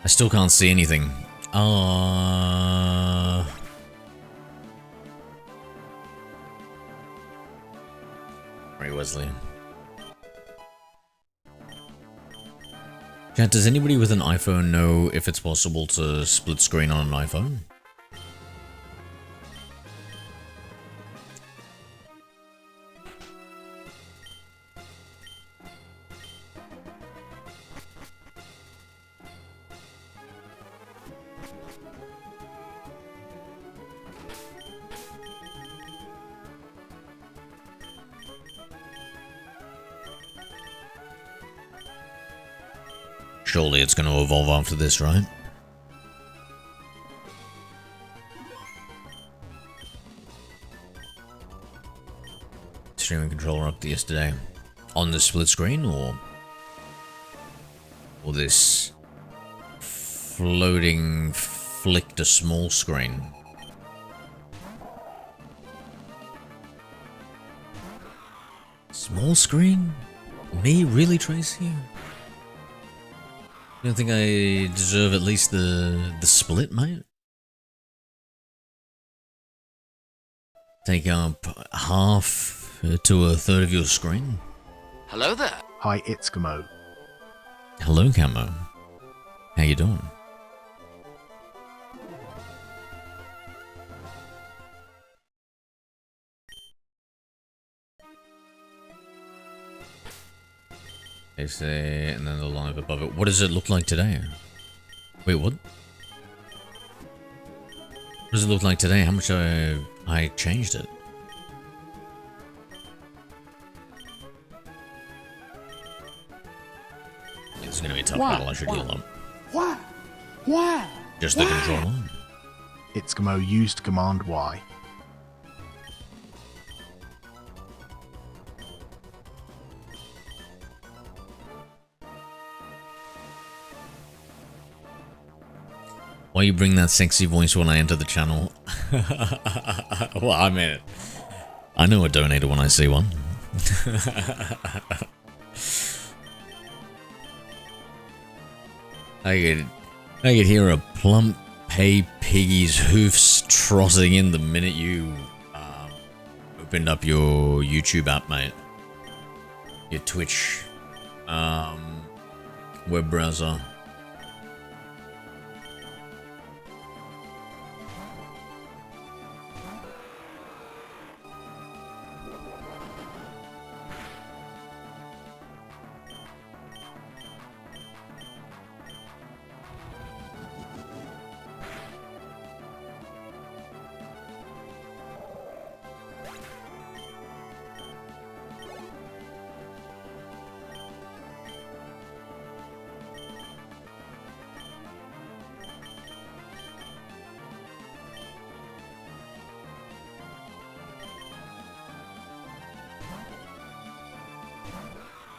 I still can't see anything. Right, Wesley. Chat, does anybody with an iPhone know if it's possible to split screen on an iPhone? Surely it's going to evolve after this, right? Streaming controller up to yesterday. On the split screen, or this floating flick to small screen? Small screen? Me? Really, Tracy? You don't think I deserve at least the split, mate? Take up half to a third of your screen? Hello there. Hi, it's Camo. Hello, Camo. How you doing? They say, and then the live above it. What does it look like today? Wait, what? What does it look like today? How much I changed it? It's gonna be a tough battle. I should heal up. Why? Just the controller. It's Camo used Command Y. Why you bring that sexy voice when I enter the channel? Well, I mean, I know a donator when I see one. I could hear a plump pay piggy's hoofs trotting in the minute you opened up your YouTube app, mate. Your Twitch web browser.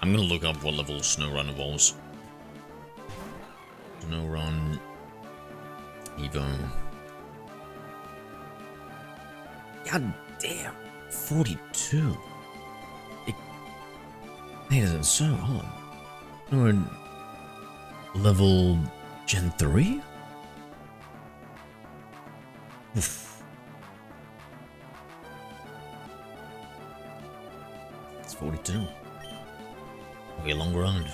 I'm gonna look up what level Snowrun evolves. Snowrun Evo. God damn, 42. It is so odd. We're level Gen 3? Oof. It's 42. Be a long road.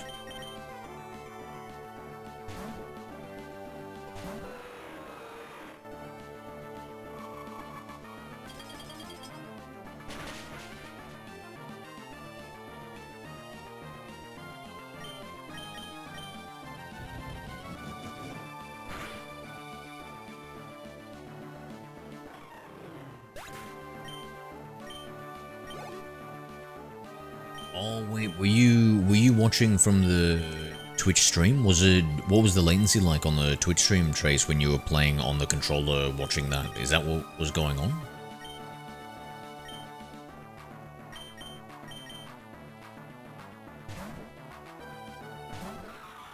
Oh wait, were you watching from the Twitch stream? What was the latency like on the Twitch stream, Trace, when you were playing on the controller watching that? Is that what was going on?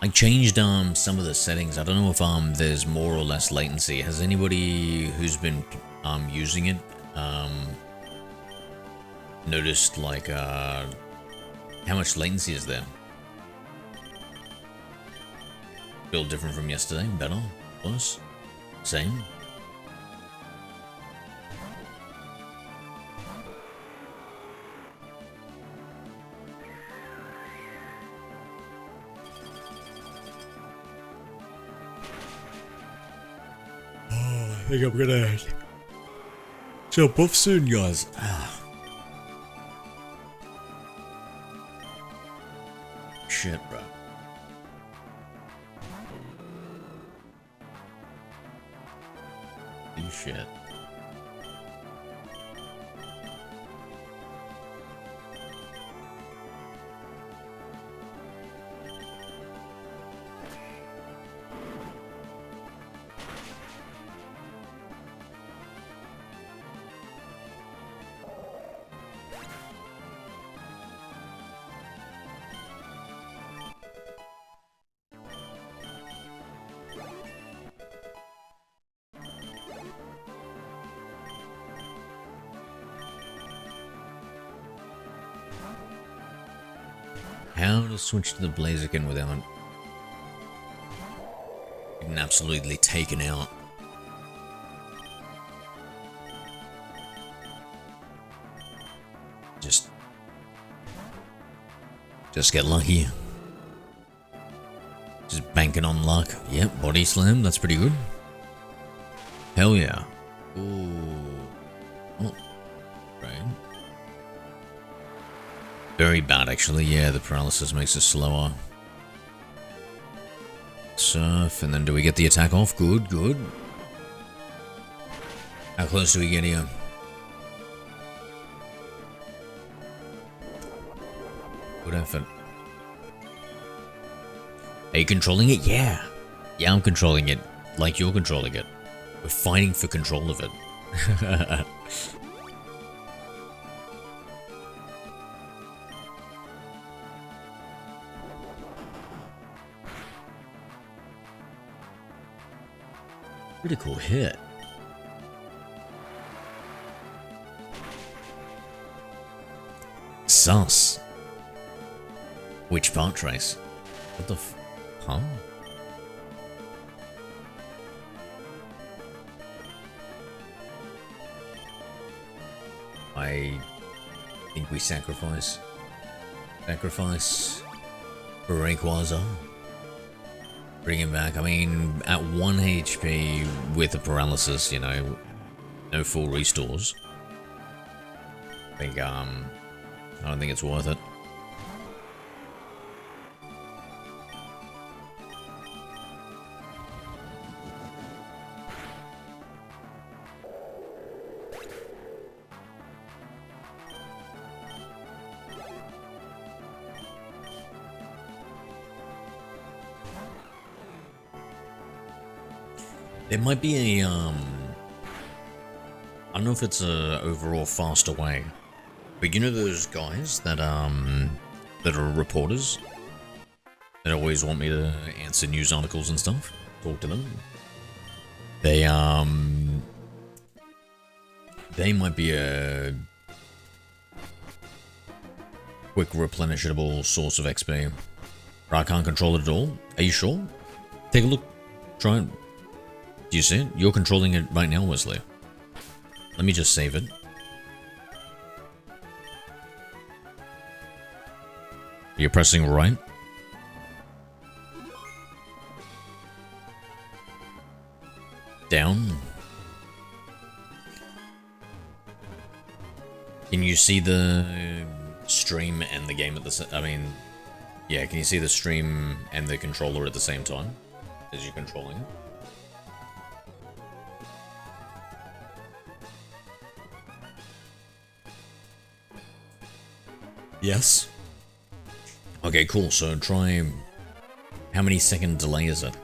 I changed some of the settings. I don't know if there's more or less latency. Has anybody who's been using it noticed like how much latency is there? Feel different from yesterday? Better? Worse? Same? Oh, I think I'm gonna jump off soon, guys. Shit, bro. You shit. How to switch to the Blaziken without getting absolutely taken out. Just get lucky. Just banking on luck. Yep, body slam, that's pretty good. Hell yeah. Ooh. Oh. Right. Very bad, actually. Yeah, the paralysis makes us slower. Surf, and then do we get the attack off? Good, good. How close do we get here? Good effort. Are you controlling it? Yeah. Yeah, I'm controlling it. Like you're controlling it. We're fighting for control of it. Critical hit. Sus. Which part trace? What the huh? I think we sacrifice. Sacrifice for Rayquaza. Bring him back. I mean, at 1 HP with the paralysis, you know, no full restores. I think, I don't think it's worth it. There might be a, I don't know if it's a overall faster way, but you know those guys that are reporters that always want me to answer news articles and stuff, talk to them. They might be a quick replenishable source of XP. But I can't control it at all. Are you sure? Take a look. Try it. Do you see it? You're controlling it right now, Wesley. Let me just save it. You're pressing right. Down. Can you see the stream and the game at the same? I mean, yeah, can you see the stream and the controller at the same time as you're controlling it? Yes. Okay, cool. So try. How many second delay is it?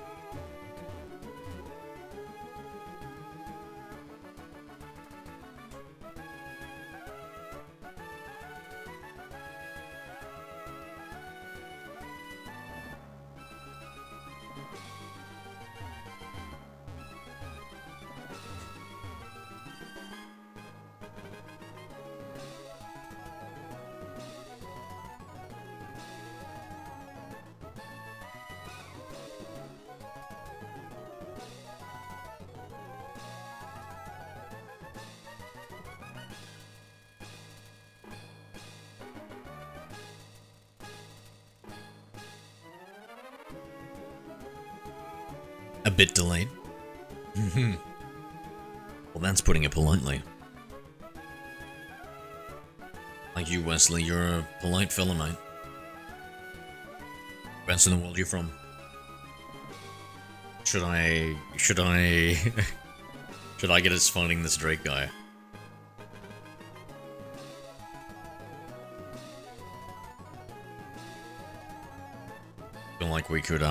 A bit delayed. Well, that's putting it politely. Like you, Wesley, you're a polite fella, mate. Where's in the world you from? Should I should I get us finding this Drake guy? Feel like we could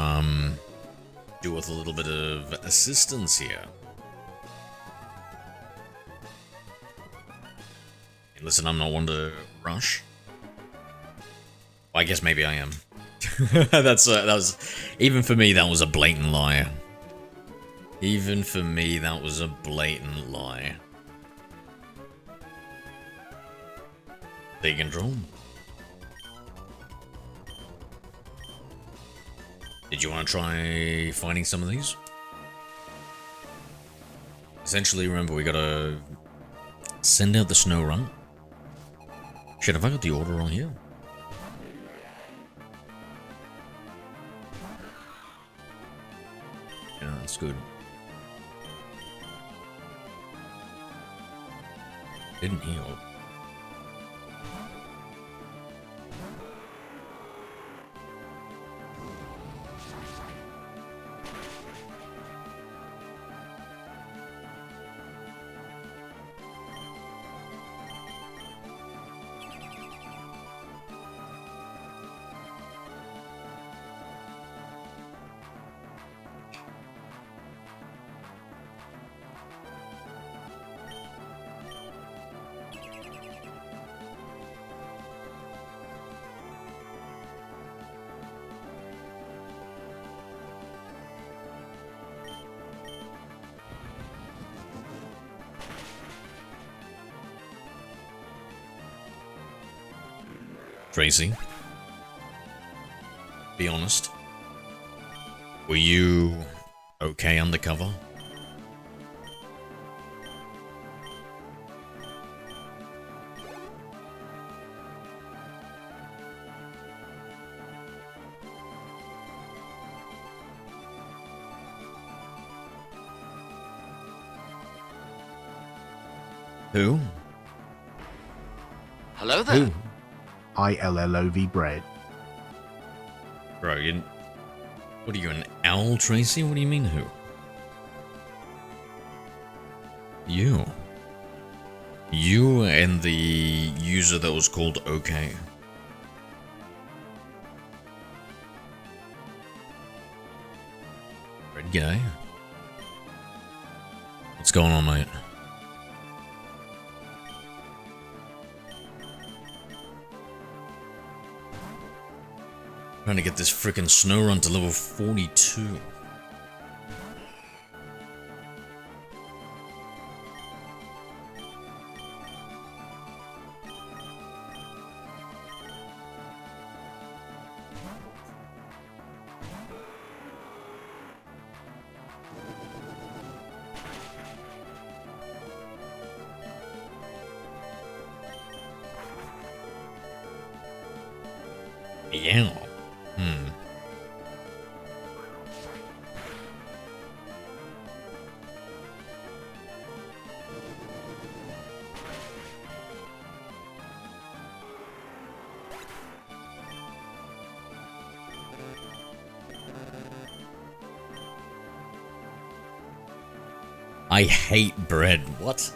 do with a little bit of assistance here. And listen, I'm not one to rush. Well, I guess maybe I am. That was, even for me, that was a blatant lie. Even for me, that was a blatant lie. Take control. Did you want to try finding some of these? Essentially, remember, we gotta send out the snow run. Shit, have I got the order on here? Yeah, that's good. Didn't heal. Tracy, be honest. Were you okay undercover? Who? Hello there. Who? ILLOV bread. Bro, you... What are you, an owl, Tracy? What do you mean, who? You. You and the user that was called OK. Red guy? What's going on, mate? Trying to get this frickin' snow run to level 42. Yeah. I hate bread. What?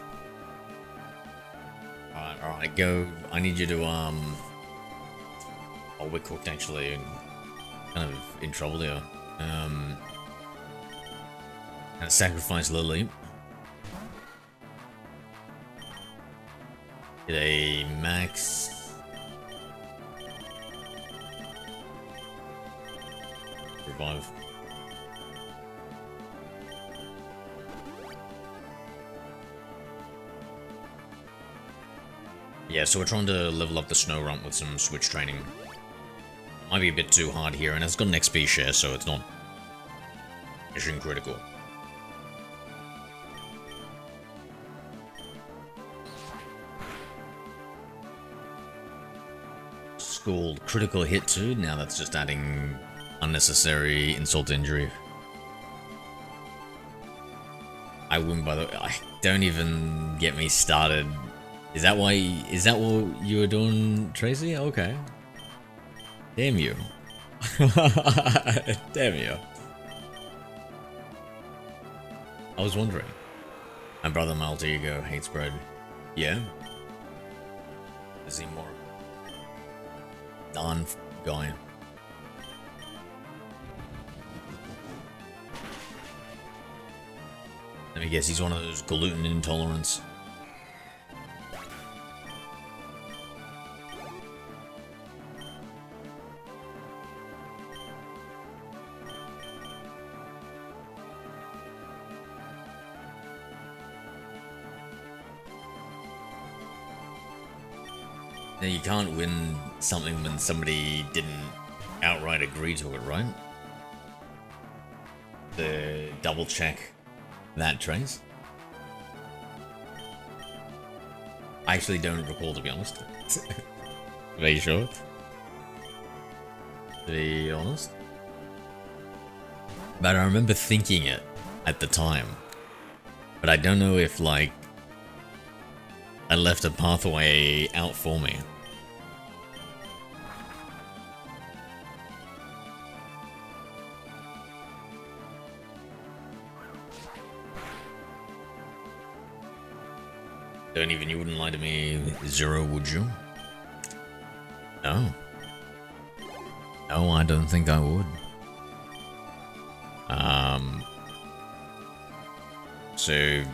Alright, go. I need you to, Oh, we're cooked, actually. Kind of in trouble here. And sacrifice Lily. Get a max. Revive. Yeah, so we're trying to level up the snow rump with some switch training. Might be a bit too hard here, and it's got an XP share, so it's not mission critical. Scored critical hit too. Now that's just adding unnecessary insult to injury. I win, by the way. Don't even get me started. Is that what you were doing, Tracy? Okay. Damn you. Damn you. I was wondering. My brother Malta Ego hates bread. Yeah? Is he more Don guy? Let me guess, he's one of those gluten intolerants. Now, you can't win something when somebody didn't outright agree to it, right? The double check that, Trace. I actually don't recall, to be honest. Are you sure? To be honest. But I remember thinking it at the time. But I don't know if, like, I left a pathway out for me. Don't even, you wouldn't lie to me, Zero, would you? No. No, I don't think I would. So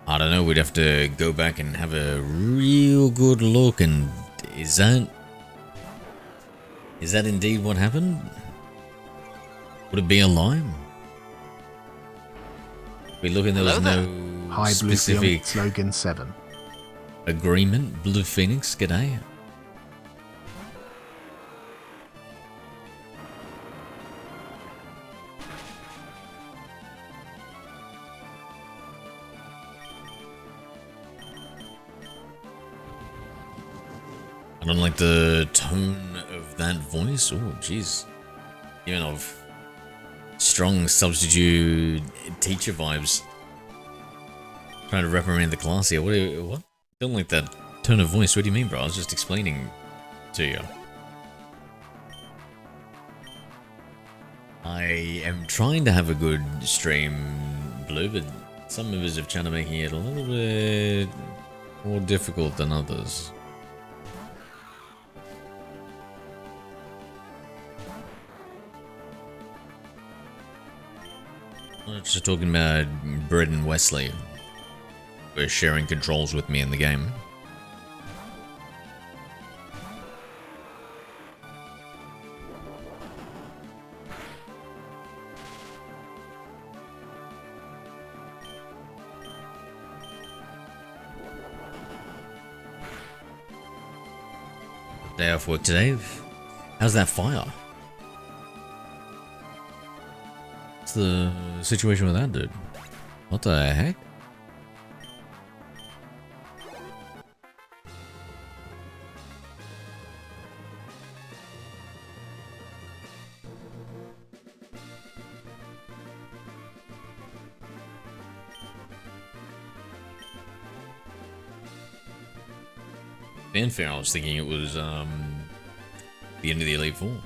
I don't know, we'd have to go back and have a real good look, and is that indeed what happened? Would it be a lie? We look and there was no Hi Blue specific Slogan 7. agreement. Blue Phoenix, g'day. I don't like the tone of that voice. Oh, jeez. Even of strong substitute teacher vibes. Trying to reprimand the class here. What? Don't like that tone of voice. What do you mean, bro? I was just explaining to you. I am trying to have a good stream, Blue, but some members of chat are making it a little bit more difficult than others. Just talking about Brett and Wesley. We're sharing controls with me in the game. Day off work today. How's that fire? What's the situation with that dude? What the heck? Fanfare, I was thinking it was the end of the Elite Four.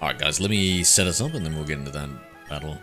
Alright guys, let me set us up and then we'll get into that battle.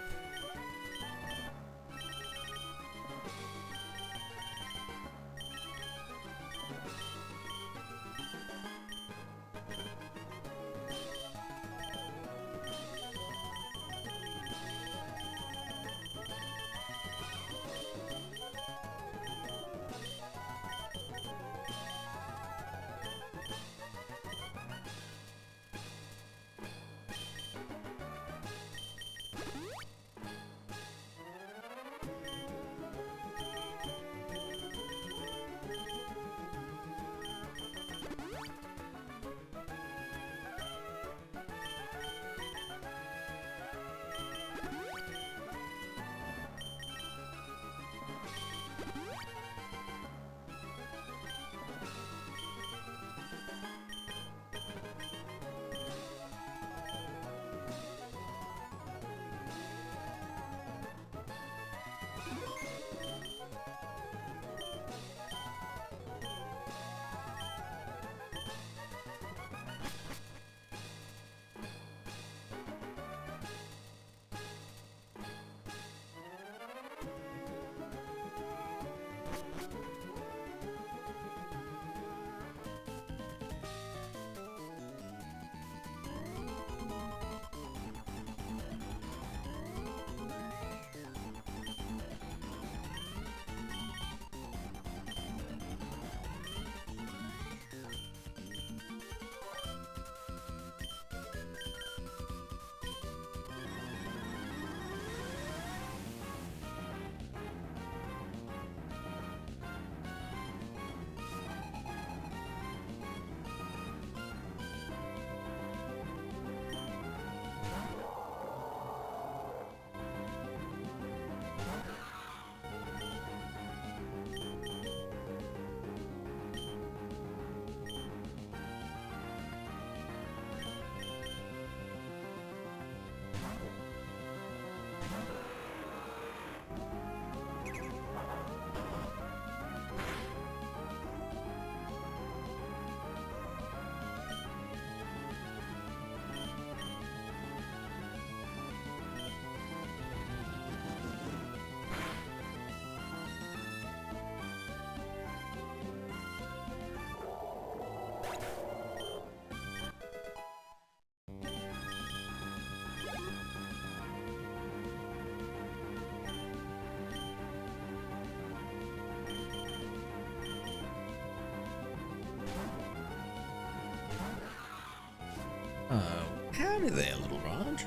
Howdy there, little Raj.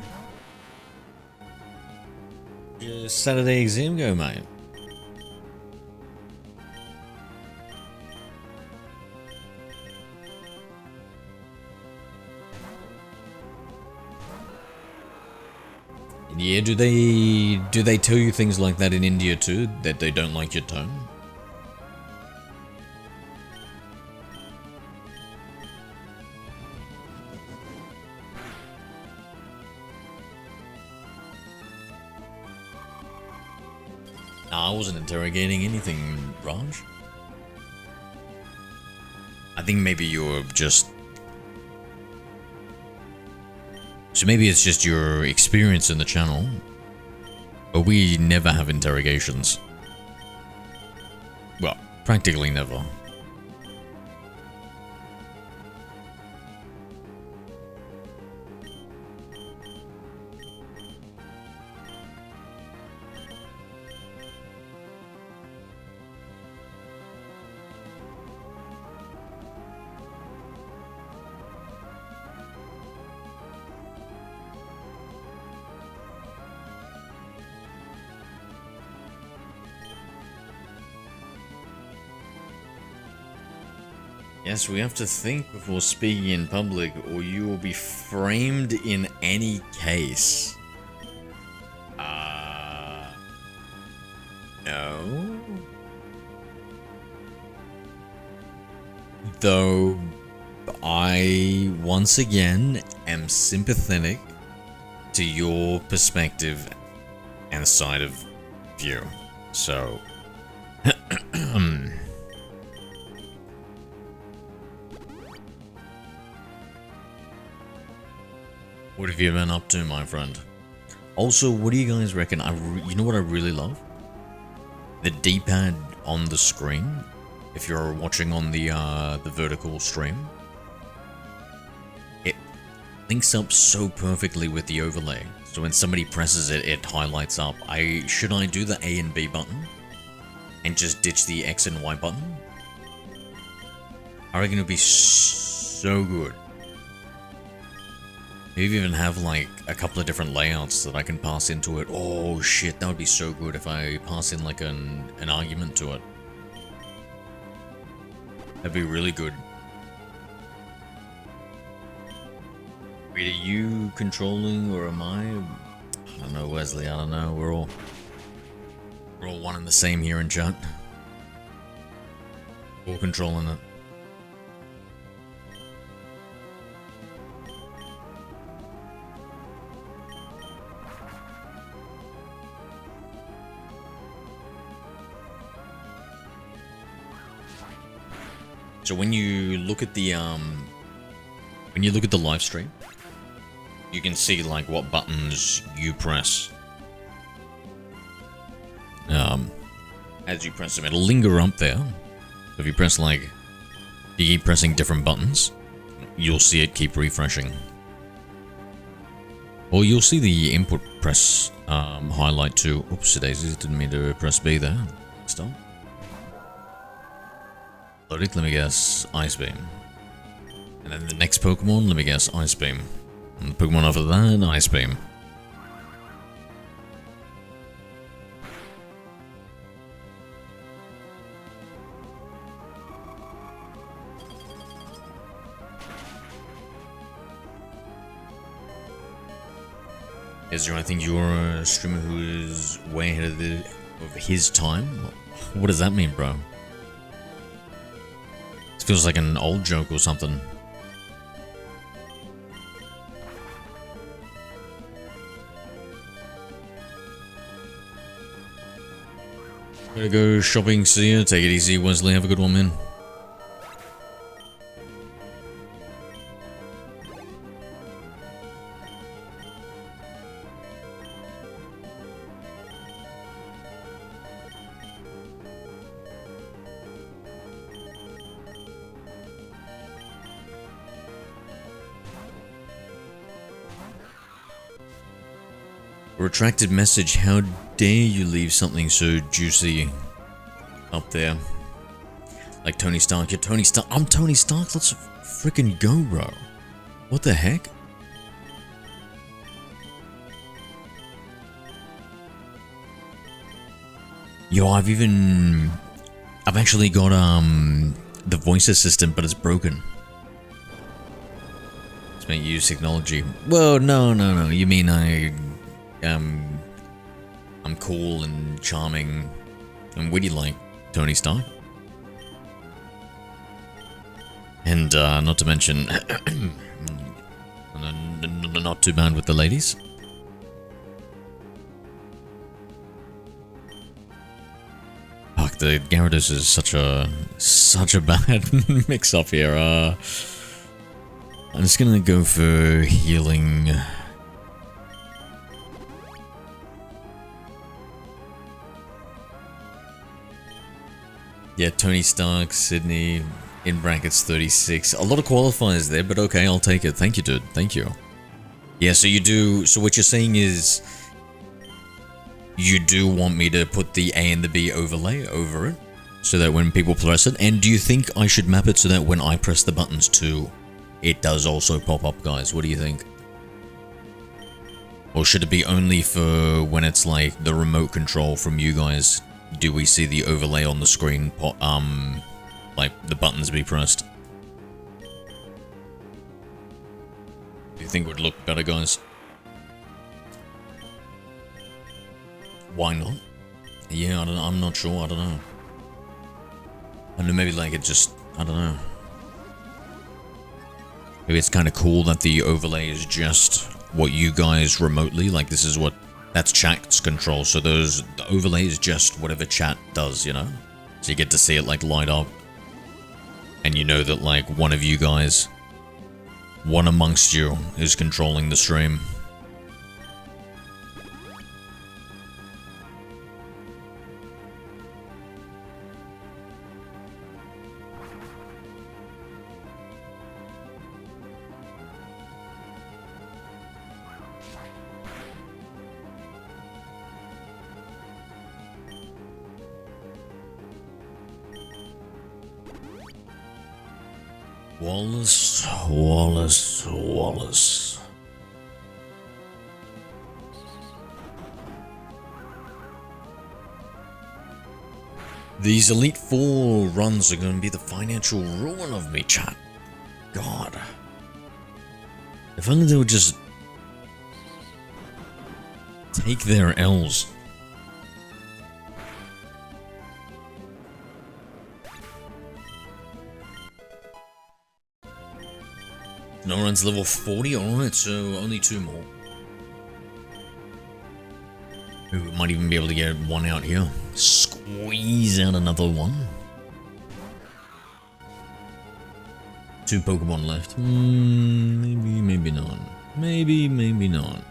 Saturday exam go, mate? Yeah, do they tell you things like that in India too? That they don't like your tone? Nah, I wasn't interrogating anything, Raj. I think maybe you're just... So maybe it's just your experience in the channel. But we never have interrogations. Well, practically never. Yes, we have to think before speaking in public, or you will be framed in any case. No. Though, I, once again, am sympathetic to your perspective and side of view. So... What have you been up to, my friend? Also, what do you guys reckon? You know what I really love? The D-pad on the screen. If you're watching on the vertical stream, it links up so perfectly with the overlay. So when somebody presses it, it highlights up. Should I do the A and B button and just ditch the X and Y button? I reckon it'd be so good. Maybe even have like a couple of different layouts that I can pass into it. Oh shit, that would be so good if I pass in like an argument to it. That'd be really good. Wait, are you controlling or am I? I don't know, Wesley, I don't know. We're all one and the same here in chat. We're all controlling it. So when you look at the live stream, you can see like what buttons you press. As you press them, it'll linger up there. If you press you keep pressing different buttons, you'll see it keep refreshing. Or you'll see the input press highlight too. Oops, daisies, didn't mean to press B there. Stop. Let me guess, Ice Beam. And then the next Pokemon, let me guess, Ice Beam. And the Pokemon after that, Ice Beam. Ezra, I think you're a streamer who is way ahead of his time. What does that mean, bro? Feels like an old joke or something. Gotta go shopping, see ya. Take it easy, Wesley. Have a good one, man. Retracted message, how dare you leave something so juicy up there? Like Tony Stark, you're Tony Stark. I'm Tony Stark, let's freaking go, bro. What the heck? Yo, I've actually got the voice assistant, but it's broken. It's meant to use technology. Well, no. You mean I'm cool and charming and witty like Tony Stark. And not to mention, not too bad with the ladies. Fuck, the Gyarados is such a bad mix up here. I'm just gonna go for healing. Yeah, Tony Stark, Sydney, in brackets 36. A lot of qualifiers there, but okay, I'll take it. Thank you, dude. Thank you. Yeah, so you do. So what you're saying is, you do want me to put the A and the B overlay over it, so that when people press it. And do you think I should map it so that when I press the buttons too, it does also pop up, guys? What do you think? Or should it be only for when it's like the remote control from you guys? Do we see the overlay on the screen, like the buttons be pressed? Do you think it would look better, guys? Why not? Yeah, I'm not sure, I don't know. I don't know, maybe like it just, I don't know. Maybe it's kind of cool that the overlay is just what you guys remotely, like this is what, that's chat's control, so the overlay is just whatever chat does, you know? So you get to see it like light up. And you know that like one of you guys, one amongst you, is controlling the stream. Wallace. These Elite Four runs are going to be the financial ruin of me, chat. God. If only they would just take their L's. No runs level 40, alright, so only 2 more. We might even be able to get one out here. Squeeze out another one. 2 Pokemon left. Maybe not. Maybe not.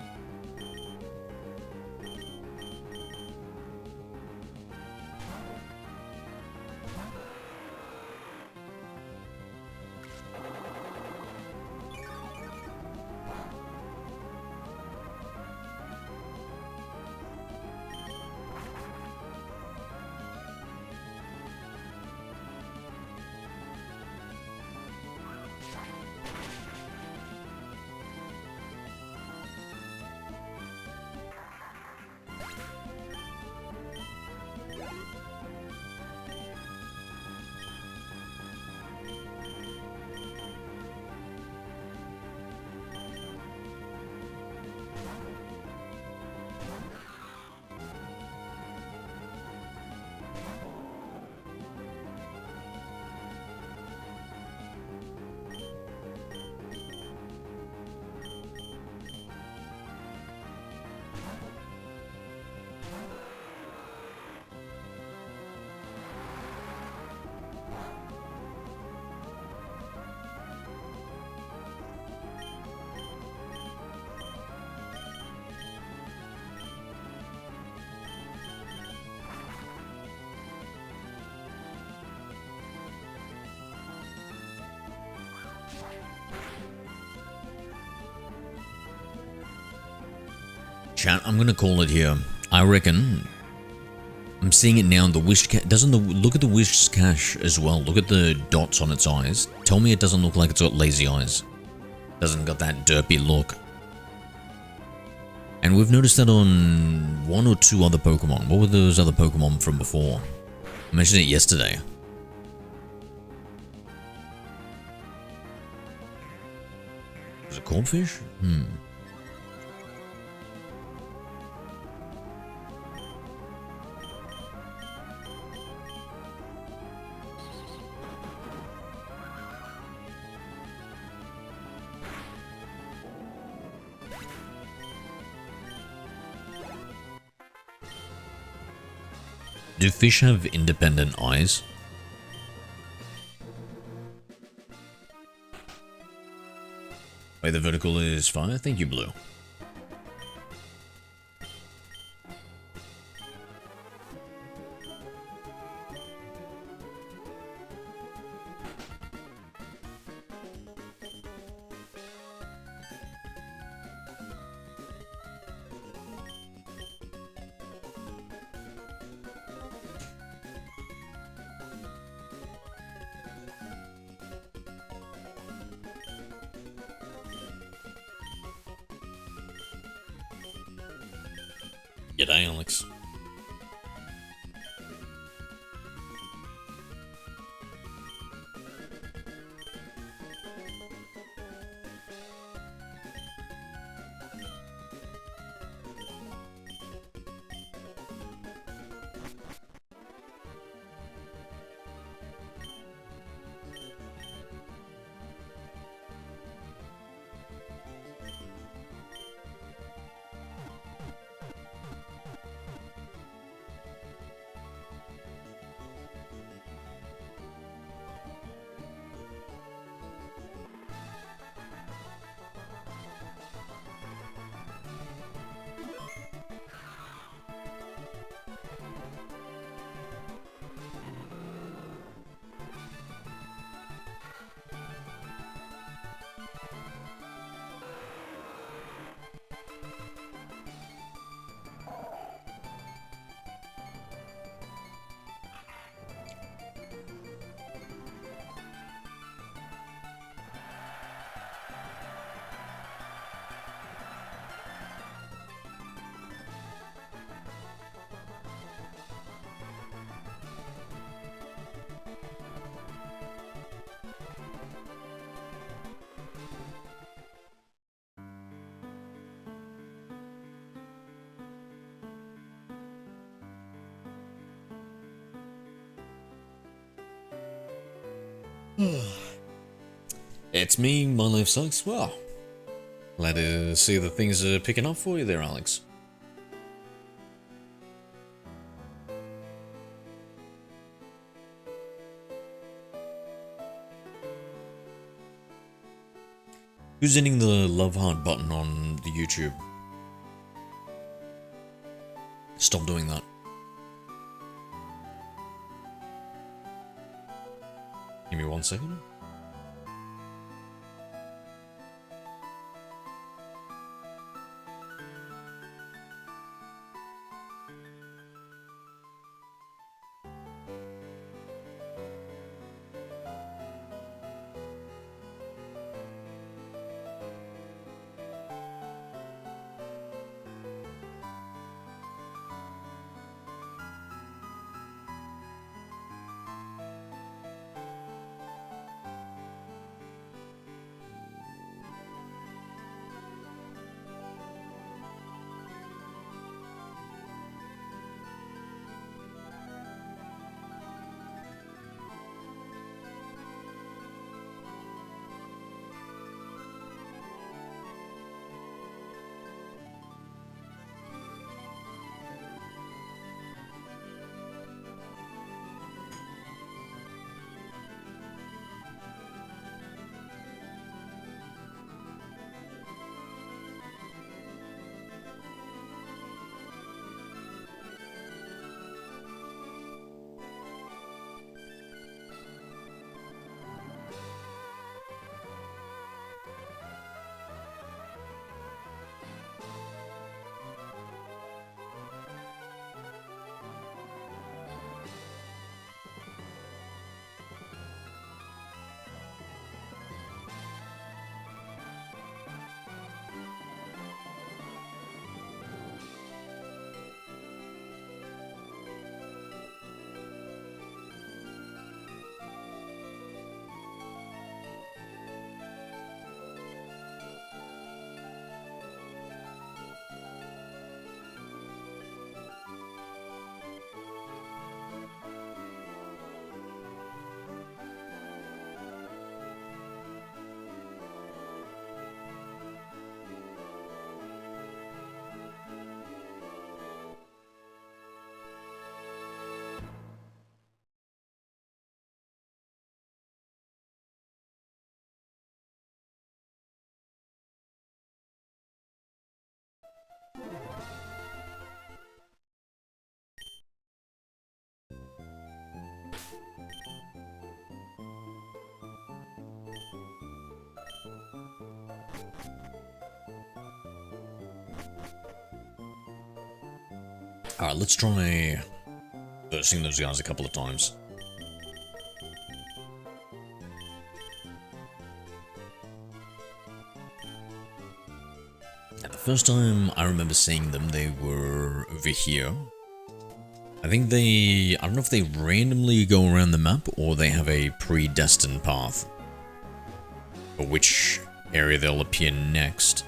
Chat, I'm gonna call it here. I reckon I'm seeing it now. The wish doesn't look at the wish cache as well. Look at the dots on its eyes. Tell me it doesn't look like it's got lazy eyes. Doesn't got that derpy look. And we've noticed that on one or two other Pokemon. What were those other Pokemon from before? I mentioned it yesterday. Was it Corphish? Do fish have independent eyes? Wait, the vertical is fire? Thank you, Blue. G'day, Alex. It's me, my life sucks. Well, glad to see that things are picking up for you there, Alex. Who's hitting the love heart button on the YouTube? Stop doing that. Give me 1 second. Alright, let's try bursting those guys a couple of times. And the first time I remember seeing them, they were over here. I think I don't know if they randomly go around the map or they have a predestined path for which area they'll appear next.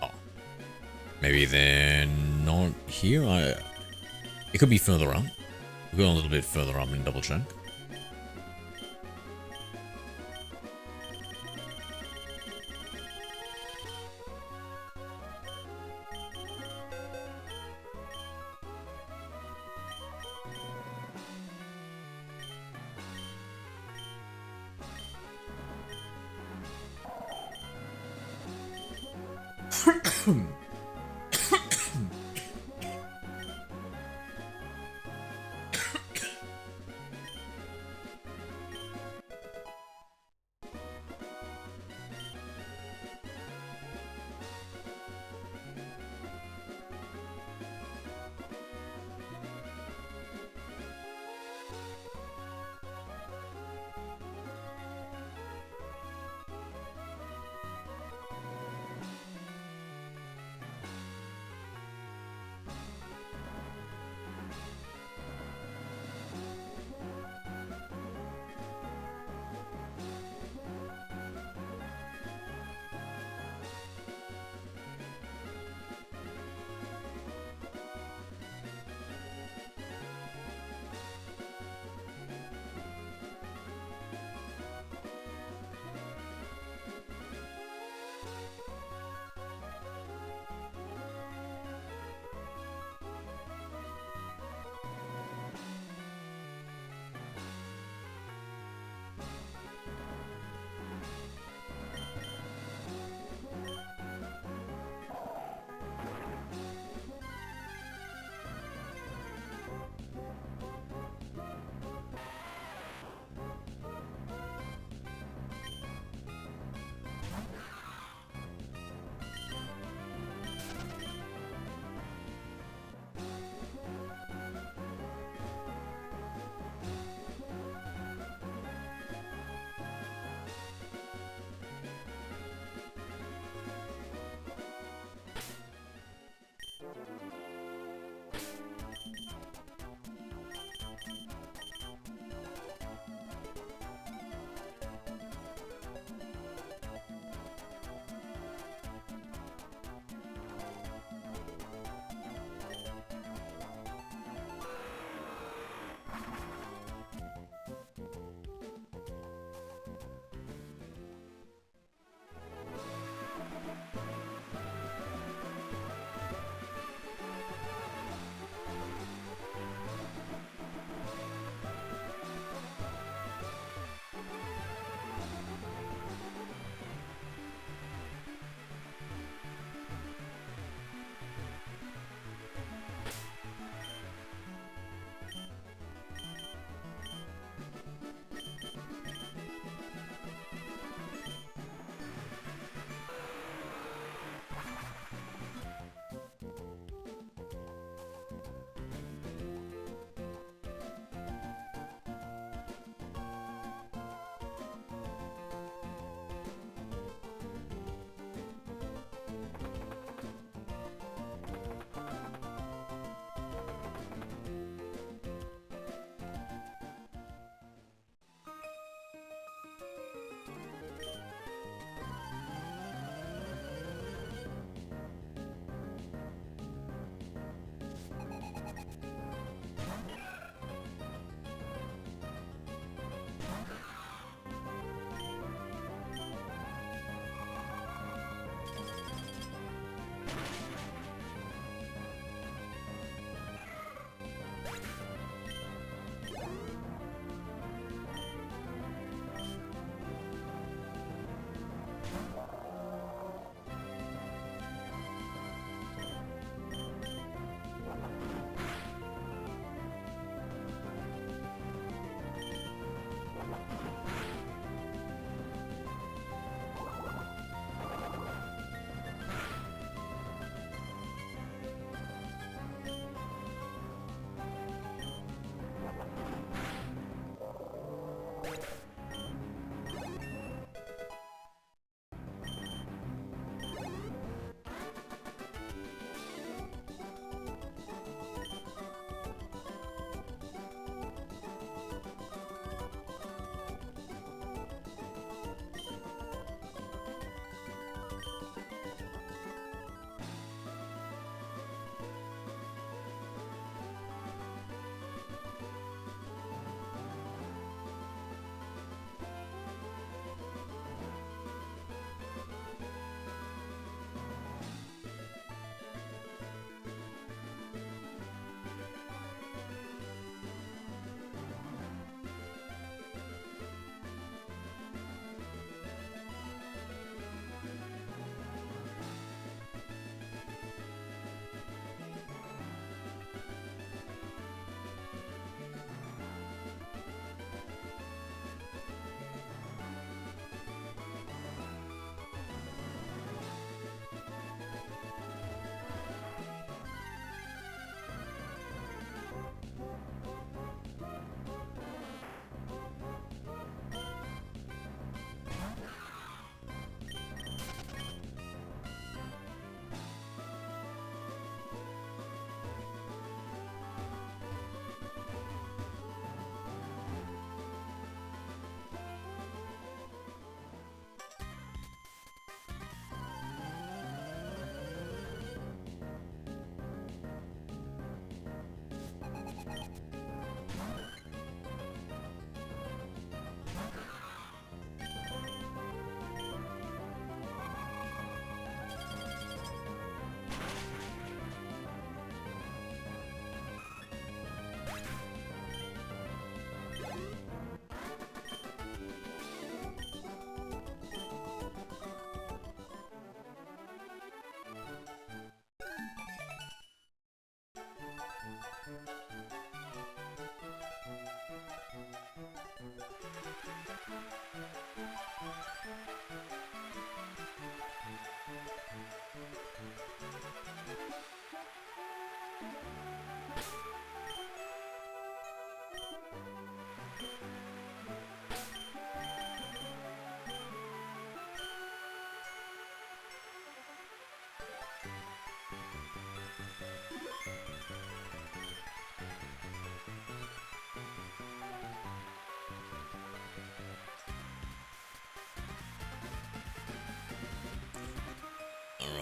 Oh, maybe they're not here? It could be further up. We'll go a little bit further up and double check.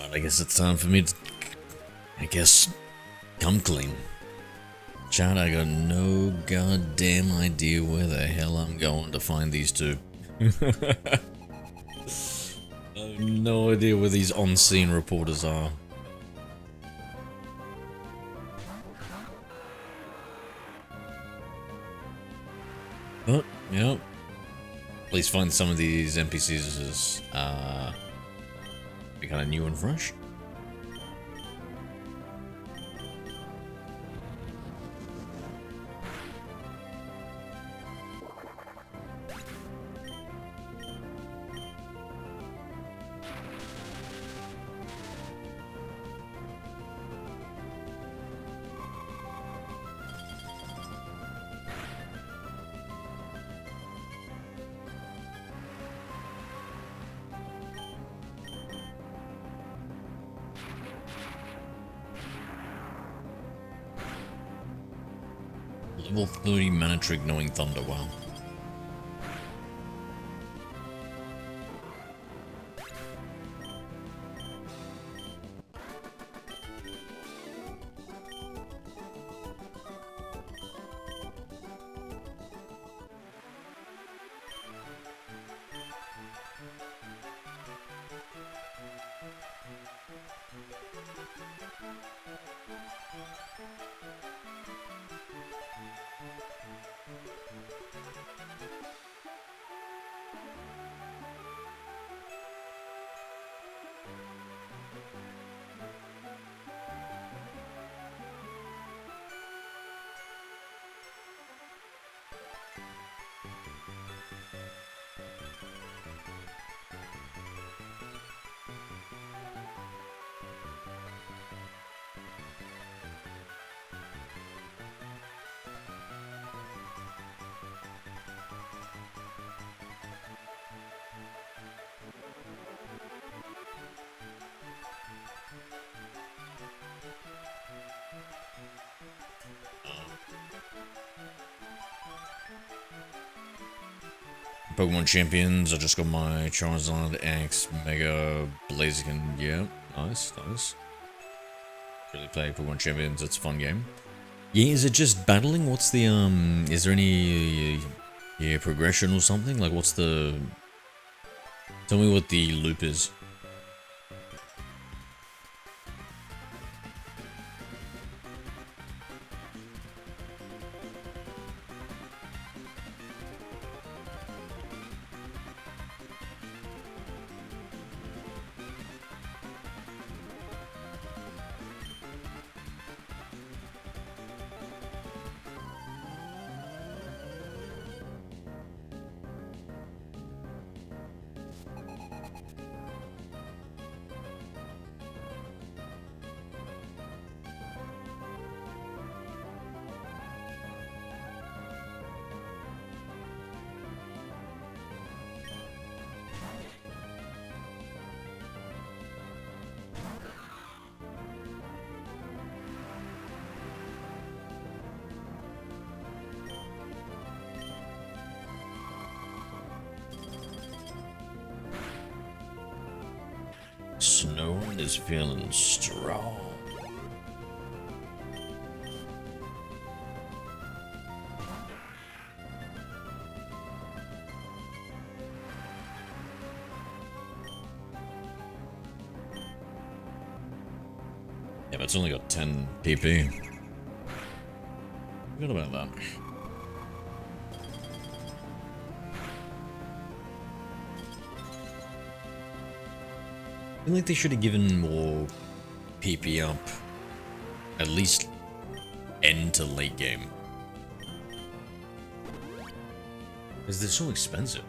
But I guess it's time for me to, come clean. Chat, I got no goddamn idea where the hell I'm going to find these two. I have no idea where these on-scene reporters are. But, yeah. Please find some of these NPCs as, be kind of new and fresh. Level 30 mana trick knowing thunder, wow. Pokemon Champions, I just got my Charizard X Mega Blaziken. Yeah, nice, nice. Really play Pokemon Champions, it's a fun game. Yeah, is it just battling? What's the, is there any, yeah, progression or something? Like, what's the... Tell me what the loop is. Sinnoh is feeling strong. Yeah, but it's only got 10 PP. Forgot about that. I feel like they should have given more PP up, at least end to late game. Because they're so expensive.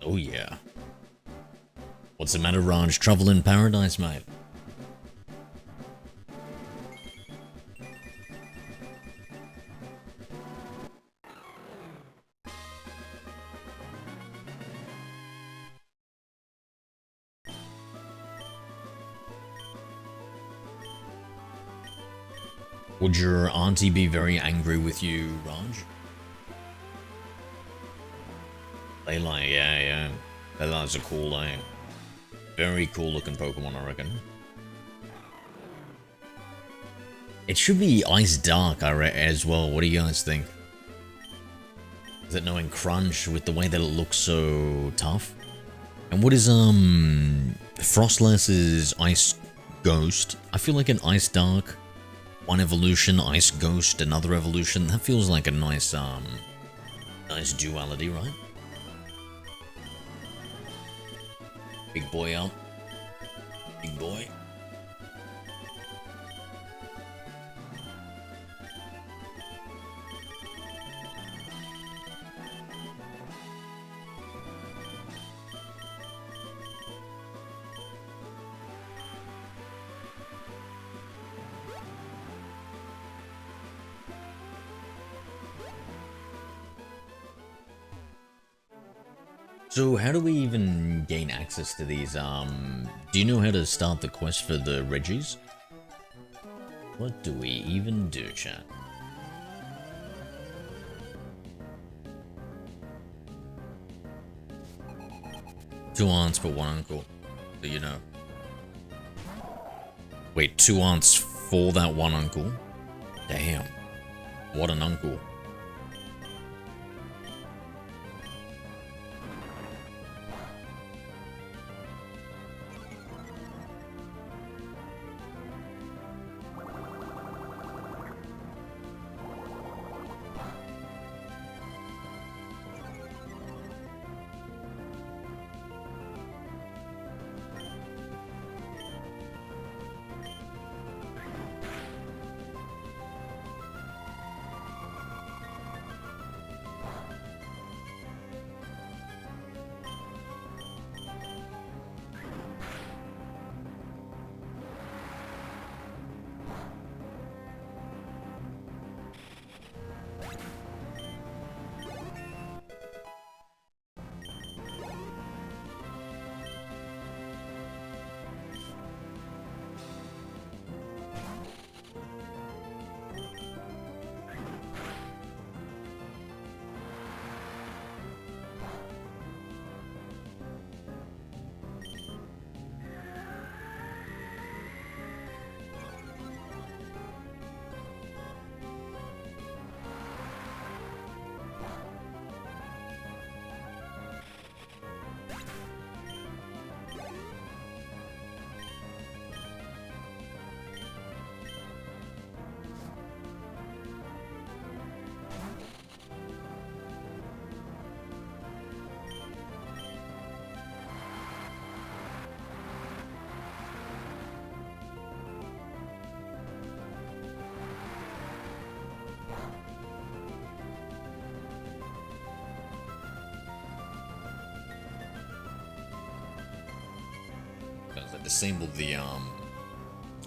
Oh yeah. What's the matter, Raj? Trouble in paradise, mate? Would your auntie be very angry with you, Raj? Layla, yeah. Layla's a cool name. Very cool looking Pokemon, I reckon. It should be Ice Dark, as well. What do you guys think? Is it knowing Crunch with the way that it looks so tough? And what is, Frostless's Ice Ghost? I feel like an Ice Dark, one evolution, Ice Ghost, another evolution. That feels like a nice, nice duality, right? Big boy out. Big boy. So how do we even gain access to these? Do you know how to start the quest for the Reggies? What do we even do, chat? Two aunts but one uncle, so you know. Wait, two aunts for that one uncle? Damn, what an uncle.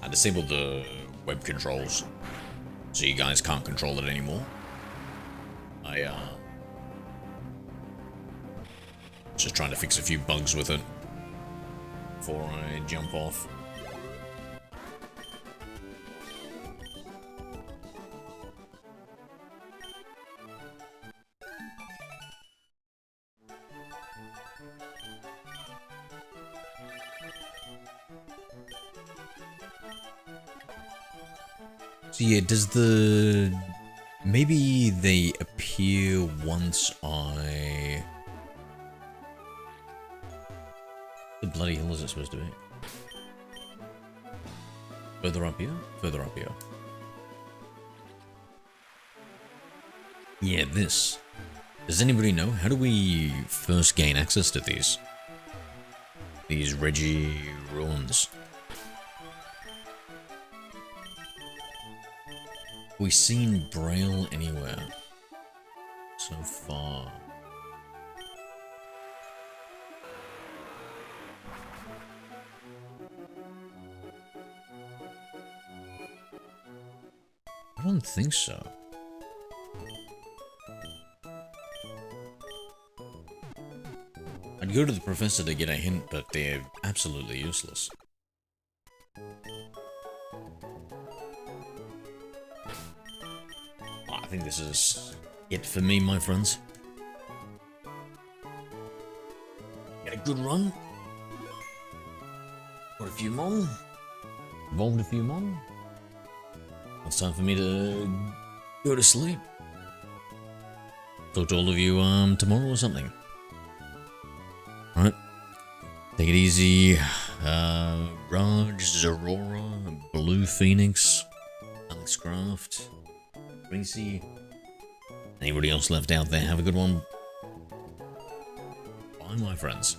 I disabled the web controls, so you guys can't control it anymore. Just trying to fix a few bugs with it before I jump off. So yeah, does the... Maybe they appear once I... The bloody hell is it supposed to be? Further up here? Further up here. Yeah, this. Does anybody know? How do we first gain access to these? These Reggie ruins. We've seen Braille anywhere so far. I don't think so. I'd go to the professor to get a hint, but they're absolutely useless. I think this is it for me, my friends. Get a good run. Got a few more. Evolved a few more. It's time for me to go to sleep. Talk to all of you tomorrow or something. Alright. Take it easy. Raj, Zerora, Blue Phoenix, Alex Craft, Tracy. Anybody else left out there, have a good one. Bye, my friends.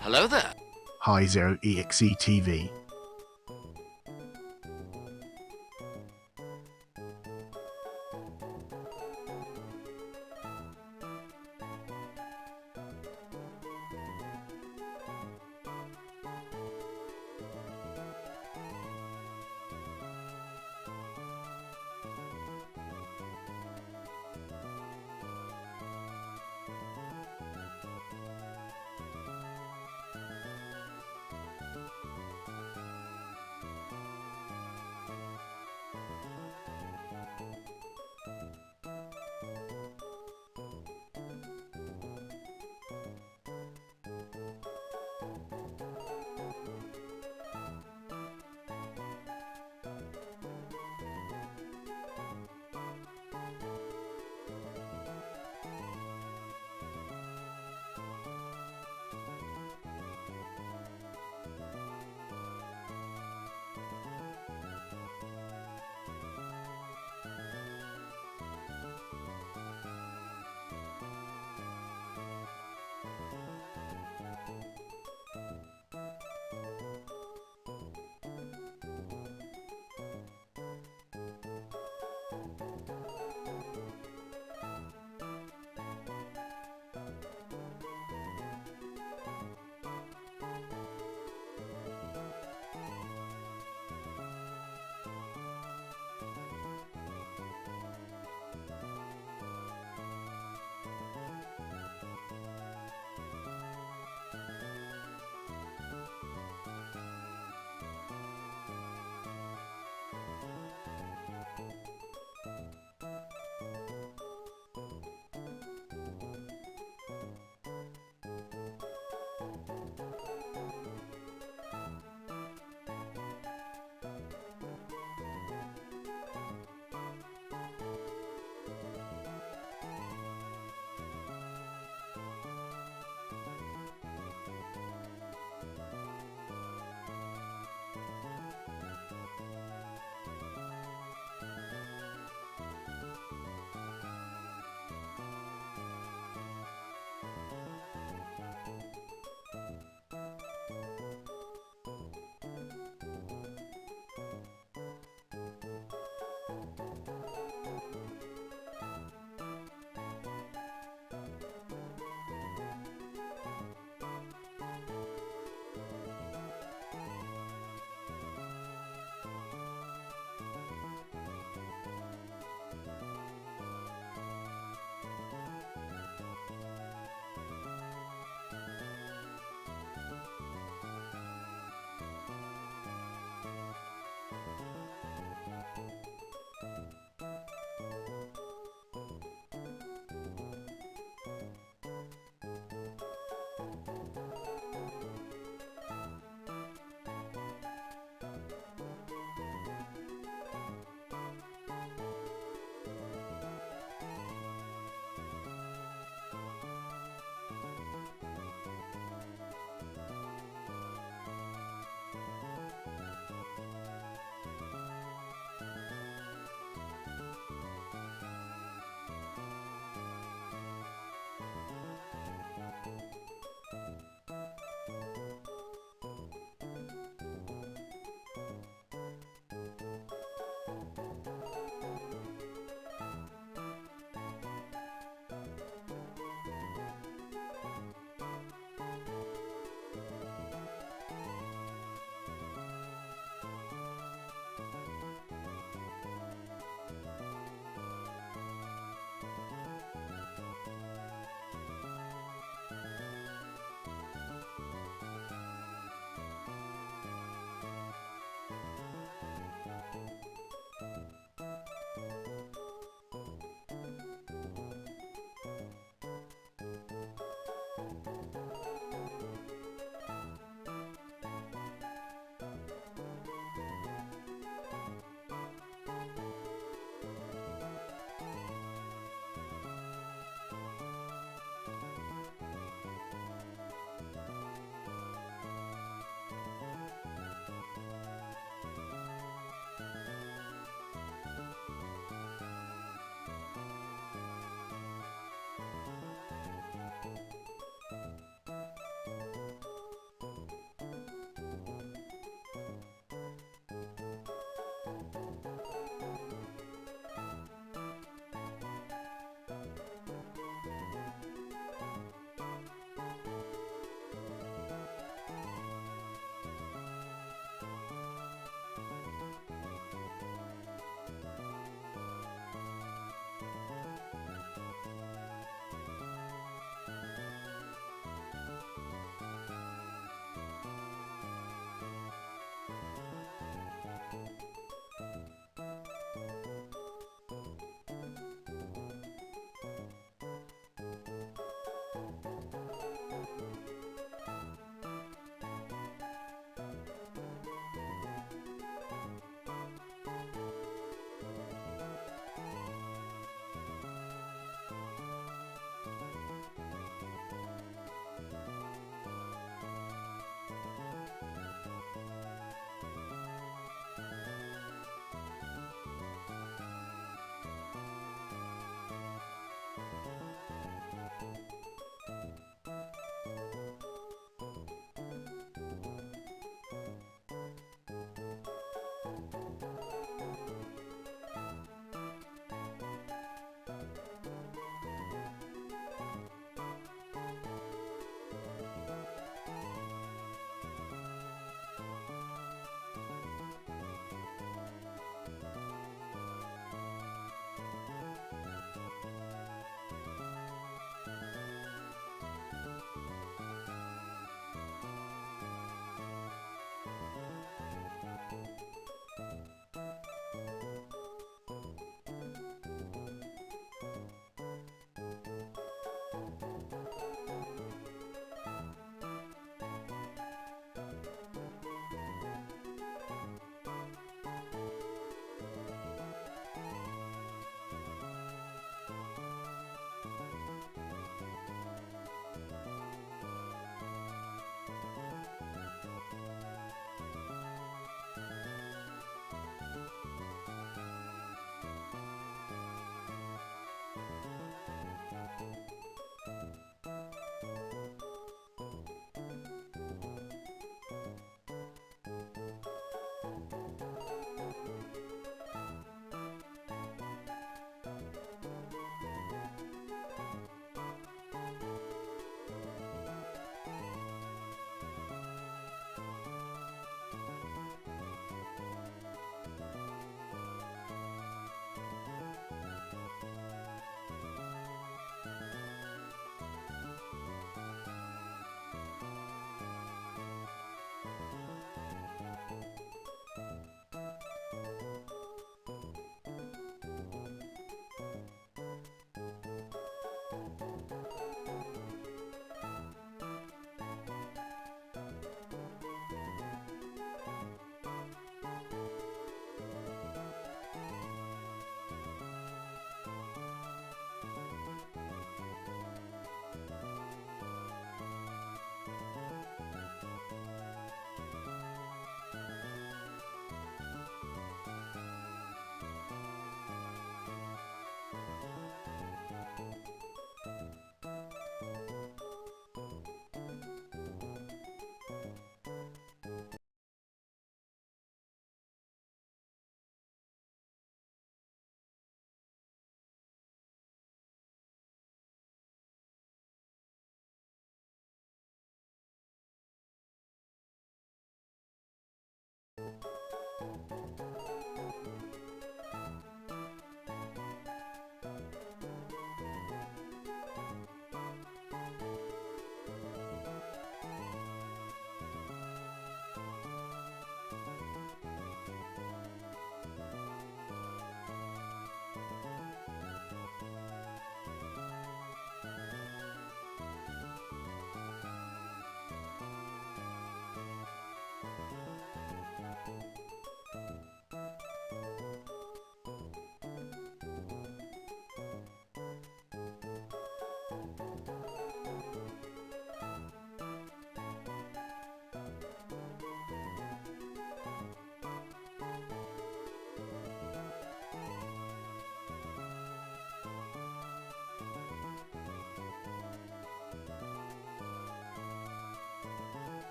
Hello there. Hi Zero EXE TV.